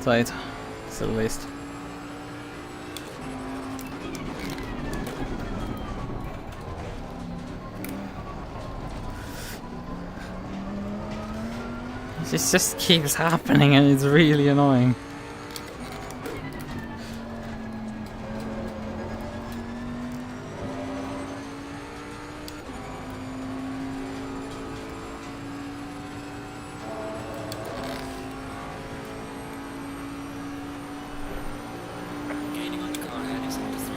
S1: tight, to say the least. This just keeps happening and it's really annoying.
S2: Gaining on the car ahead is number 3.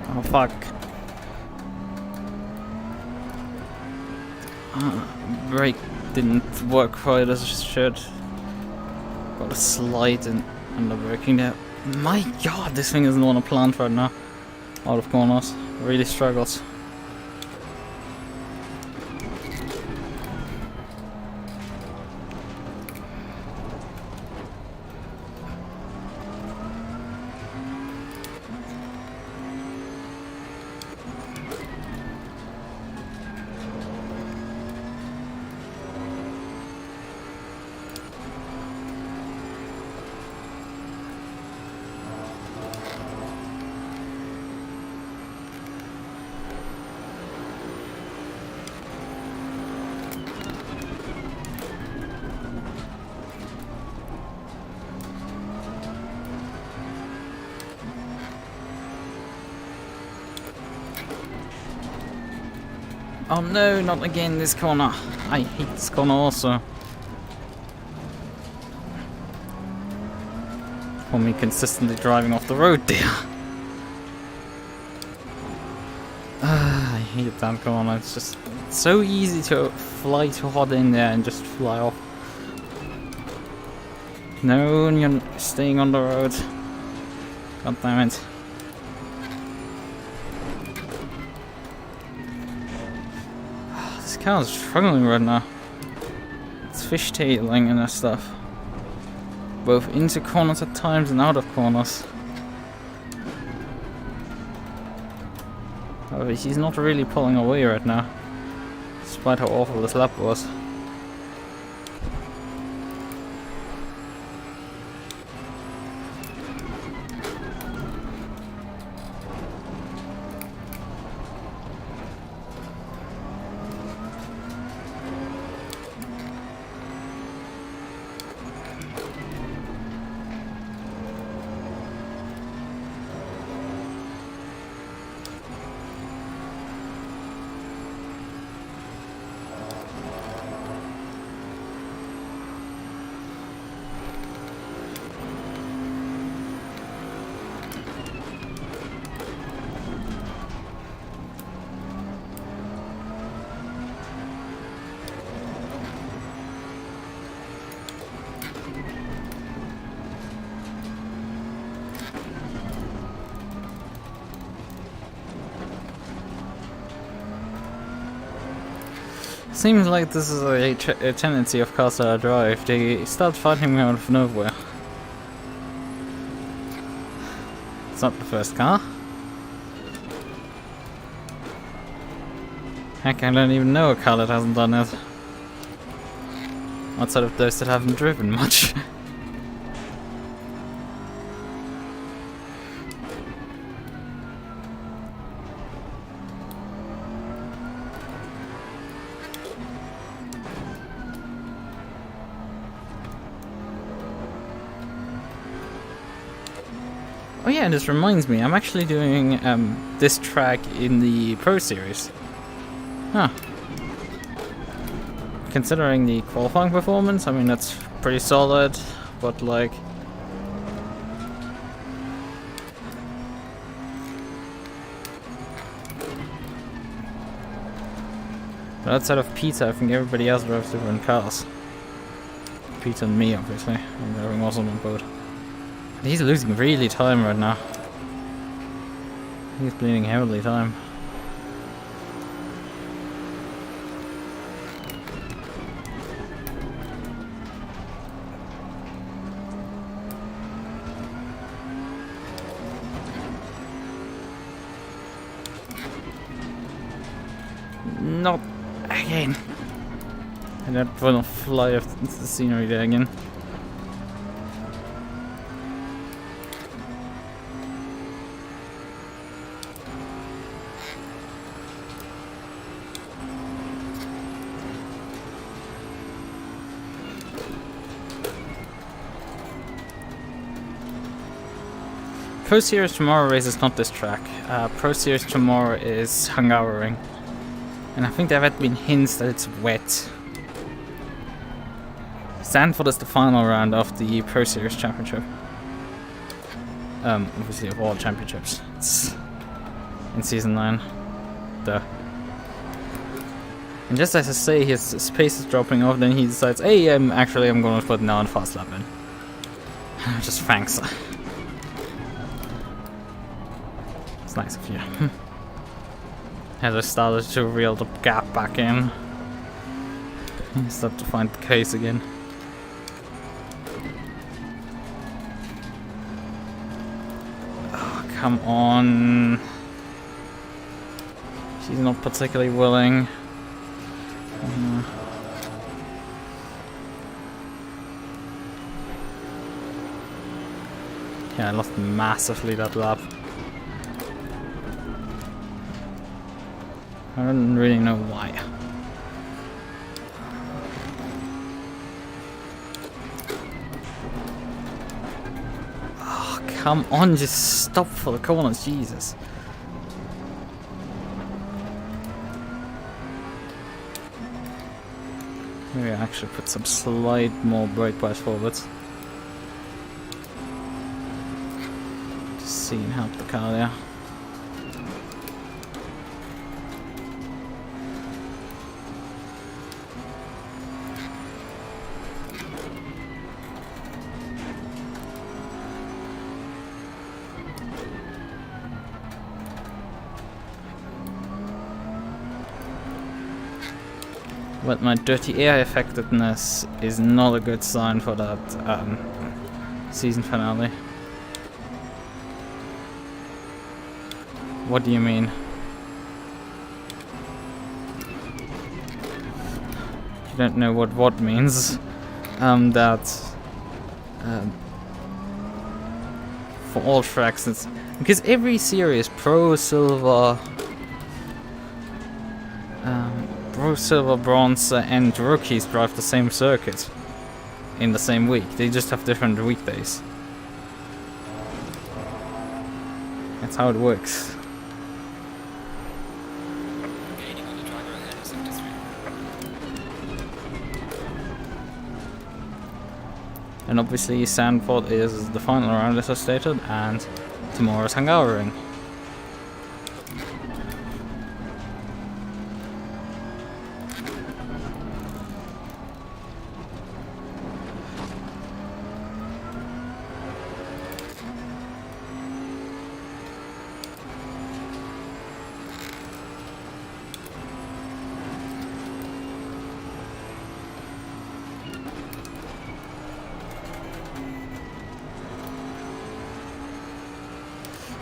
S1: Oh fuck. Brake didn't work quite as it should. Got a slide and the braking there. My god, this thing isn't on a plant right now. Out of corners. Really struggles. Oh no, not again this corner. I hate this corner also. For me consistently driving off the road there. I hate that corner. It's just so easy to fly too hot in there and just fly off. No, you're staying on the road. God damn it. This car is struggling right now. It's fishtailing and that stuff. Both into corners at times and out of corners. However, he's not really pulling away right now. Despite how awful this lap was. Seems like this is a tendency of cars that I drive. They start fighting me out of nowhere. It's not the first car. Heck, I don't even know a car that hasn't done it. Outside of those that haven't driven much. Oh yeah, this reminds me, I'm actually doing this track in the Pro Series. Huh. considering the qualifying performance, I mean, that's pretty solid, but like... But outside of Peter, I think everybody else drives different cars. Peter and me, obviously. I'm driving also on boat. He's losing really time right now. He's bleeding heavily time. Not again. And that will fly off into the scenery there again. Pro Series tomorrow race is not this track. Pro Series tomorrow is Hungaroring. And I think there have been hints that it's wet. Zandvoort is the final round of the Pro Series Championship. Obviously of all championships. It's in Season 9. Duh. And just as I say his pace is dropping off, then he decides, hey, actually I'm gonna put now on fast lap in. Just thanks. It's nice of you. As I started to reel the gap back in. I start to find the case again. Oh, come on. She's not particularly willing. Yeah, I lost massively that lap. I don't really know why. Oh, come on, just stop for the corners, Jesus. Maybe I actually put some slight more brake bias forwards. Just see and help the car there. But my dirty air effectiveness is not a good sign for that season finale. What do you mean? You don't know what means. For all tracks, it's because every series, Pro, Silver, Bronze, and Rookies drive the same circuit in the same week. They just have different weekdays. That's how it works.
S2: Gaining on the driver ahead of 73.
S1: And obviously Zandvoort is the final round as I stated, and tomorrow's Hungaroring.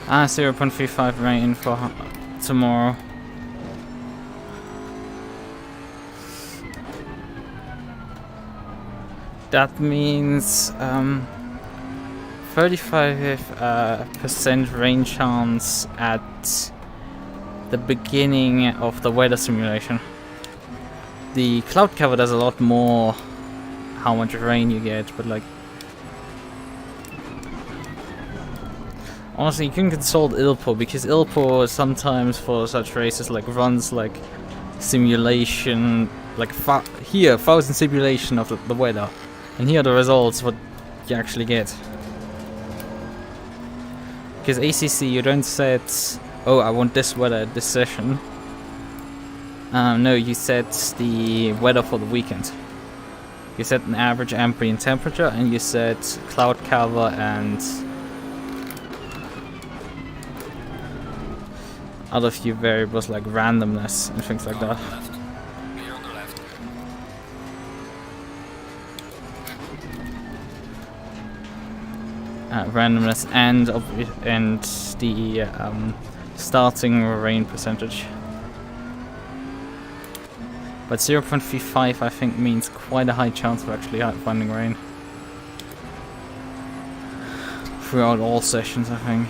S1: Ah, 0.35 rain for tomorrow. That means 35% rain chance at the beginning of the weather simulation. The cloud cover does a lot more how much rain you get, but like honestly, you can consult Ilpo, because Ilpo sometimes for such races like runs like simulation like here 1,000 simulation of the weather, and here are the results what you actually get. Because ACC you don't set, oh I want this weather at this session. No, you set the weather for the weekend. You set an average ambient temperature and you set cloud cover and other few variables like randomness and things like that.
S2: Left. Here on the left.
S1: Randomness and the starting rain percentage. But 0.35 I think means quite a high chance of actually finding rain throughout all sessions, I think.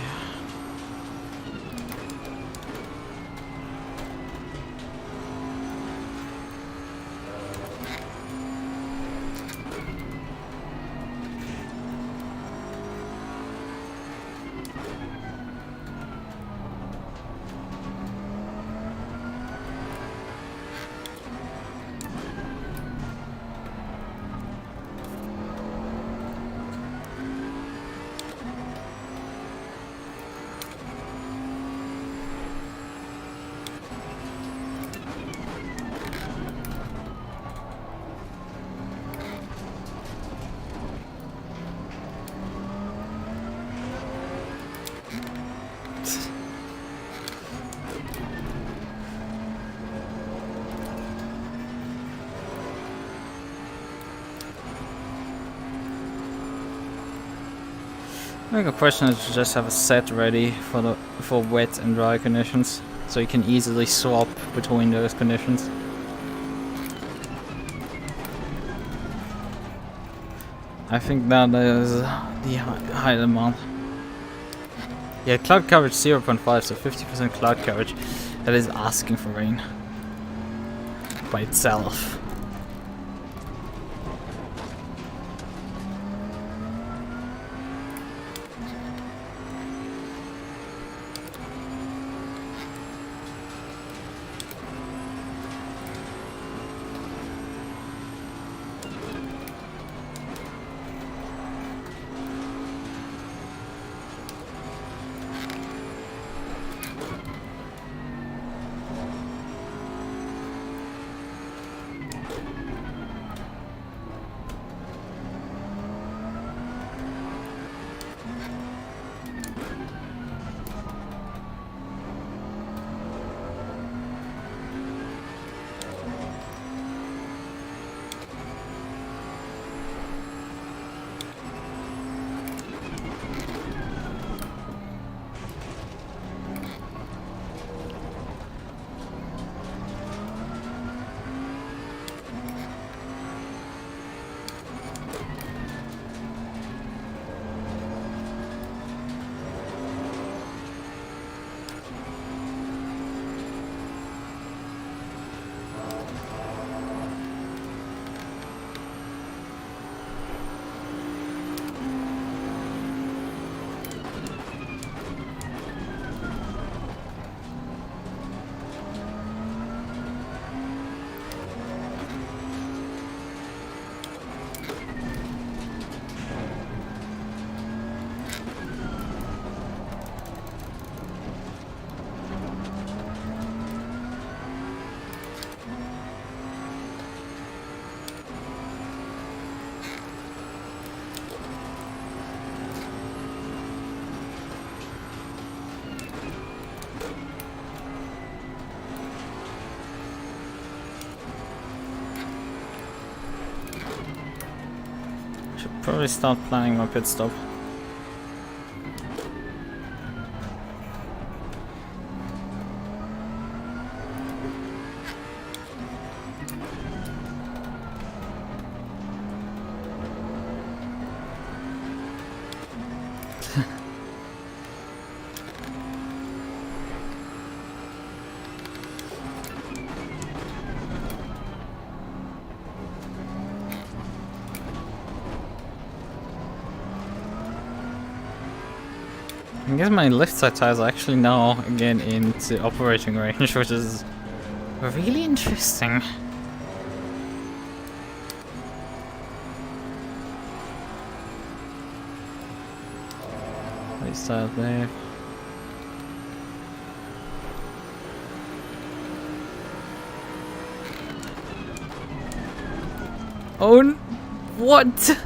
S1: I think a question is to just have a set ready for wet and dry conditions, so you can easily swap between those conditions. I think that is the high demand. Yeah, cloud coverage 0.5, so 50% cloud coverage. That is asking for rain by itself. Probably start planning my pit stop. I guess my left side tires are actually now again into operating range, which is really interesting. sadly. Oh, what?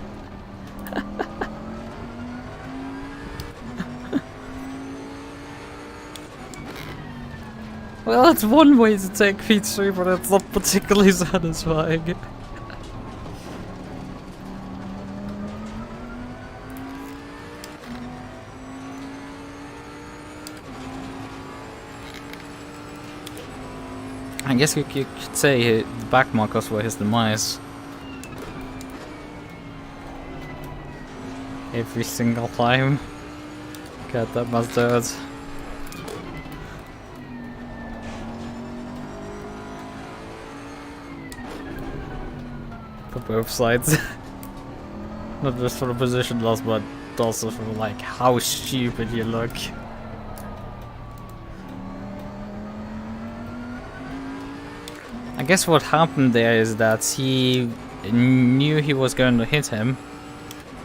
S1: Well, that's one way to take P3, but it's not particularly satisfying. I guess you could say the back markers were his demise. Every single time. God, that must hurt. For both sides. Not just for the position loss, but also for like how stupid you look. I guess what happened there is that he knew he was going to hit him,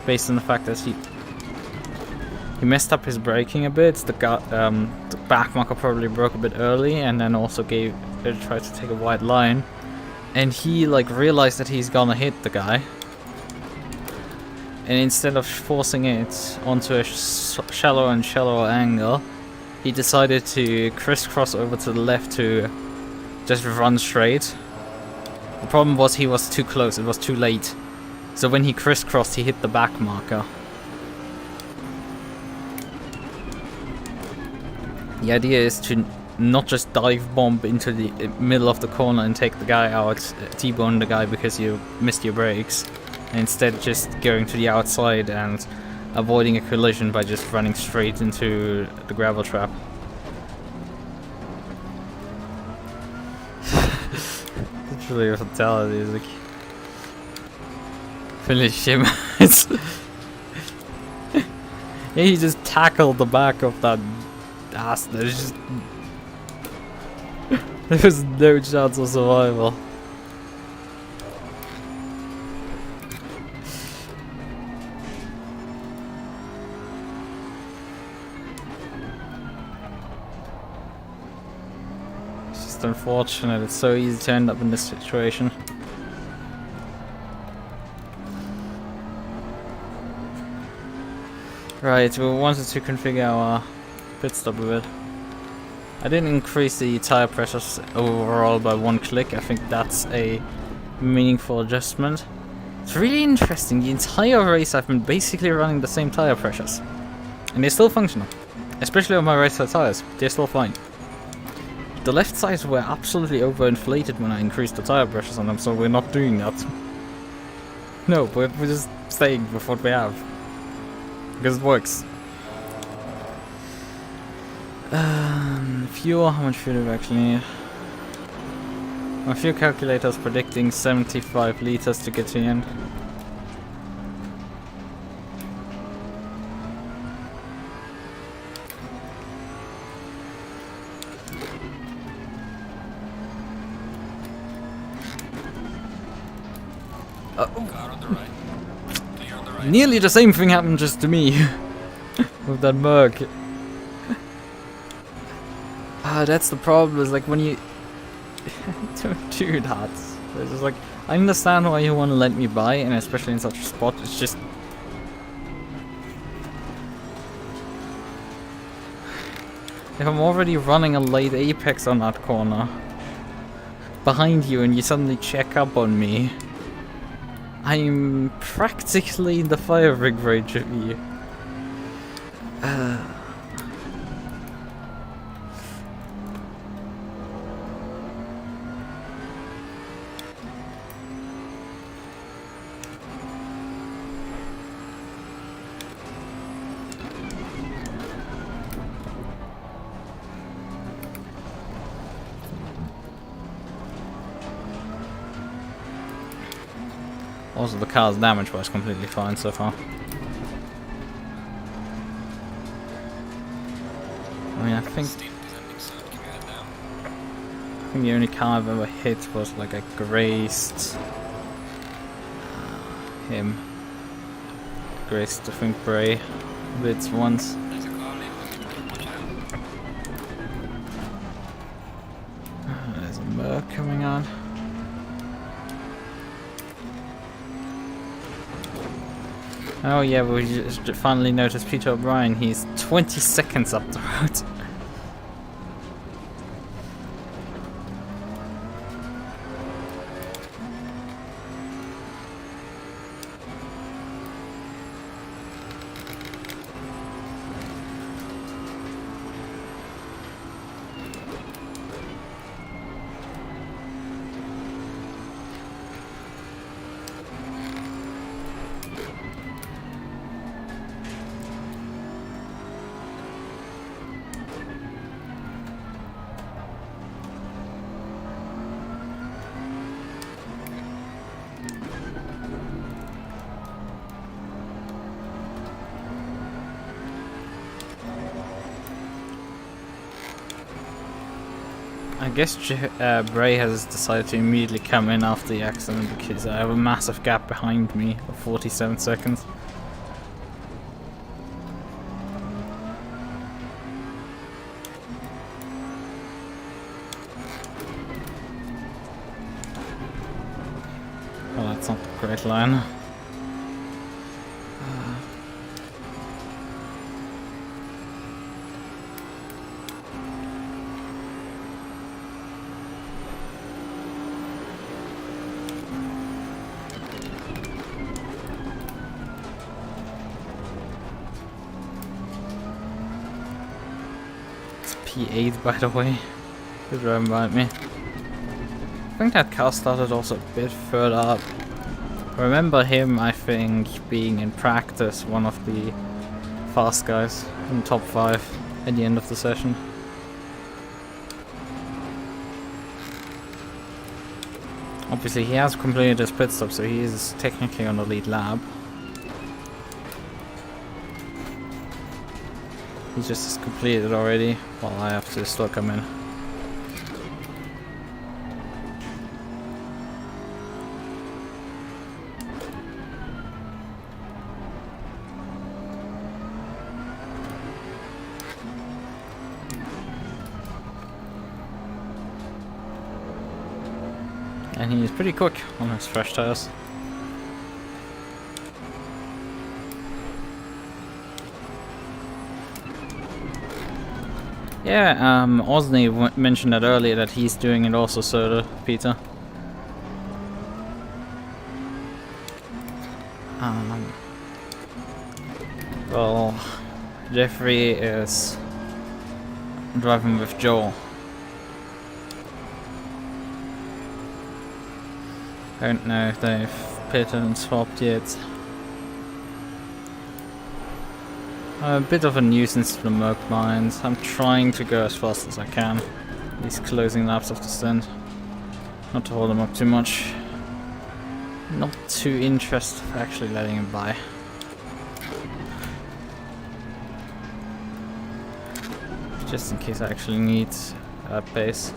S1: based on the fact that he messed up his braking a bit. The back marker probably broke a bit early, and then also tried to take a wide line, and he like realized that he's gonna hit the guy, and instead of forcing it onto a shallower and shallower angle, he decided to crisscross over to the left to just run straight. The problem was he was too close, it was too late. So when he crisscrossed, he hit the back marker. The idea is to not just dive bomb into the middle of the corner and take the guy out, T-bone the guy because you missed your brakes, and instead just going to the outside and avoiding a collision by just running straight into the gravel trap. Literally a fatality, is like finish him. Yeah, he just tackled the back of that ass. There's no chance of survival. It's just unfortunate, it's so easy to end up in this situation. Right, we wanted to configure our pit stop a bit. I didn't increase the tire pressures overall by 1 click. I think that's a meaningful adjustment. It's really interesting. The entire race I've been basically running the same tire pressures, and they're still functional. Especially on my right side tires, they're still fine. The left sides were absolutely overinflated when I increased the tire pressures on them, so we're not doing that. No, we're just staying with what we have. Because it works. Fuel, how much fuel do we actually need? My fuel calculator is predicting 75 liters to get to the end.
S2: Car on the right. Clear on the right.
S1: Nearly the same thing happened just to me with that MUQU. That's the problem, is like when you don't do that. It's just like, I understand why you want to let me by, and especially in such a spot, it's just if I'm already running a late apex on that corner behind you and you suddenly check up on me, I'm practically in the firing range of you. Also, the car's damage was completely fine so far. I mean, I think the only car I've ever hit was like a grazed him. Grazed, I think, Bray bits once.
S2: There's a car
S1: MUQU coming on. Oh yeah, we just finally noticed Peter O'Brien. He's 20 seconds up the road. I guess Bray has decided to immediately come in after the accident because I have a massive gap behind me of 47 seconds. Well, that's not a great line. P8 by the way, who's driving by me. I think that car started also a bit further up. I remember him, I think, being in practice one of the fast guys in the top 5 at the end of the session. Obviously he has completed his pit stop, so he is technically on the lead lap. He just completed already, while I have to still come in. And he is pretty quick on his fresh tires. Yeah, Osney mentioned that earlier that he's doing it also, so Peter. Well, Jeffrey is driving with Joel. I don't know if they've pitted and swapped yet. A bit of a nuisance to the MUQU lines. I'm trying to go as fast as I can. These closing laps of the stint. Not to hold them up too much. Not too interested in actually letting him by. Just in case I actually need pace.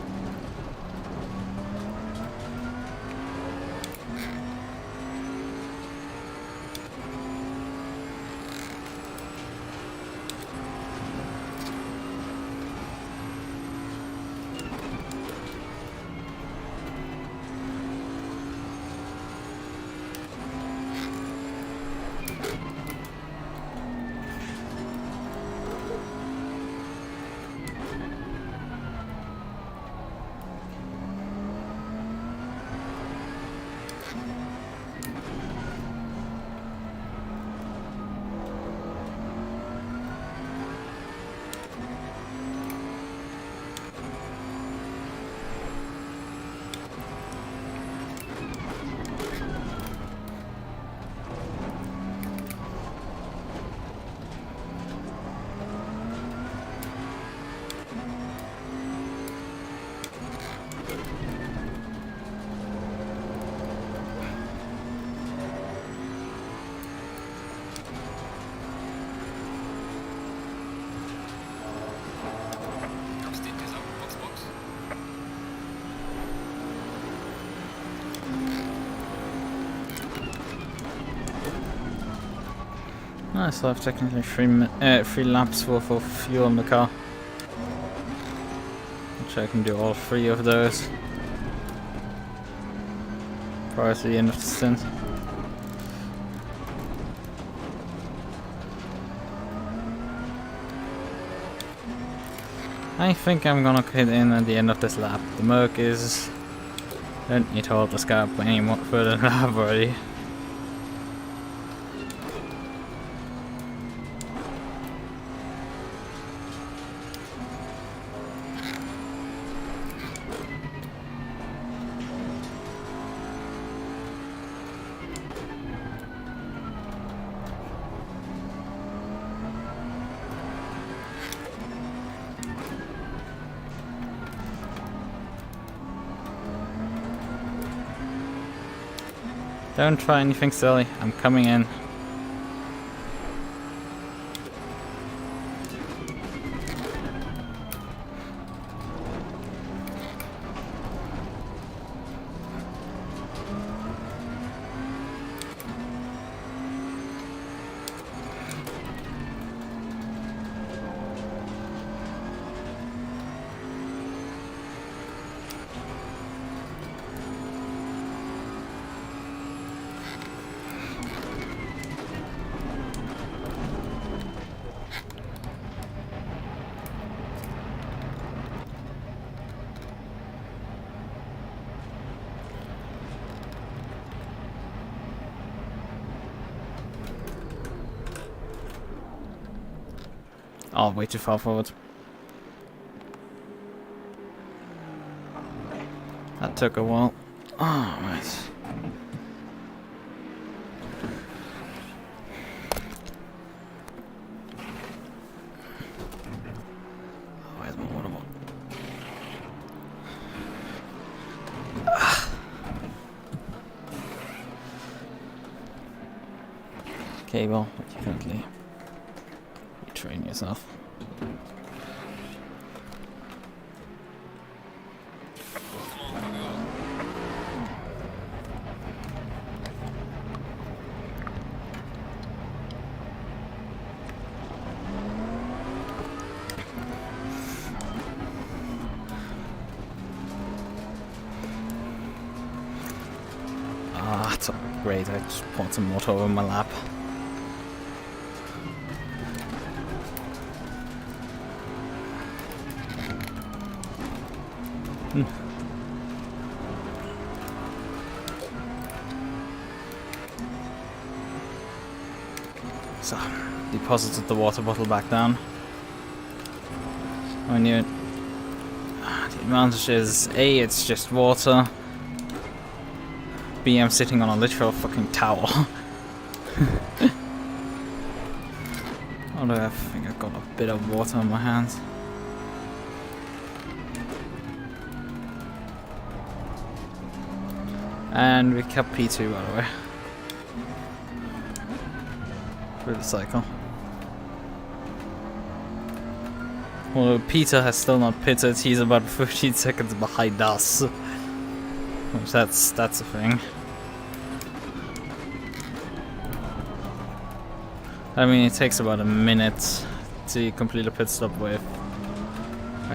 S1: I still have technically 3 laps worth of fuel in the car, which I can do all 3 of those. prior to the end of the stint. I think I'm gonna hit in at the end of this lap. The MUQU is... don't need to hold this guy up any more further than I have already. Don't try anything silly, I'm coming in. Oh, way too far forward. That took a while. Oh, right. Oh, where's my water bottle? Okay, well, you currently retrain yourself. Ah, it's great. I just poured some water over my lap. So, deposited the water bottle back down. When you... the advantage is, A, it's just water. B, I'm sitting on a literal fucking towel. Although I think I've got a bit of water on my hands. And we kept P2, by the way. Through the cycle. Although Peter has still not pitted, he's about 15 seconds behind us. Which that's a thing. I mean, it takes about a minute to complete a pit stop with.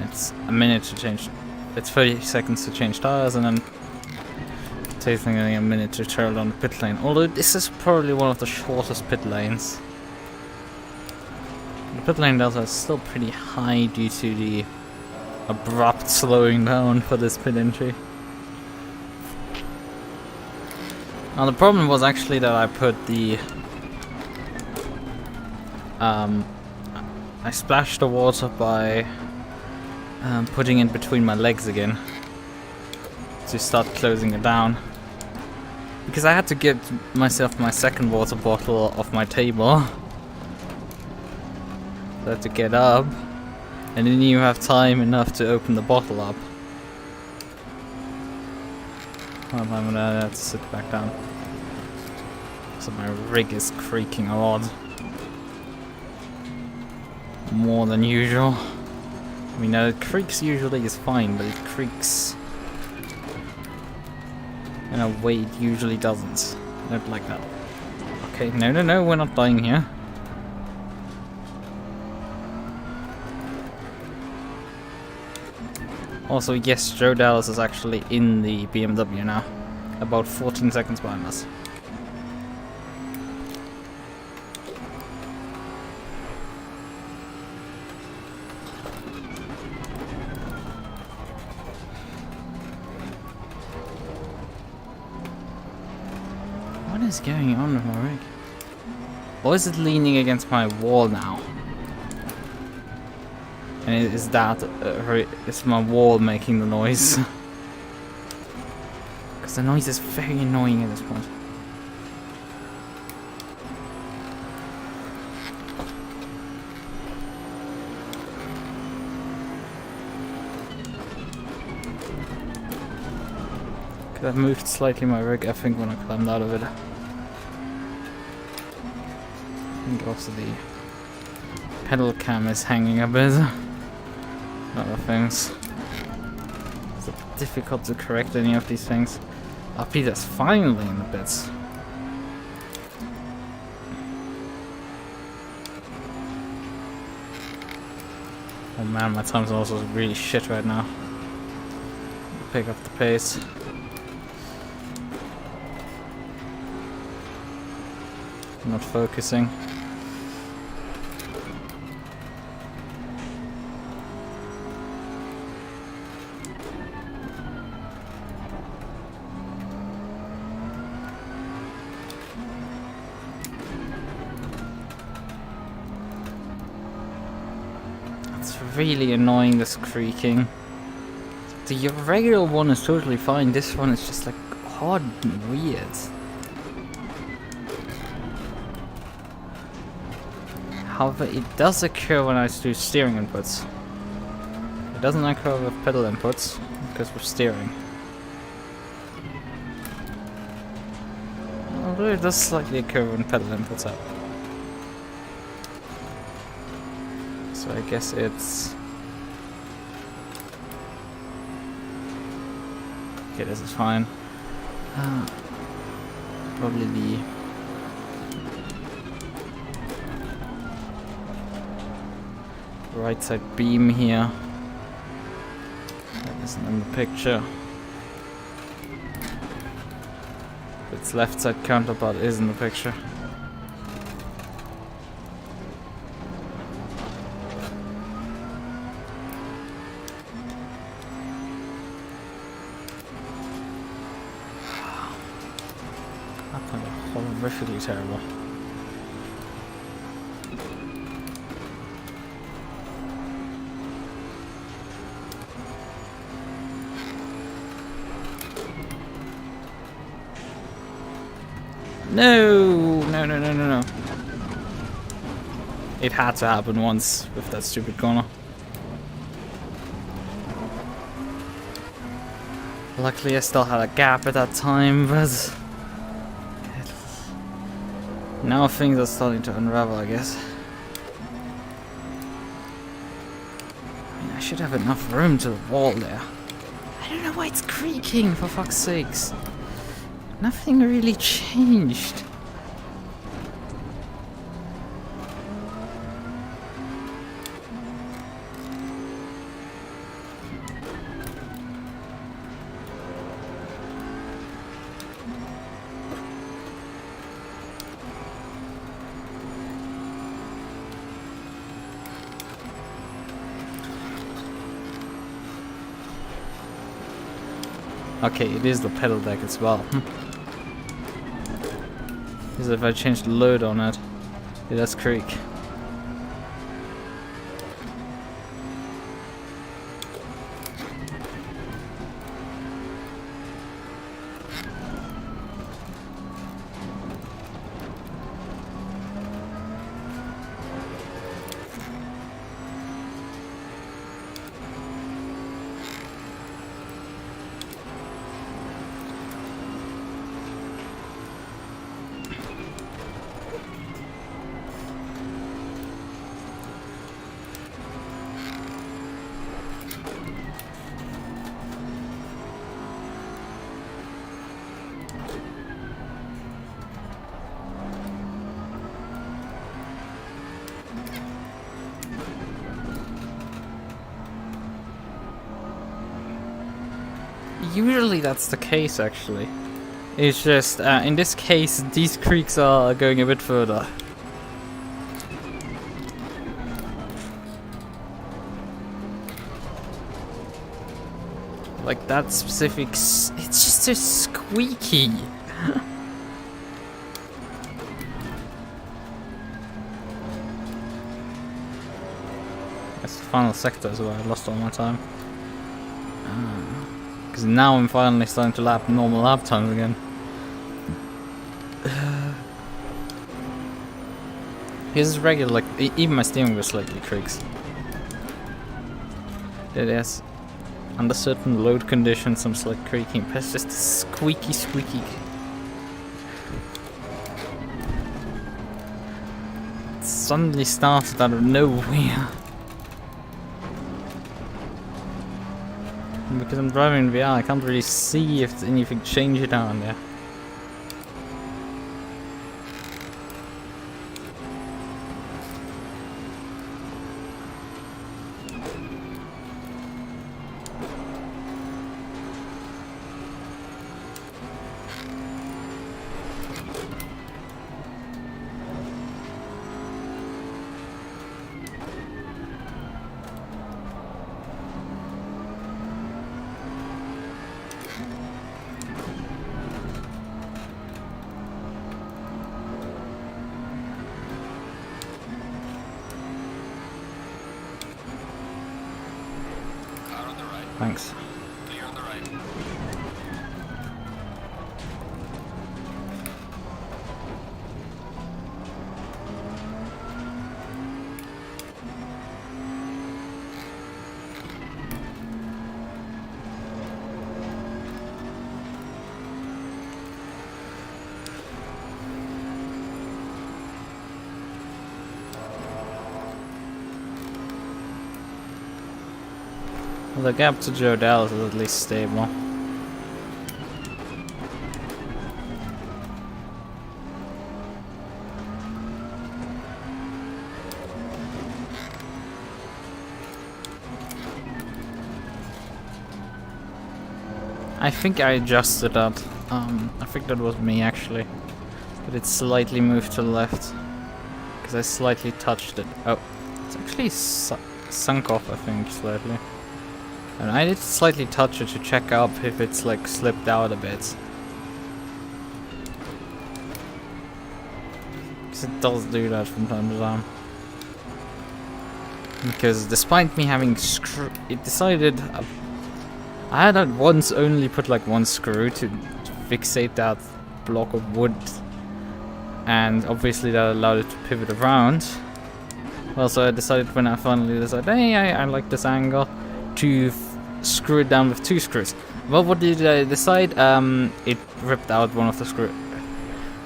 S1: It's a minute to change. It's 30 seconds to change tires, and then taking a minute to travel down the pit lane. Although this is probably one of the shortest pit lanes. The pit lane delta is still pretty high due to the abrupt slowing down for this pit entry. Now the problem was actually that I put the I splashed the water by putting it between my legs again to start closing it down, because I had to get myself my second water bottle off my table. So I had to get up, and then you have time enough to open the bottle up. Well, I'm gonna have to sit back down. So my rig is creaking a lot. More than usual. I mean, it creaks usually is fine, but it creaks in a way it usually doesn't. I don't like that. Okay, no, we're not dying here. Also, yes, Joe Dallas is actually in the BMW now. about 14 seconds behind us. What is going on with my rig? Or is it leaning against my wall now? And is that is my wall making the noise? Because the noise is very annoying at this point. Could have moved slightly my rig, I think, when I climbed out of it. And also the pedal cam is hanging a bit. Other things. It's a bit difficult to correct any of these things. Oh, Peter's finally in the bits. Oh man, my time's also really shit right now. Pick up the pace. Not focusing. It's really annoying, this creaking. The regular one is totally fine, this one is just like odd and weird. However, it does occur when I do steering inputs. It doesn't occur with pedal inputs, because we're steering. Although it does slightly occur when pedal inputs up. So I guess it's... Okay, this is fine. Probably the... right side beam here. That isn't in the picture. Its left side counterpart is in the picture. Horrifically terrible. No. It had to happen once with that stupid corner. Luckily I still had a gap at that time, but... now things are starting to unravel, I guess. I mean, I should have enough room to the wall there. I don't know why it's creaking, for fuck's sakes. Nothing really changed. Okay, it is the pedal deck as well. Because if I change the load on it, it does creak. Usually that's the case, actually. It's just, in this case, these creeks are going a bit further. Like that specific, it's just so squeaky. That's the final sector is where I lost all my time. Because now I'm finally starting to lap normal lap times again. Here's regular, like, even my steering wheel slightly creaks. It is. Under certain load conditions, some slight creaking, but it's just squeaky. It suddenly started out of nowhere. And because I'm driving in VR, I can't really see if anything changed down there.
S2: Car on the right.
S1: Thanks.
S2: Clear on the right.
S1: Well, the gap to Jodell is at least stable. I think I adjusted that. I think that was me actually. But it slightly moved to the left. Because I slightly touched it. Oh, it's actually sunk off, I think, slightly. And I did slightly touch it to check up if it's like slipped out a bit. Because it does do that from time to time. Because despite me having it decided I had at once only put like one screw to fixate that block of wood, and obviously that allowed it to pivot around. Well, so I decided when I finally decided, hey, I like this angle, to screw it down with two screws. Well, what did I decide? It ripped out one of the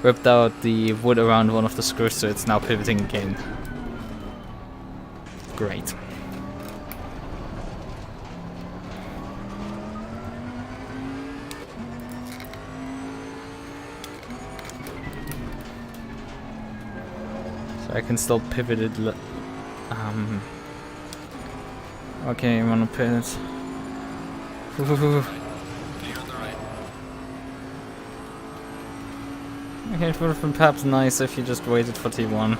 S1: ripped out the wood around one of the screws, so it's now pivoting again. Great. So I can still pivot it. Okay, I'm gonna pivot.
S2: Clear on the right.
S1: Okay, it would have been perhaps nice if you just waited for T1.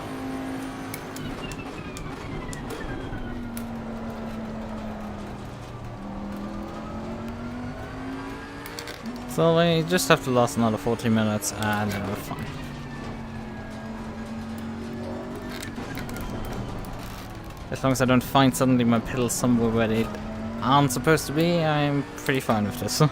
S1: So we just have to last another 40 minutes and then we're fine. As long as I don't find suddenly my pedals somewhere where they aren't supposed to be, I'm pretty fine with this.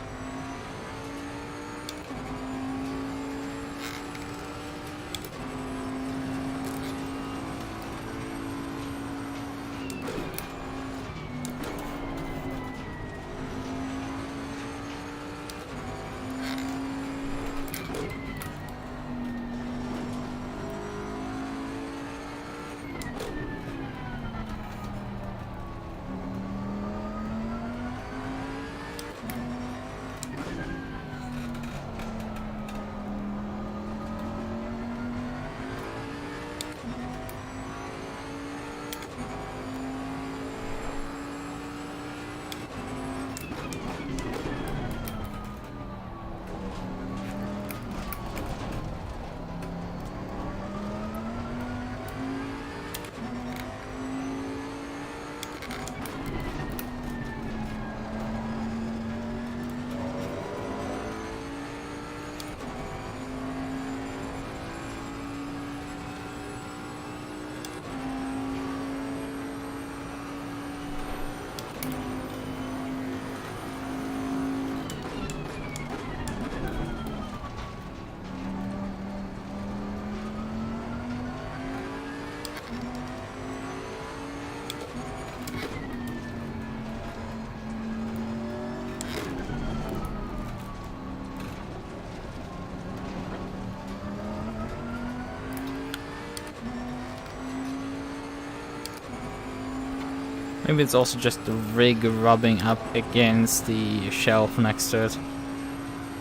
S1: Maybe it's also just the rig rubbing up against the shelf next to it,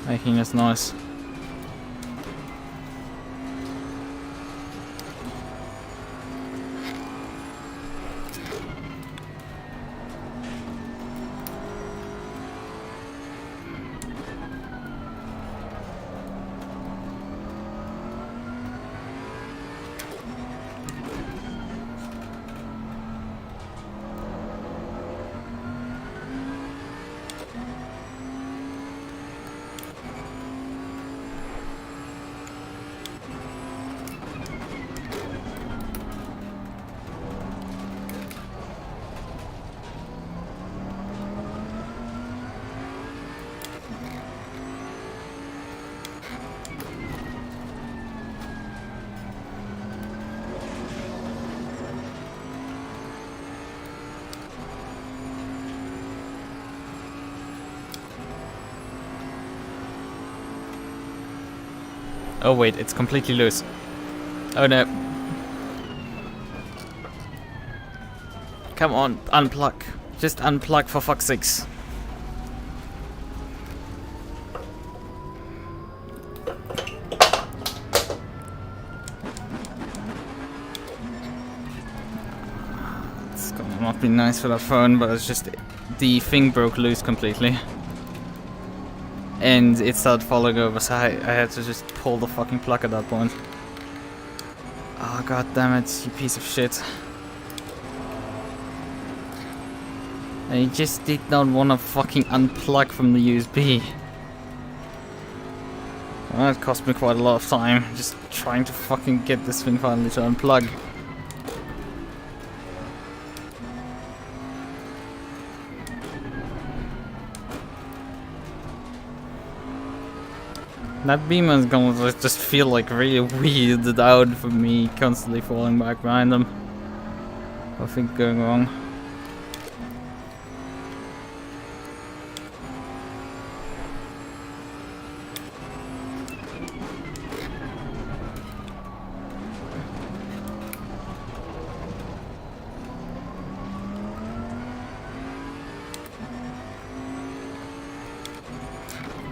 S1: making this noise. Oh wait, it's completely loose. Oh no. Come on, unplug. Just unplug for fuck's sakes. It's gonna not be nice for that phone, but it's just the thing broke loose completely. And it started falling over, so I had to just pull the fucking plug at that point. Oh god damn it, you piece of shit. And he just did not want to fucking unplug from the USB. Well, that cost me quite a lot of time, just trying to fucking get this thing finally to unplug. That beamer is gonna just feel like really weirded out for me constantly falling back behind them. Nothing going wrong.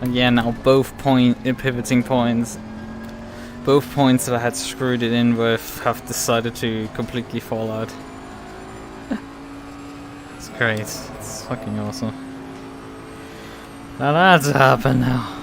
S1: And yeah, now both pivoting points, both points that I had screwed it in with have decided to completely fall out. It's great. It's fucking awesome. Now that's happened now.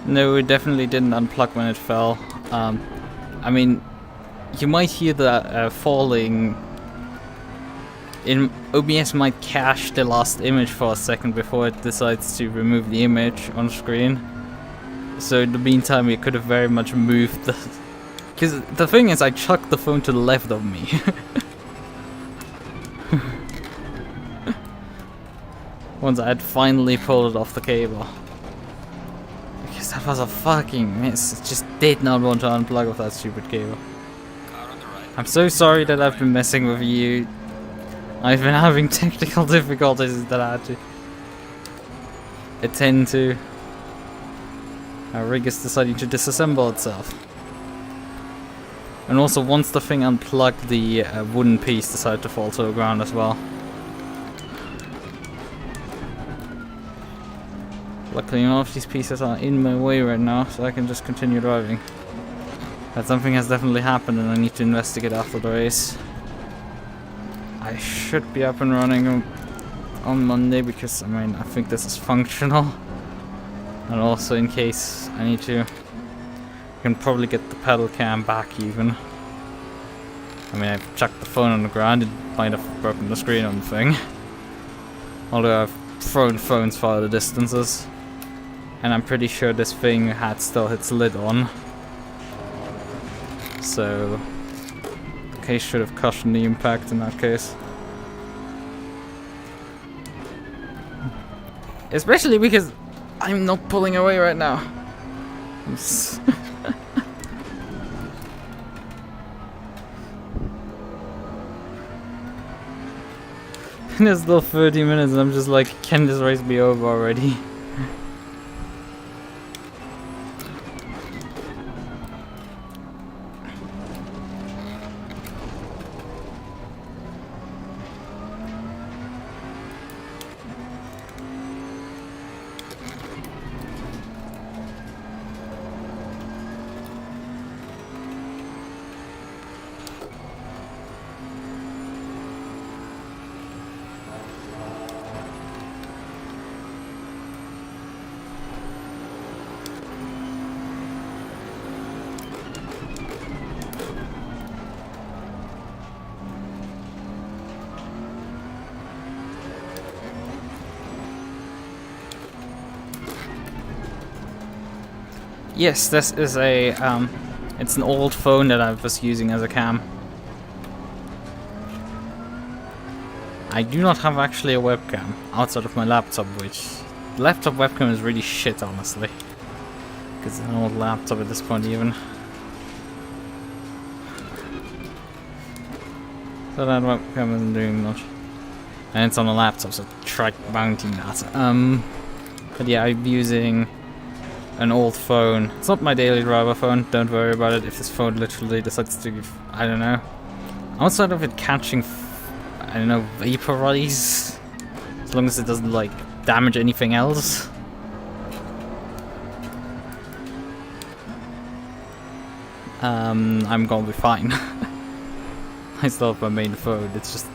S1: No, it definitely didn't unplug when it fell. I mean, you might hear that falling. OBS might cache the last image for a second before it decides to remove the image on screen. So in the meantime, it could have very much moved the... Because the thing is, I chucked the phone to the left of me. Once I had finally pulled it off the cable. Because that was a fucking miss. It just did not want to unplug off that stupid cable. I'm so sorry that I've been messing with you. I've been having technical difficulties that I had to attend to. Our rig is deciding to disassemble itself. And also, once the thing unplugged, the wooden piece decided to fall to the ground as well. Luckily, none of these pieces are in my way right now, so I can just continue driving. But something has definitely happened, and I need to investigate after the race. I should be up and running on Monday because, I mean, I think this is functional. And also, in case I need to, I can probably get the pedal cam back even. I mean, I've chucked the phone on the ground, it might have broken the screen on the thing. Although I've thrown phones far the distances. And I'm pretty sure this thing had still its lid on. So the case should have cushioned the impact in that case. Especially because I'm not pulling away right now. There's still 30 minutes and I'm just like, can this race be over already? Yes, this is a, it's an old phone that I was using as a cam. I do not have actually a webcam outside of my laptop, which the laptop webcam is really shit, honestly. Because it's an old laptop at this point, even. So that webcam isn't doing much. And it's on a laptop, so try mounting that. But yeah, I'm using an old phone. It's not my daily driver phone, don't worry about it if this phone literally decides to, I don't know. Outside of it catching, I don't know, vaporize, as long as it doesn't like damage anything else. I'm gonna be fine. I still have my main phone, it's just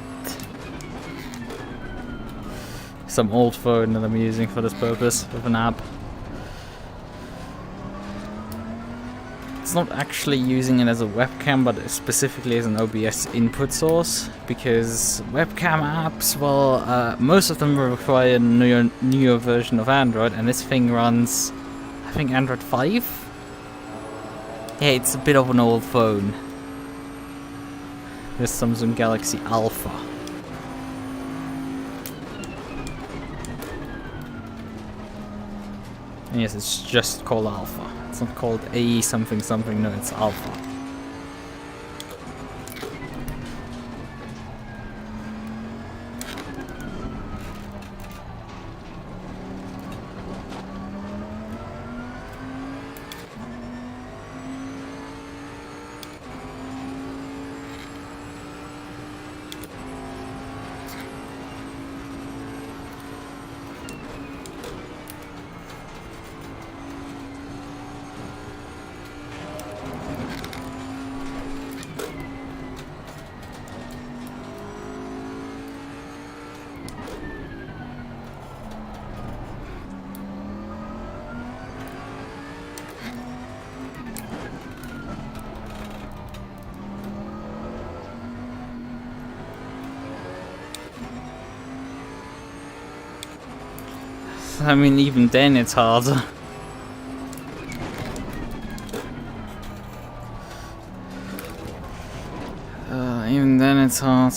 S1: some old phone that I'm using for this purpose with an app. It's not actually using it as a webcam, but specifically as an OBS input source, because webcam apps, well, most of them require a newer version of Android, and this thing runs, I think, Android 5? Yeah, it's a bit of an old phone. This Samsung Galaxy Alpha. And yes, it's just called Alpha. It's not called A something something, no, it's Alpha. I mean, even then it's hard. Even then it's hard.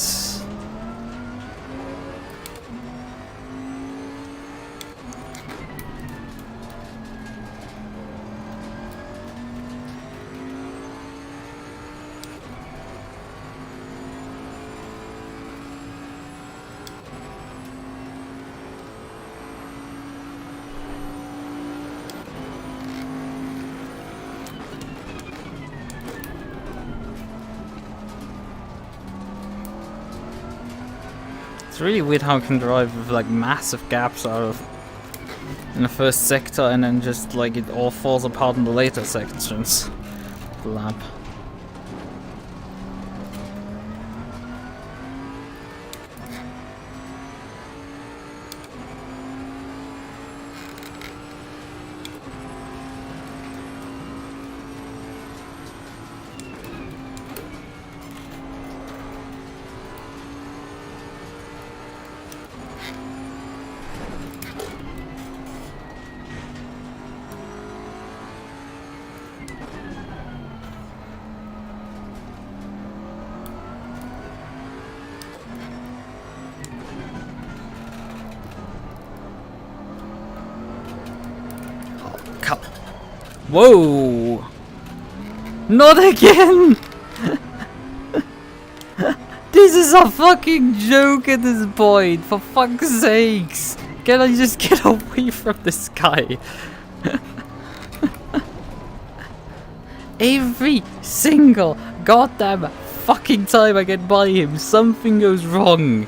S1: It's really weird how it can drive with like massive gaps out of in the first sector and then just like it all falls apart in the later sections of the lap. Whoa! Not again! This is a fucking joke at this point, for fuck's sakes! Can I just get away from this guy? Every single goddamn fucking time I get by him, something goes wrong.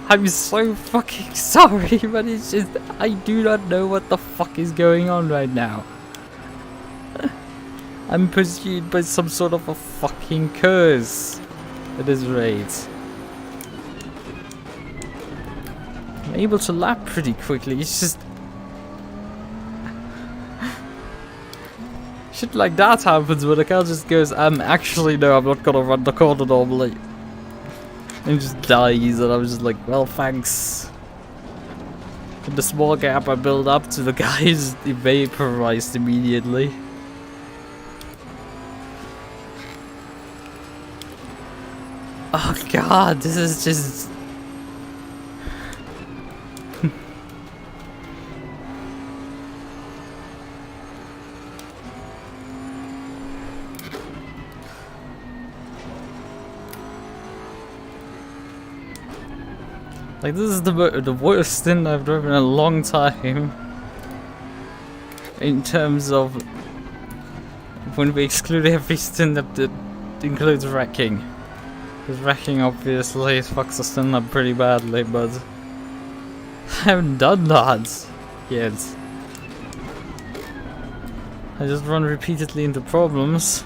S1: I'm so fucking sorry, but it's just, I do not know what the fuck is going on right now. I'm pursued by some sort of a fucking curse at this rate. I'm able to lap pretty quickly, it's just... shit like that happens when the car just goes, actually no, I'm not gonna run the corner normally. And just dies, and I'm just like, well, thanks. And the small gap I build up to the guy is vaporized immediately. Oh god, this is just... like, this is the worst stint I've driven in a long time. In terms of... when we exclude every stint that includes wrecking. Because wrecking obviously fucks the stint up pretty badly, but... I haven't done that yet. I just run repeatedly into problems.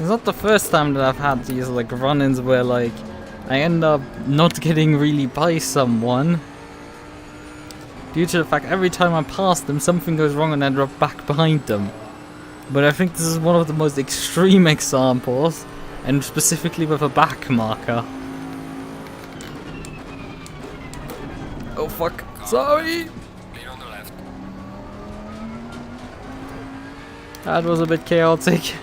S1: It's not the first time that I've had these like run-ins where like I end up not getting really by someone due to the fact every time I pass them something goes wrong and I drop back behind them. But I think this is one of the most extreme examples, and specifically with a back marker. Oh fuck, sorry!
S2: Clear on the left.
S1: That was a bit chaotic.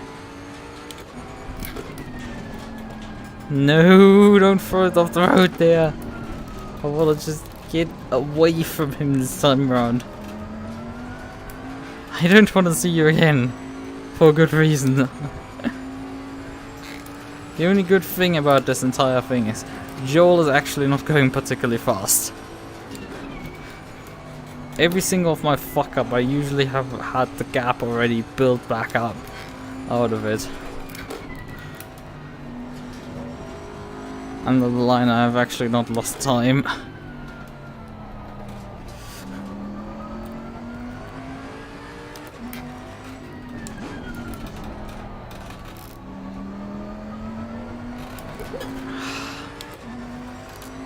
S1: No, don't throw it off the road there. I wanna just get away from him this time around. I don't want to see you again. For good reason. The only good thing about this entire thing is Joel is actually not going particularly fast. Every single of my fuck up I usually have had the gap already built back up out of it. Under the line I have actually not lost time.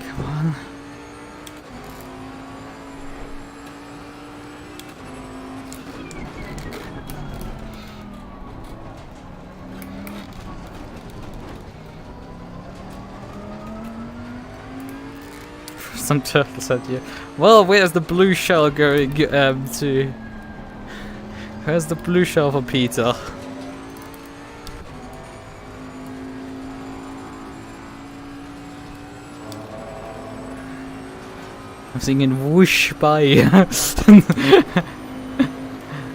S1: Come on. Some turtle said you. Well, where's the blue shell going to? Where's the blue shell for Peter? I'm singing whoosh by.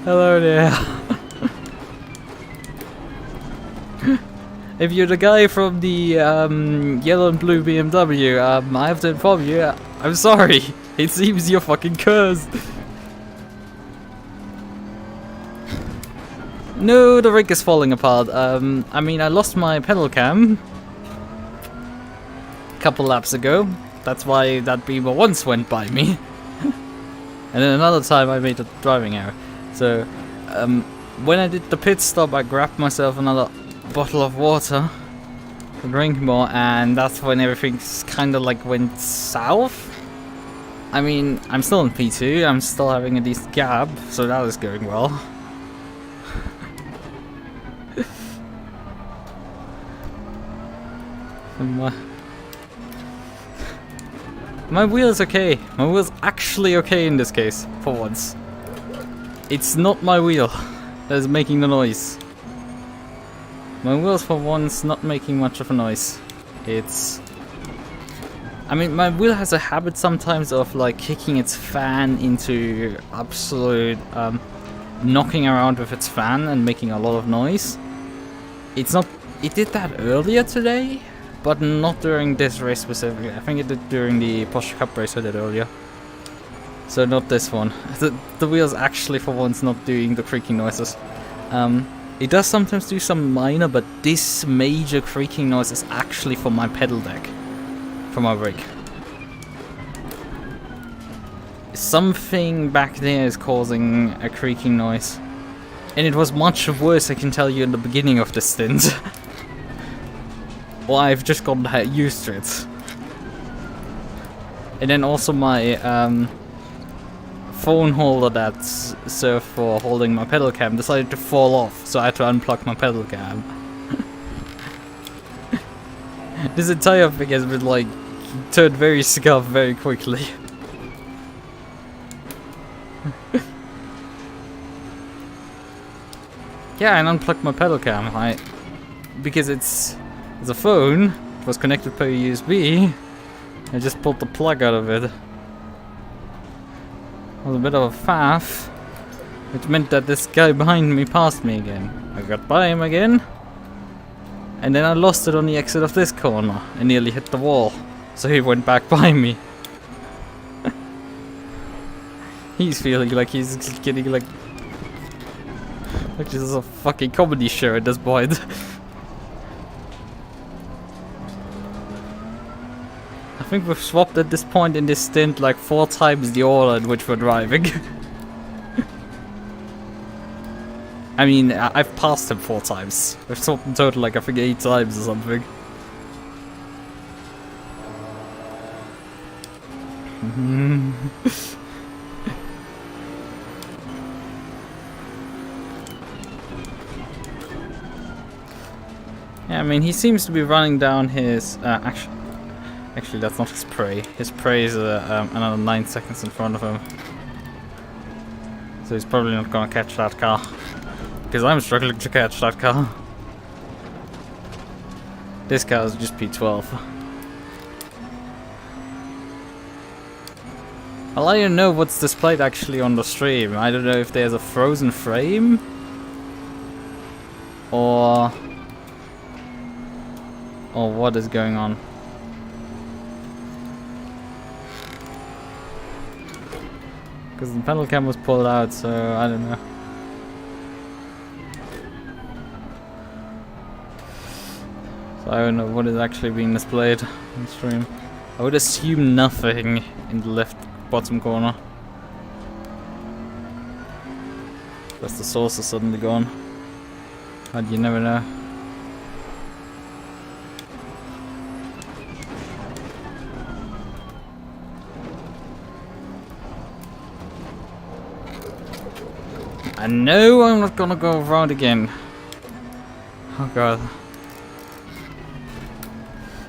S1: Hello there. If you're the guy from the yellow and blue BMW, I have to inform you, I'm sorry. It seems you're fucking cursed. No, the rig is falling apart. I mean, I lost my pedal cam a couple laps ago. That's why that beamer once went by me. And then another time I made a driving error. So, when I did the pit stop, I grabbed myself another bottle of water to drink more, and that's when everything's kind of like went south. I mean, I'm still in P2, I'm still having a decent gap, so that is going well. And my wheel is okay. My wheel's actually okay in this case, for once. It's not my wheel that is making the noise. My wheels for once not making much of a noise. It's... I mean, my wheel has a habit sometimes of like kicking its fan into absolute knocking around with its fan and making a lot of noise. It's not... It did that earlier today, but not during this race specifically. I think it did during the Porsche Cup race I did earlier. So not this one. The wheel's actually for once not doing the creaking noises. It does sometimes do some minor, but this major creaking noise is actually from my pedal deck. From my brake. Something back there is causing a creaking noise. And it was much worse, I can tell you, in the beginning of the stint. Well, I've just gotten used to it. And then also my phone holder that's served for holding my pedal cam decided to fall off, so I had to unplug my pedal cam. This entire thing has been like turned very scuffed very quickly. Yeah, and unplugged my pedal cam. Because it's a phone. It was connected per USB. I just pulled the plug out of it. It was a bit of a faff. It meant that this guy behind me passed me again. I got by him again. And then I lost it on the exit of this corner and nearly hit the wall. So he went back by me. He's feeling like he's getting like this is a fucking comedy show at this point. I think we've swapped at this point in this stint like 4 times the order in which we're driving. I mean, I've passed him 4 times. We've swapped in total like I think 8 times or something. Yeah, I mean, he seems to be running down his... Actually, that's not his prey. His prey is another 9 seconds in front of him. So he's probably not gonna catch that car. Because I'm struggling to catch that car. This car is just P12. Well, I don't know what's displayed actually on the stream. I don't know if there's a frozen frame. Or what is going on. Because the pedal cam was pulled out, so I don't know. So I don't know what is actually being displayed on stream. I would assume nothing in the left bottom corner. Because the source is suddenly gone. But you never know. I know I'm not gonna go around again. Oh god.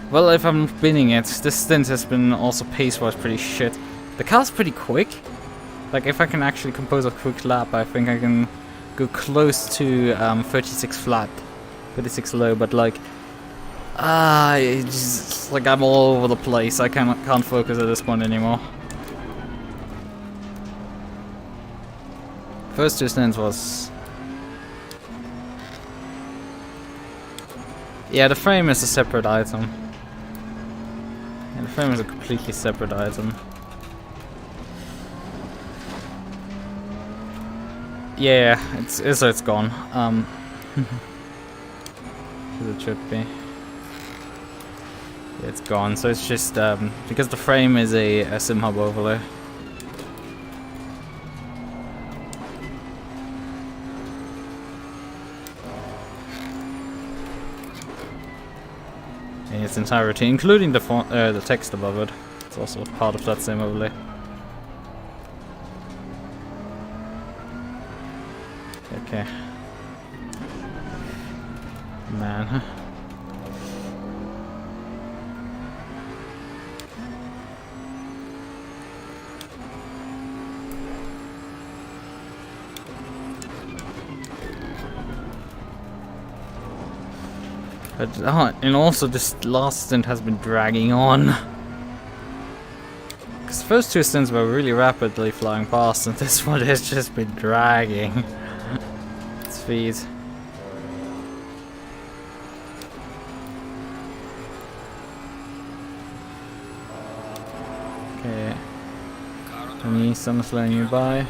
S1: Well, if I'm winning it, this stint has been also pace-wise pretty shit. The car's pretty quick. Like, if I can actually compose a quick lap, I think I can go close to 36 flat, 36 low, but like, it's just, like I'm all over the place. I can't focus at this point anymore. First 2 stints was... Yeah, the frame is a separate item. Yeah, the frame is a completely separate item. Yeah, it's gone. As it should be. Yeah, it's gone. So it's just because the frame is a sim hub overlay. In its entirety, including the text above it. It's also part of that same overlay. Okay. Man. But and also this last stint has been dragging on. Because the first two stints were really rapidly flying past, and this one has just been dragging. Speed. Okay. And someone's letting you by.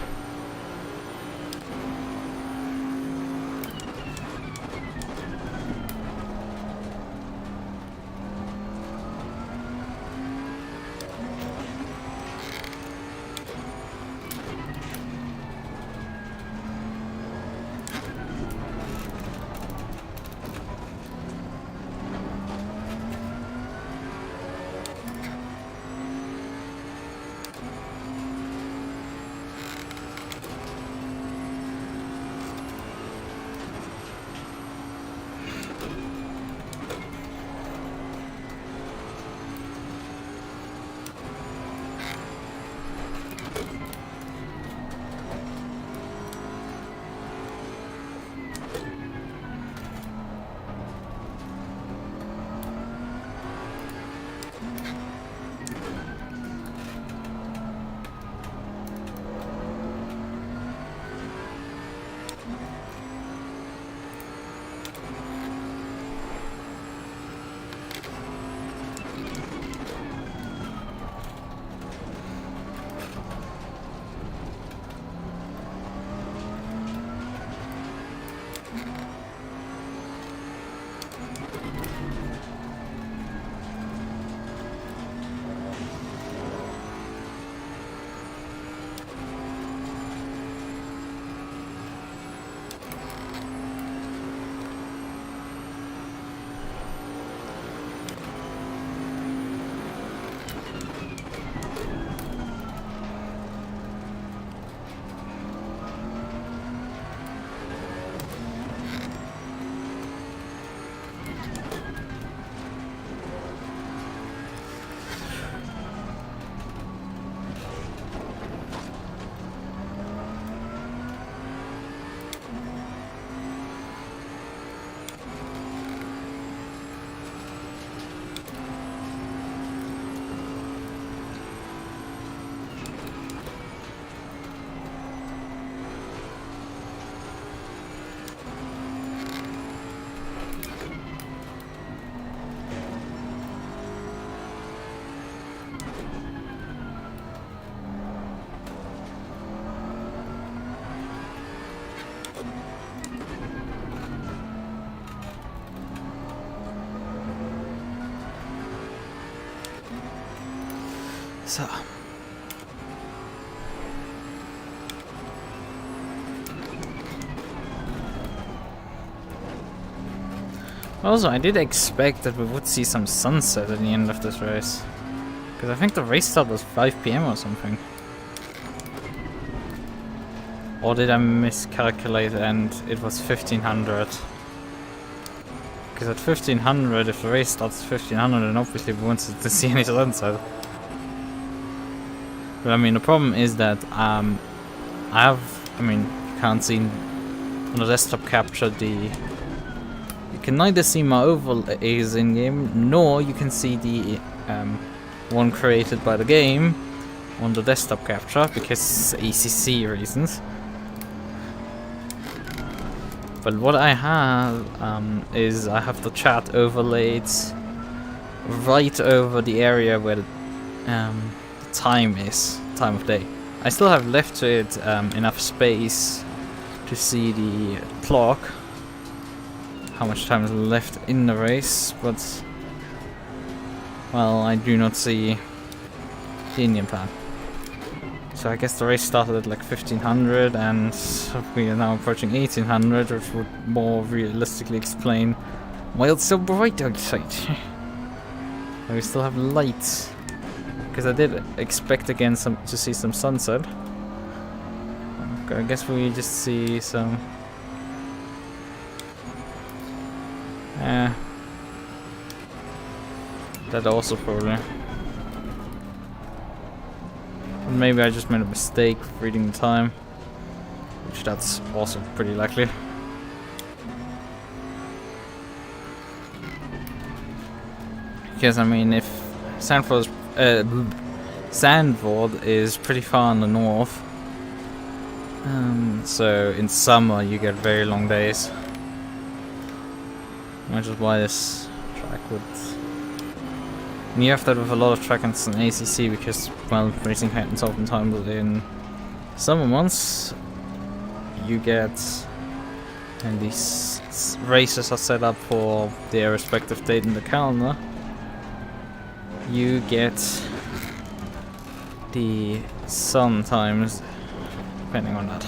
S1: So. Also, I did expect that we would see some sunset at the end of this race. Because I think the race start was 5 PM or something. Or did I miscalculate and it was 1500? Because at 1500, if the race starts at 1500, then obviously we won't see any sunset. But I mean, the problem is that you can't see on the desktop capture you can neither see my overlays in game, nor you can see the one created by the game on the desktop capture because ACC reasons. But what I have is I have the chat overlaid right over the area where the time of day. I still have left to it enough space to see the clock, how much time is left in the race, but well, I do not see the Indian plan. So I guess the race started at like 1500 and we are now approaching 1800, which would more realistically explain why it's so bright outside. We still have lights. Because I did expect again to see some sunset. Okay, I guess we just see some. That also probably. Maybe I just made a mistake reading the time, which that's also pretty likely. Because I mean, if Zandvoort is pretty far in the north, so in summer you get very long days. Which is why this track would. And you have that with a lot of tracks in ACC because, well, racing happens oftentimes in summer months. You get, and these races are set up for their respective date in the calendar. You get the sun times depending on that.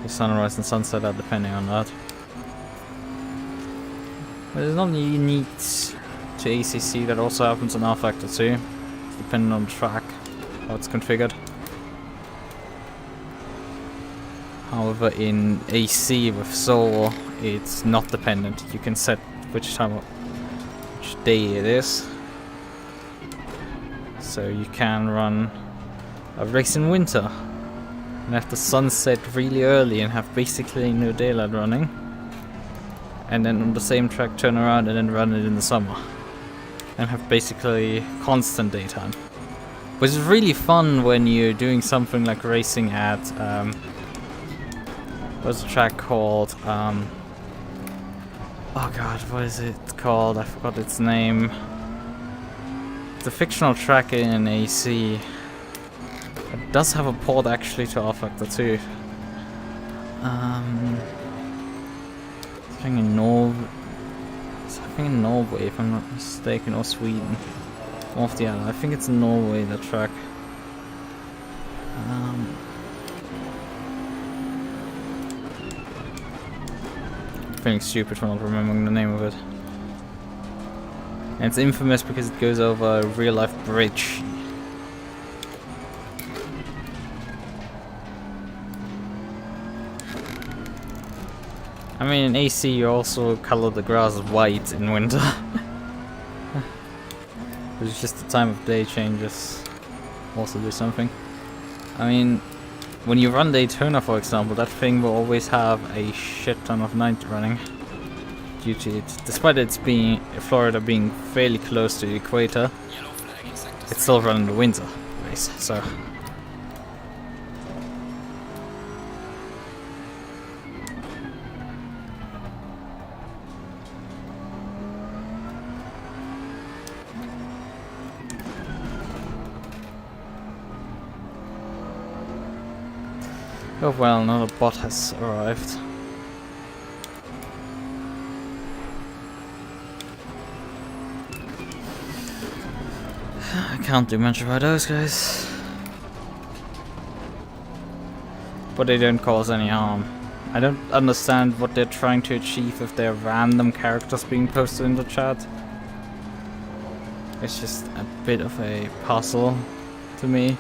S1: The sunrise and sunset are depending on that. But it's not unique to ACC, that also happens on R Factor 2, depending on the track, how it's configured. However, in AC with Soul, it's not dependent. You can set which day it is. So you can run a race in winter and have the sunset really early and have basically no daylight running. And then on the same track turn around and then run it in the summer. And have basically constant daytime. Which is really fun when you're doing something like racing at, what's the track called? Oh god, what is it called? I forgot its name. It's a fictional track in AC. It does have a port actually to R Factor 2. Something in Norway, if I'm not mistaken, or Sweden. One of the other. I think it's Norway, the track. I'm feeling stupid for not remembering the name of it. And it's infamous because it goes over a real life bridge. I mean, in AC you also color the grass white in winter. It's just the time of day changes. Also do something. I mean, when you run Daytona, for example, that thing will always have a shit ton of night running. Due to it, despite its being Florida being fairly close to the equator, it's still running the winter race. So. Oh well, another bot has arrived. I can't do much about those guys. But they don't cause any harm. I don't understand what they're trying to achieve if they're random characters being posted in the chat. It's just a bit of a puzzle to me.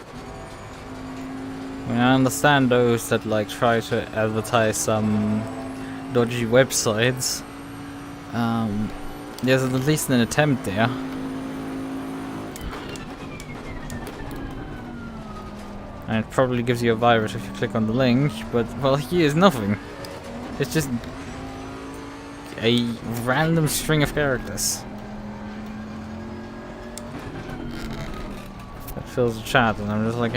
S1: I mean, I understand those that like try to advertise some dodgy websites. There's at least an attempt there. And it probably gives you a virus if you click on the link, but well, here's nothing. It's just a random string of characters that fills the chat, and I'm just like,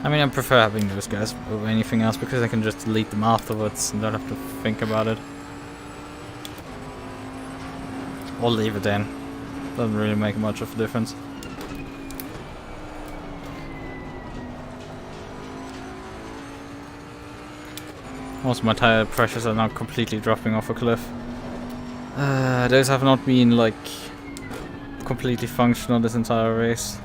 S1: I mean, I prefer having those guys over anything else because I can just delete them afterwards and don't have to think about it. Or leave it in. Doesn't really make much of a difference. Also, my tire pressures are now completely dropping off a cliff. Those have not been, like, completely functional this entire race.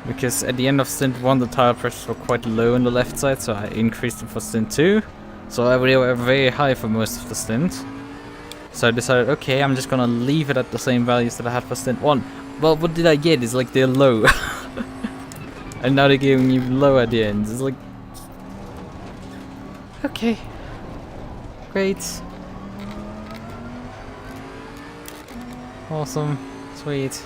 S1: Because at the end of stint 1 the tire pressures were quite low on the left side, so I increased them for stint 2. So they were very high for most of the stint. So I decided, okay, I'm just gonna leave it at the same values that I had for stint 1. Well, what did I get? Is like they're low. And now they're giving me low at the end. It's like... Okay. Great. Awesome. Sweet.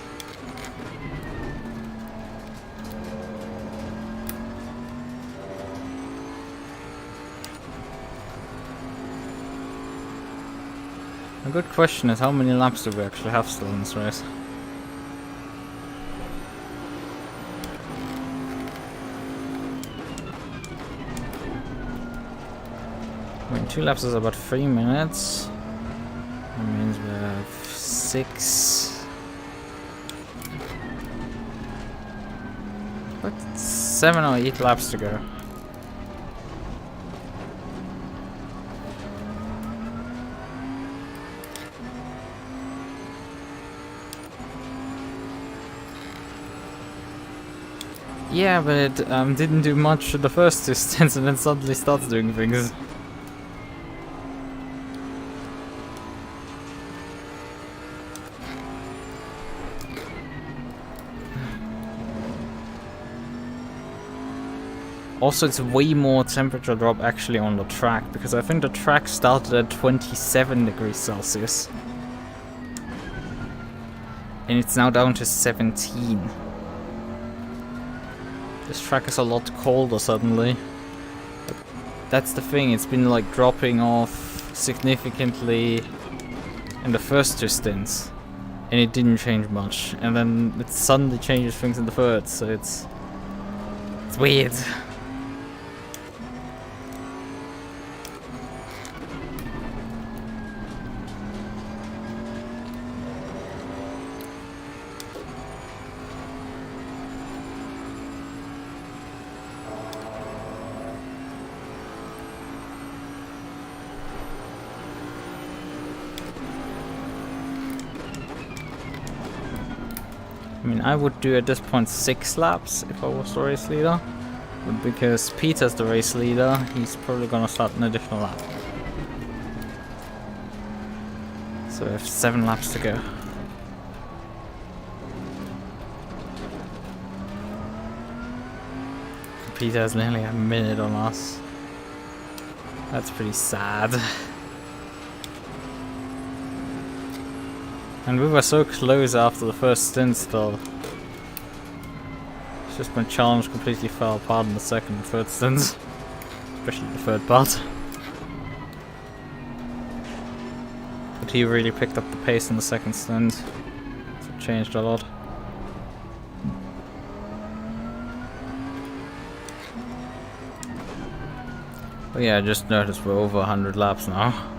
S1: A good question is how many laps do we actually have still in this race? I mean, 2 laps is about 3 minutes. That means we have 6. But 7 or 8 laps to go. Yeah, but it didn't do much in the first 2 stints and then suddenly starts doing things. Also, it's way more temperature drop actually on the track, because I think the track started at 27 degrees Celsius. And it's now down to 17. This track is a lot colder suddenly. But that's the thing, it's been like dropping off significantly in the first 2 stints. And it didn't change much. And then it suddenly changes things in the third, so it's weird. I mean, I would do at this point 6 laps if I was the race leader, but because Peter's the race leader, he's probably gonna start an additional lap. So we have 7 laps to go. Peter has nearly a minute on us. That's pretty sad. And we were so close after the first stint still. It's just my challenge completely fell apart in the second and third stints. Especially the third part. But he really picked up the pace in the second stint. So it changed a lot. But yeah, I just noticed we're over 100 laps now.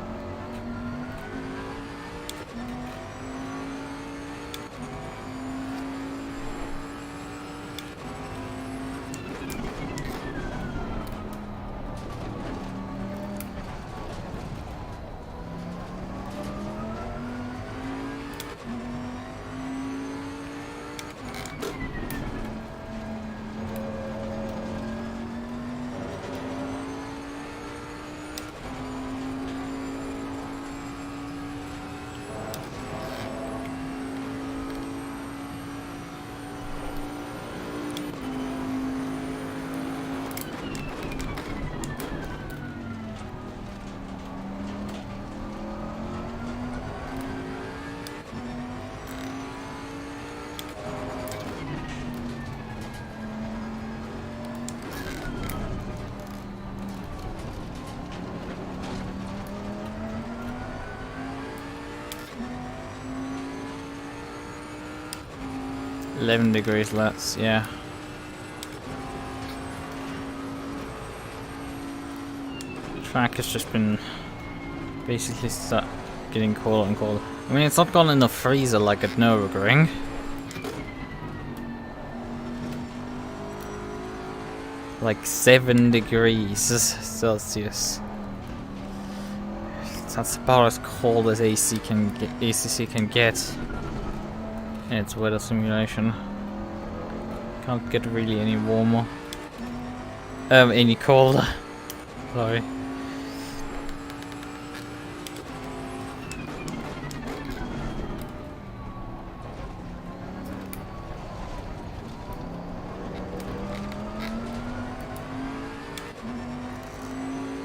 S1: $11 degrees less, yeah. The track has just been basically getting colder and colder. I mean, it's not gone in the freezer like at Nürburgring. Like 7 degrees Celsius. That's about as cold as ACC can get. In its weather simulation. Can't get really any warmer. Any colder. Sorry.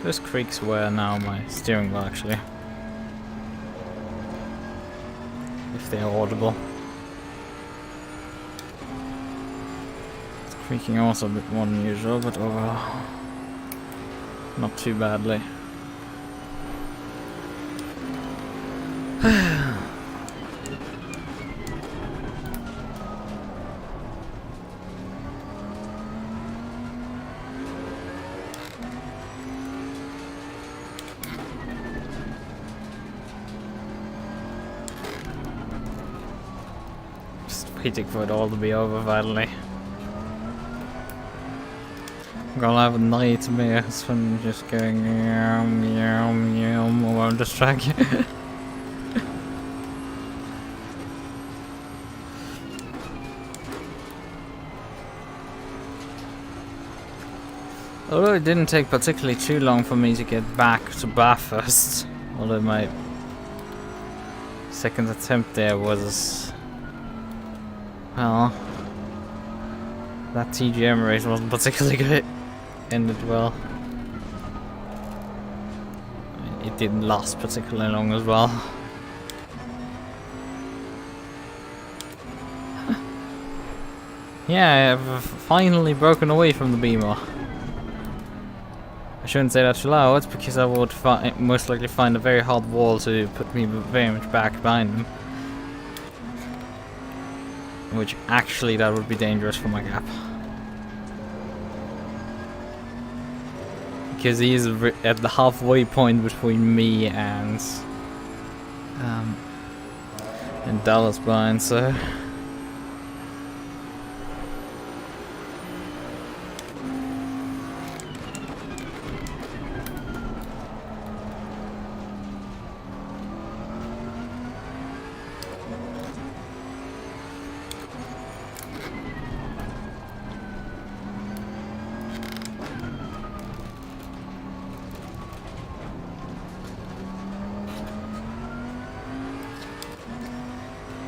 S1: Those creaks were now my steering wheel actually. If they're audible. Creaking also a bit more than usual, but overall not too badly. Just waiting for it all to be over finally. I'm gonna have nightmares from just going meow meow meow around this track. Although it didn't take particularly too long for me to get back to Bathurst, although my second attempt there was, well, that TGM race wasn't particularly good. Ended well. It didn't last particularly long as well. Yeah, I've finally broken away from the Beamer. I shouldn't say that too loud because I would most likely find a very hard wall to put me very much back behind them. Which actually that would be dangerous for my gap. Because he is at the halfway point between me and Dallas behind, so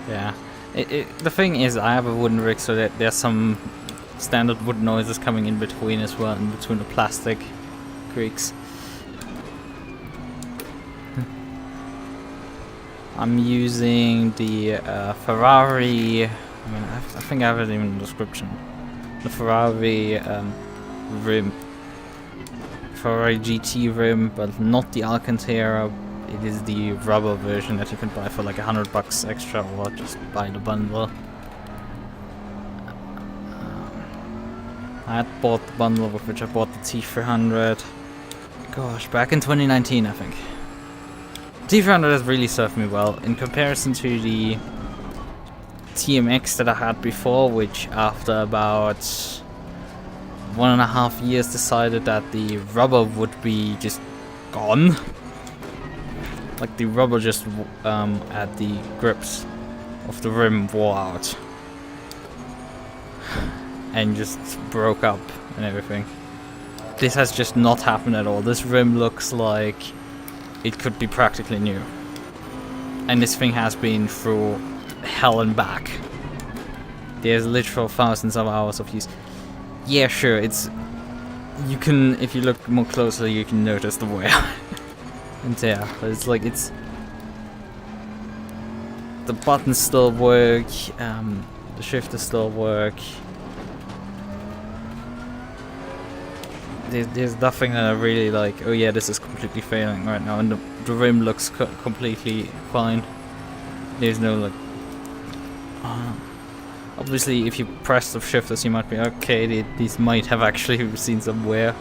S1: yeah. The thing is, I have a wooden rig, so that there's some standard wood noises coming in between as well, in between the plastic creaks. I'm using the Ferrari. I mean, I think I have it in the description. The Ferrari rim, Ferrari GT rim, but not the Alcantara. It is the rubber version that you can buy for like $100 extra, or just buy the bundle. I had bought the bundle with which I bought the T300. Gosh, back in 2019, I think. T300 has really served me well in comparison to the TMX that I had before, which after about 1.5 years decided that the rubber would be just gone. Like the rubber just at the grips of the rim wore out and just broke up and everything. This has just not happened at all. This rim looks like it could be practically new, and this thing has been through hell and back. There's literal thousands of hours of use. Yeah, sure, it's, you can, if you look more closely, you can notice the wear. And yeah, but it's like, it's, the buttons still work, the shifters still work. There's nothing that I really like, oh yeah, this is completely failing right now, and the rim looks completely fine. There's no like, obviously if you press the shifters you might be, okay, these might have actually seen some wear.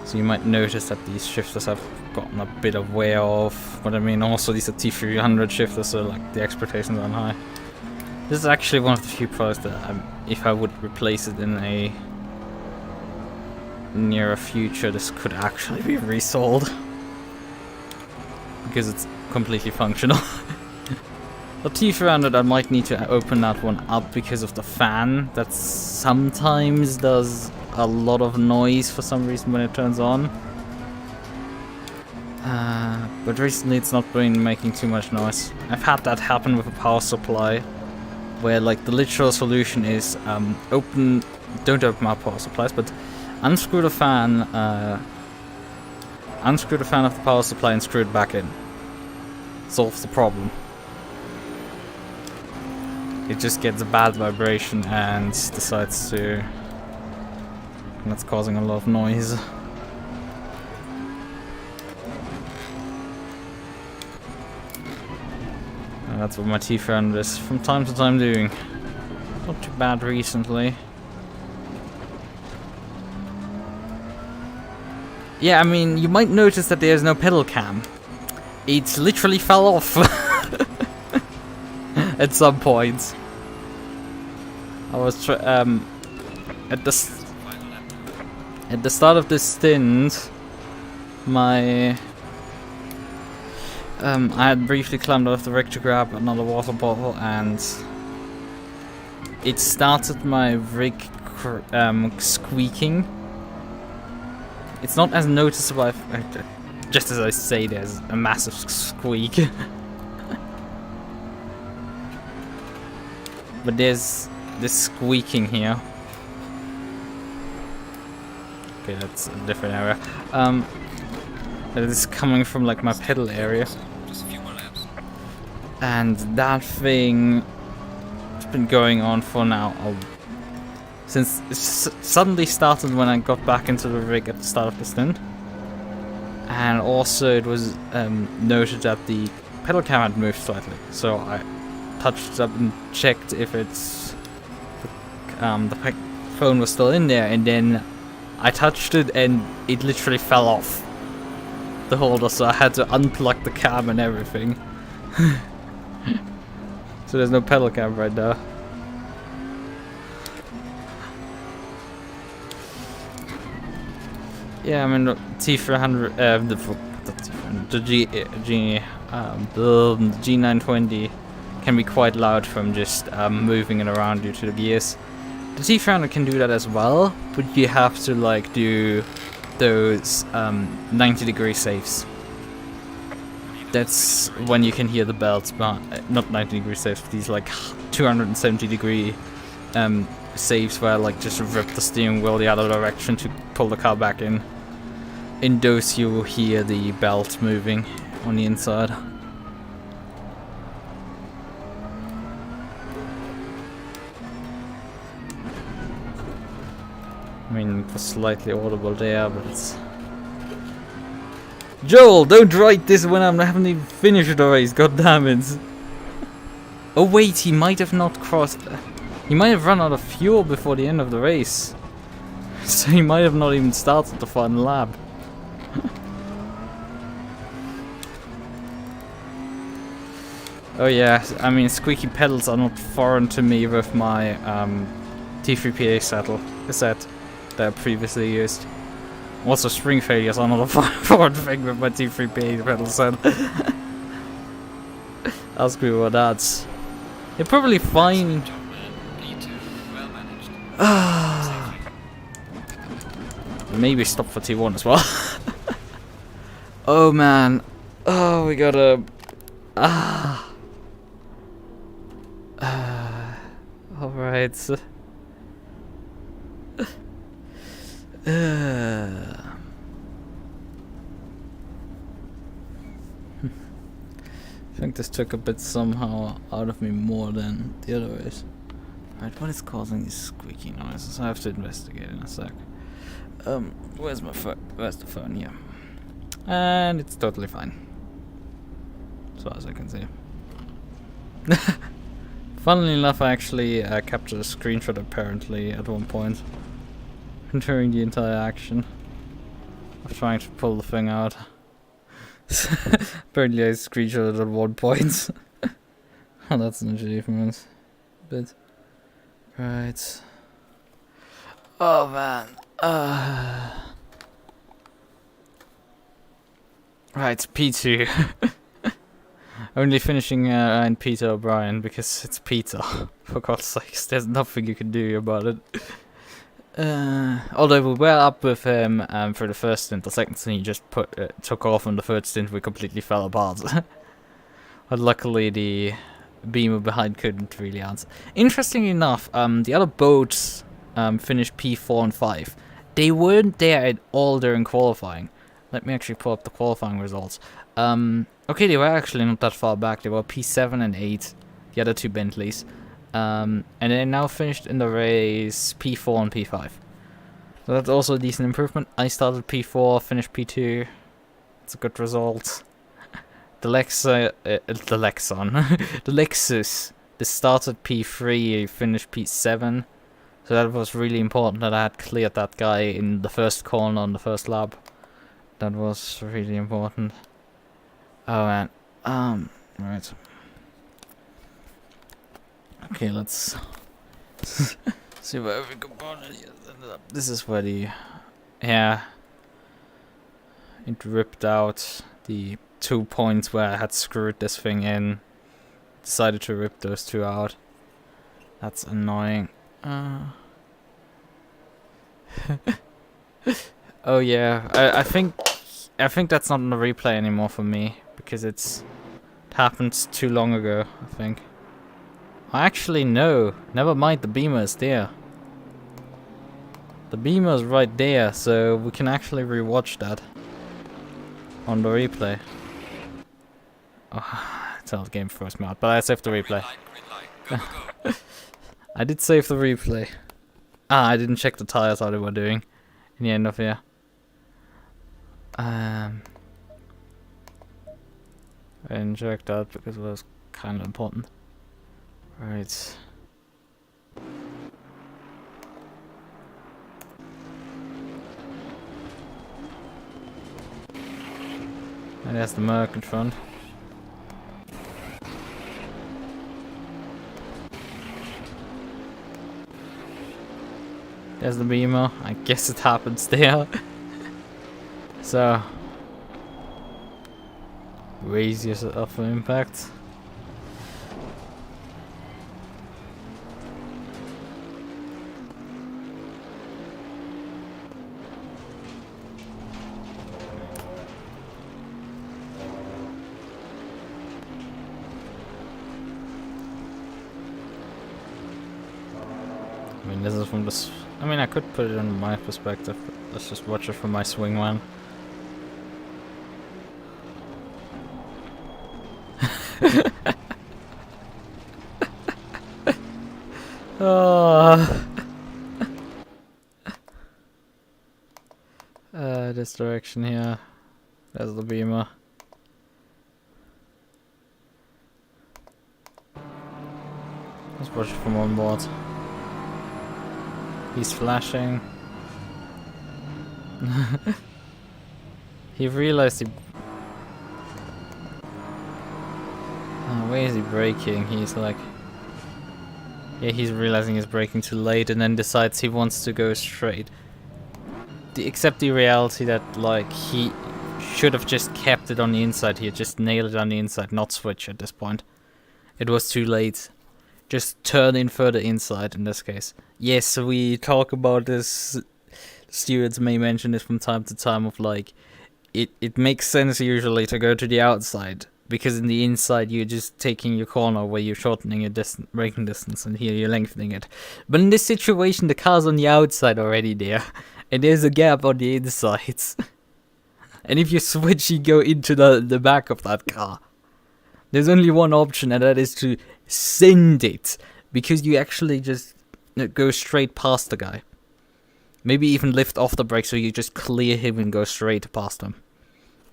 S1: So you might notice that these shifters have gotten a bit of wear off, but I mean also these are T300 shifters, so like the expectations aren't high. This is actually one of the few products that if I would replace it in a near future, this could actually be resold. Because it's completely functional. The T300, I might need to open that one up because of the fan that sometimes does a lot of noise for some reason when it turns on. But recently it's not been making too much noise. I've had that happen with a power supply, where like the literal solution is don't open my power supplies, but unscrew the fan of the power supply and screw it back in. Solves the problem. It just gets a bad vibration and decides to And that's causing a lot of noise. And that's what my T300 is from time to time doing. Not too bad recently. Yeah, I mean, you might notice that there's no pedal cam. It literally fell off at some point. I was at the start of this stint, my I had briefly climbed out of the rig to grab another water bottle, and it started my rig squeaking. It's not as noticeable. Just as I say, there's a massive squeak. But there's this squeaking here. Okay, that's a different area. That is coming from like my pedal area.
S2: Just a few more laps.
S1: And that thing has been going on for now. Since it suddenly started when I got back into the rig at the start of the stint. And also it was noted that the pedal cam had moved slightly. So I touched it up and checked if it's the phone was still in there, and then I touched it and it literally fell off the holder, so I had to unplug the cam and everything. So there's no pedal cam right now. Yeah, I mean the T300, the G920 can be quite loud from just moving it around due to the gears. The T300 can do that as well, but you have to like do those 90-degree saves. That's when you can hear the belts, but not 90-degree saves. These like 270-degree saves where like just rip the steering wheel the other direction to pull the car back in. In those you will hear the belt moving on the inside. I mean, it was slightly audible there, but it's... Joel, don't write this when I haven't even finished the race, god damn it. Oh wait, he might have not crossed... He might have run out of fuel before the end of the race. So he might have not even started the final lap. Oh yeah, I mean, squeaky pedals are not foreign to me with my T3PA cassette that I previously used. Also, spring failures are not a foreign thing with my T3PA pedal set. Ask me what that's. They're probably fine. Maybe stop for T1 as well. Oh man. Oh, we gotta... Alright. I think this took a bit somehow out of me more than the other ways. Right, what is causing these squeaky noises? I have to investigate in a sec. Where's my phone? Where's the phone? Here. And it's totally fine. As far as I can see. Funnily enough, I actually captured a screenshot apparently at one point during the entire action of trying to pull the thing out. Apparently I screenshot it at one point. Oh, that's an achievement. But right. Oh man. Right, P2. Only finishing in Peter O'Brien because it's Peter. For God's sakes, there's nothing you can do about it. Although we were up with him for the first stint, the second stint he just took off, and the third stint we completely fell apart. But luckily the beamer behind couldn't really answer. Interestingly enough, the other boats finished P4 and 5. They weren't there at all during qualifying. Let me actually pull up the qualifying results. Okay, they were actually not that far back. They were P7 and 8, the other two Bentleys. And they're now finished in the race P4 and P5. So that's also a decent improvement. I started P4, finished P2. It's a good result. The Lexus, the Lexus, the started P3, finished P7. So that was really important that I had cleared that guy in the first corner on the first lap. That was really important. Oh man, right. Okay, let's see where every component is ended up. This is where the, yeah, it ripped out the 2 points where I had screwed this thing in. Decided to rip those 2 out. That's annoying. Oh yeah, I think that's not on the replay anymore for me because it happened too long ago. I think. Actually, no. Never mind. The beamer is there. The beamer is right there, so we can actually rewatch that on the replay. Oh, tell the game first me out, but I saved the replay.
S2: Green light. Go, go, go.
S1: I did save the replay. I didn't check the tires how they were doing in the end of here. I didn't check that because it was kind of important. Right. And there's the Merc in front. There's the beamer. I guess it happens there. So, radius of impact. I mean, this is from this. I mean, I could put it in my perspective. But let's just watch it from my swing one. Oh. This direction here. There's the beamer. Let's watch it from on board. He's flashing. He realized he... where is he braking? He's like... Yeah, he's realizing he's braking too late and then decides he wants to go straight. Accept the reality that, like, he should have just kept it on the inside here. Just nailed it on the inside, not switch at this point. It was too late. Just turn in further inside in this case. Yes, we talk about this. Stewards may mention this from time to time of like, it makes sense usually to go to the outside. Because in the inside you're just taking your corner where you're shortening your braking distance and here you're lengthening it. But in this situation the car's on the outside already there. And there's a gap on the inside. And if you switch you go into the back of that car. There's only one option and that is to send it. Because you actually just go straight past the guy. Maybe even lift off the brake so you just clear him and go straight past him.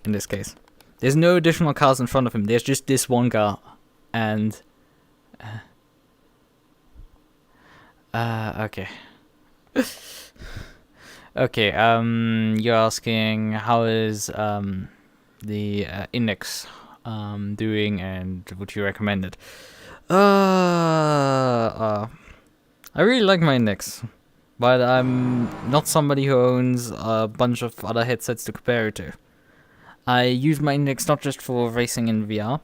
S1: In this case. There's no additional cars in front of him. There's just this one car. And... okay. Okay, you're asking how is the Index doing and would you recommend it? I really like my Index, but I'm not somebody who owns a bunch of other headsets to compare it to. I use my Index not just for racing in VR.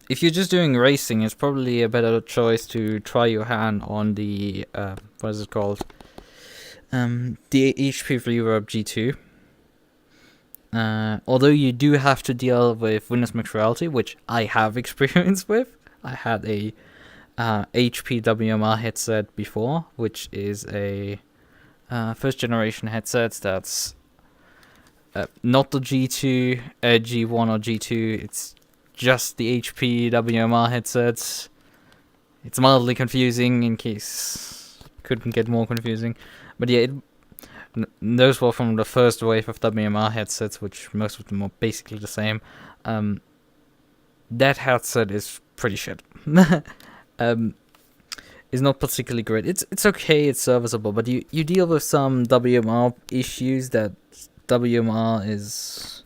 S1: If you're just doing racing, it's probably a better choice to try your hand on the, what is it called? The HP Reverb G2. Although you do have to deal with Windows Mixed Reality, which I have experience with. I had a HP WMR headset before, which is a first generation headset that's not the G2, G1 or G2. It's just the HP WMR headsets. It's mildly confusing in case couldn't get more confusing. But yeah, those were from the first wave of WMR headsets, which most of them are basically the same. That headset is pretty shit. Is not particularly great. It's okay, it's serviceable, but you deal with some WMR issues that WMR is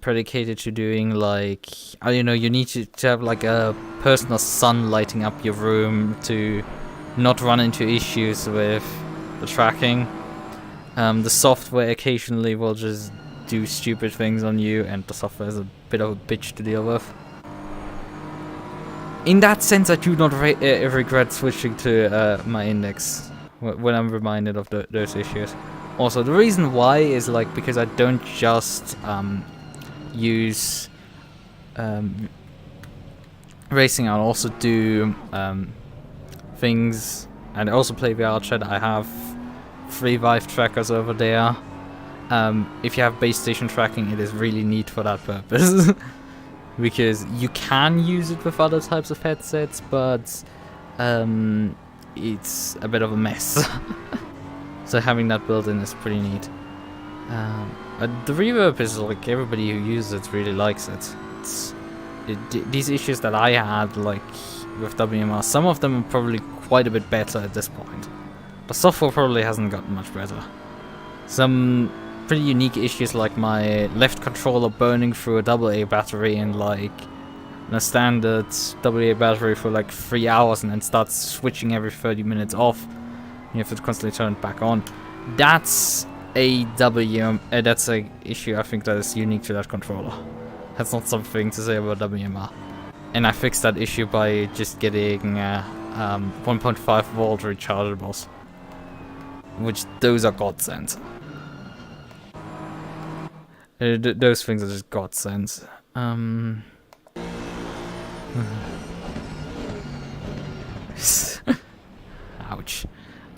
S1: predicated to doing, like, you know, you need to have like a personal sun lighting up your room to not run into issues with the tracking. The software occasionally will just do stupid things on you, and the software is a bit of a bitch to deal with. In that sense, I do not regret switching to my Index when I'm reminded of those issues. Also, the reason why is like because I don't just use racing. I also do things, and I also play VR chat. I have 3 Vive trackers over there. If you have base station tracking, it is really neat for that purpose. Because you can use it with other types of headsets, but it's a bit of a mess. So having that built in is pretty neat. The reverb is like everybody who uses it really likes it. These issues that I had, like with WMR, some of them are probably quite a bit better at this point. The software probably hasn't gotten much better. Some pretty unique issues, like my left controller burning through a AA battery and like a standard AA battery for like 3 hours, and then starts switching every 30 minutes off. You have to constantly turn it back on. That's that's a issue I think that is unique to that controller. That's not something to say about WMR. And I fixed that issue by just getting 1.5 volt rechargeables, which those are godsend. Those things are just godsend. Ouch.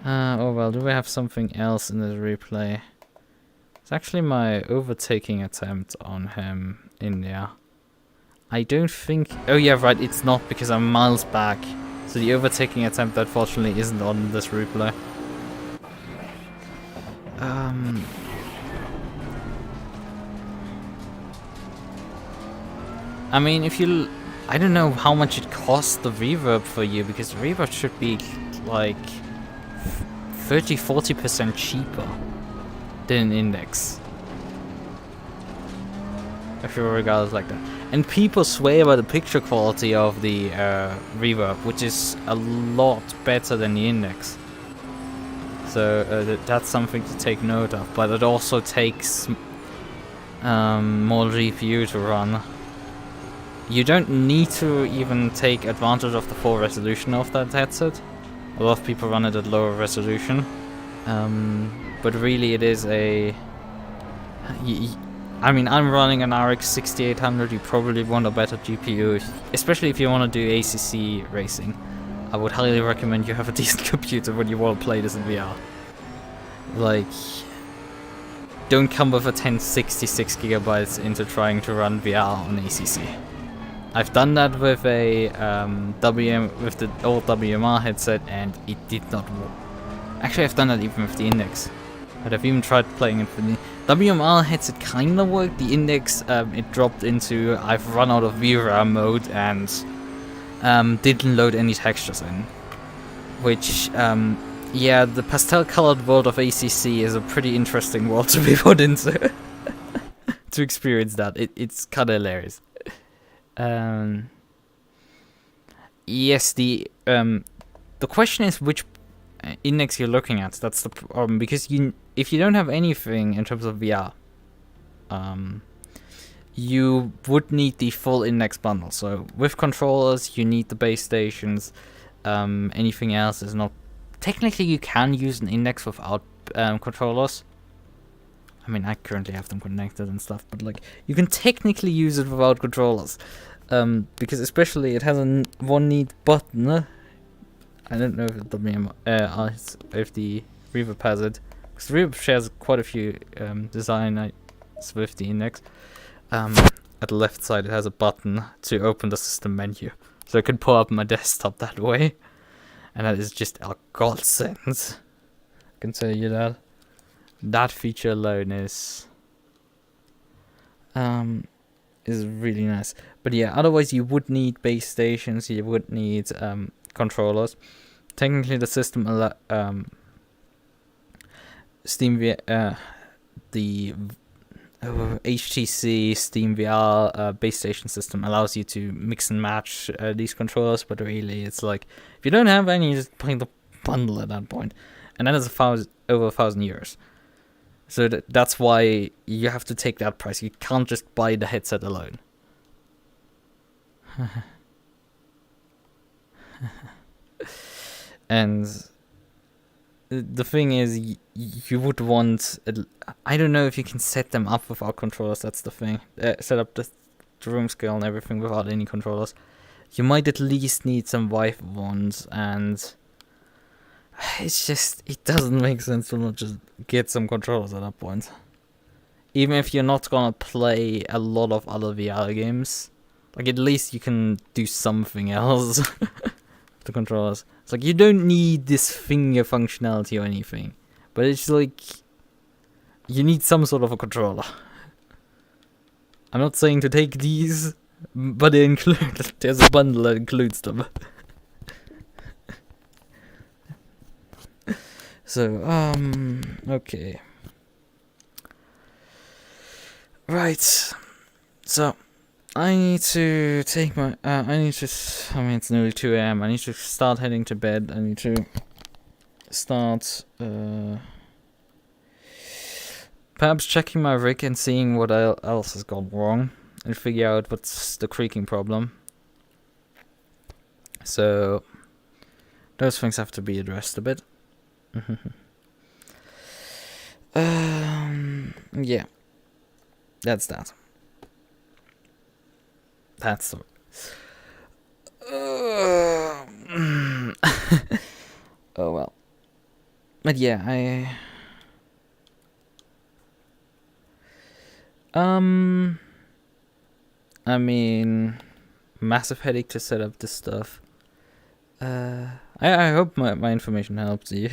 S1: Oh well, do we have something else in this replay? It's actually my overtaking attempt on him in there. I don't think... Oh yeah, right, it's not, because I'm miles back. So the overtaking attempt, unfortunately, isn't on this replay. I mean, if you... I don't know how much it costs the reverb for you, because the reverb should be like 30-40% cheaper than an Index, if you regard it like that. And people swear by the picture quality of the reverb, which is a lot better than the Index. So that's something to take note of, but it also takes more GPU to run. You don't need to even take advantage of the full resolution of that headset. A lot of people run it at lower resolution. But really it is a... I mean, I'm running an RX 6800, you probably want a better GPU, especially if you want to do ACC racing. I would highly recommend you have a decent computer when you want to play this in VR. Like, don't come with a 1066 gigabytes into trying to run VR on ACC. I've done that with a with the old WMR headset, and it did not work. Actually, I've done that even with the Index. But I've even tried playing it for the WMR headset. Kinda worked. The Index, it dropped into I've run out of VRAM mode and didn't load any textures in. Which, yeah, the pastel-colored world of ACC is a pretty interesting world to be put into. To experience that, it's kinda hilarious. Yes, the question is which Index you're looking at. That's the problem, because if you don't have anything in terms of VR, you would need the full Index bundle. So with controllers, you need the base stations. Anything else is not... Technically, you can use an Index without controllers. I mean, I currently have them connected and stuff, but like, you can technically use it without controllers. Because especially it has one neat button. I don't know if if the Reverb has it, because the Reverb shares quite a few designs with the Index. At the left side, it has a button to open the system menu, so I can pull up my desktop that way, and that is just a godsend. can tell you that. That feature alone is really nice. But yeah, otherwise you would need base stations, you would need controllers. Technically the system the HTC Steam VR base station system allows you to mix and match these controllers, but really it's like if you don't have any, you just buy the bundle at that point, and that is over 1,000 euros. So that's why you have to take that price. You can't just buy the headset alone. And the thing is, you would want... I don't know if you can set them up without controllers, that's the thing. Set up the room scale and everything without any controllers. You might at least need some Wi-Fi ones, and... it's just... it doesn't make sense to not just get some controllers at that point. Even if you're not gonna play a lot of other VR games, like at least you can do something else with the controllers. It's like you don't need this finger functionality or anything, but it's like you need some sort of a controller. I'm not saying to take these, but they include... there's a bundle that includes them. So, okay. Right. So, I need to take my, I mean, it's nearly 2 AM. I need to start heading to bed. I need to start, perhaps checking my rig and seeing what else has gone wrong and figure out what's the creaking problem. So, those things have to be addressed a bit. Yeah. That's that. That's the... oh well. But yeah, I mean, massive headache to set up this stuff. I hope my information helps you.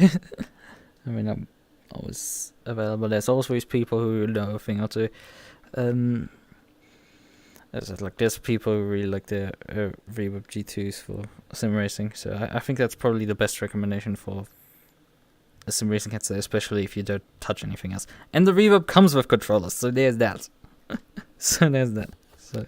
S1: I mean, I'm always available. There's always people who know a thing or two. There's people who really like the Reverb G2s for sim racing. So I think that's probably the best recommendation for a sim racing headset, especially if you don't touch anything else. And the Reverb comes with controllers, so there's that. So there's that. So.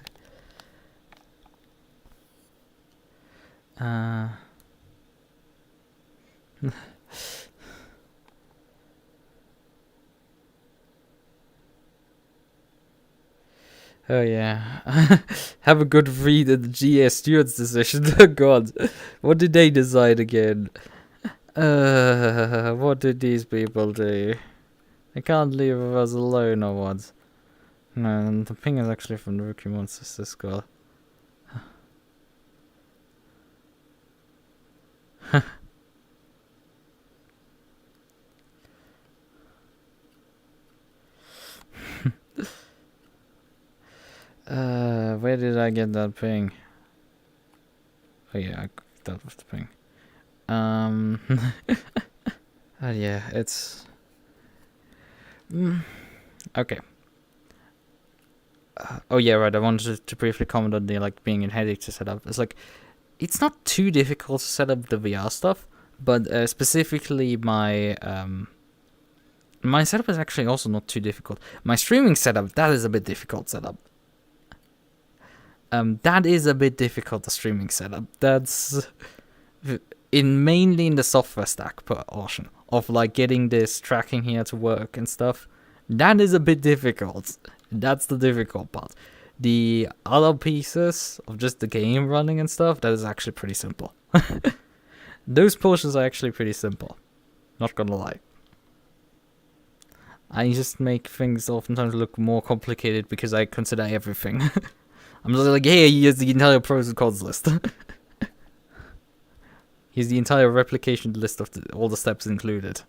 S1: Oh yeah. Have a good read at the GS Stewart's decision. Oh god. What did they decide again? What did these people do? They can't leave us alone or what? No, the ping is actually from the Rookie Monsters Discord. Where did I get that ping? Oh yeah, that was the ping. Oh yeah, it's... okay. Oh yeah, right, I wanted to briefly comment on the, like, being in headache to set up. It's like, it's not too difficult to set up the VR stuff, but specifically my setup is actually also not too difficult. My streaming setup, that is a bit difficult setup. That is a bit difficult, the streaming setup. That's mainly in the software stack portion of like getting this tracking here to work and stuff. That is a bit difficult. That's the difficult part. The other pieces of just the game running and stuff, that is actually pretty simple. Those portions are actually pretty simple. Not gonna lie. I just make things oftentimes look more complicated because I consider everything. I'm just like, hey, here's the entire pros and cons list. Here's the entire replication list of all the steps included.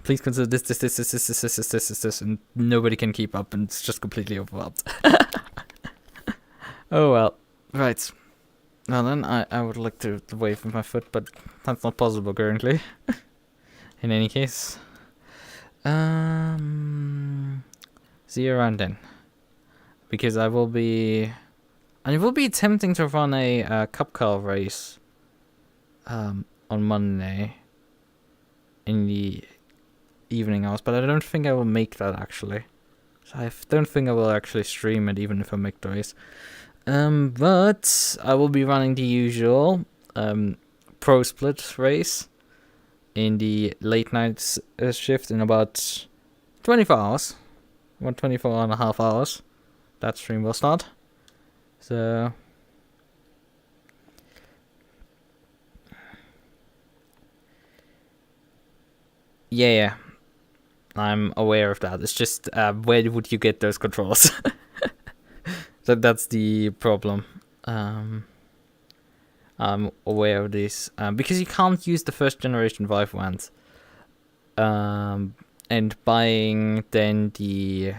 S1: Please consider this, and nobody can keep up, and it's just completely overwhelmed. Oh well. Right. Well then, I would like to wave with my foot, but that's not possible currently. In any case, see you around then, because I will be, and it will be tempting to run a cup car race on Monday in the evening hours, but I don't think I will make that actually. So I don't think I will actually stream it, even if I make the race. But I will be running the usual pro split race in the late night shift in about 24 hours. About 24 and a half hours. That stream will start. So yeah, I'm aware of that. It's just where would you get those controls? So that's the problem. I'm aware of this because you can't use the first generation Vive ones. And buying then the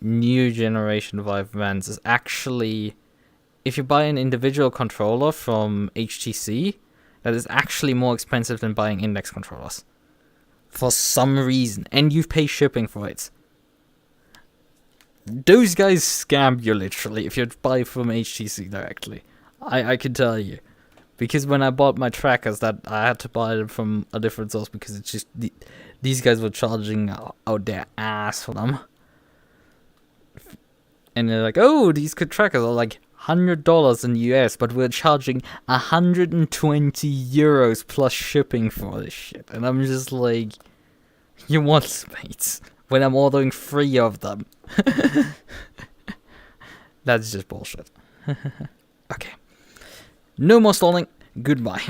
S1: new generation Vive vans is actually, if you buy an individual controller from HTC, that is actually more expensive than buying index controllers. For some reason. And you pay shipping for it. Those guys scam you literally if you buy from HTC directly. I can tell you. Because when I bought my trackers, that I had to buy them from a different source because it's just these guys were charging out their ass for them. And they're like, oh, these good trackers are like $100 in the US, but we're charging 120 euros plus shipping for this shit. And I'm just like, you want space when I'm ordering 3 of them. That's just bullshit. Okay. No more stalling. Goodbye.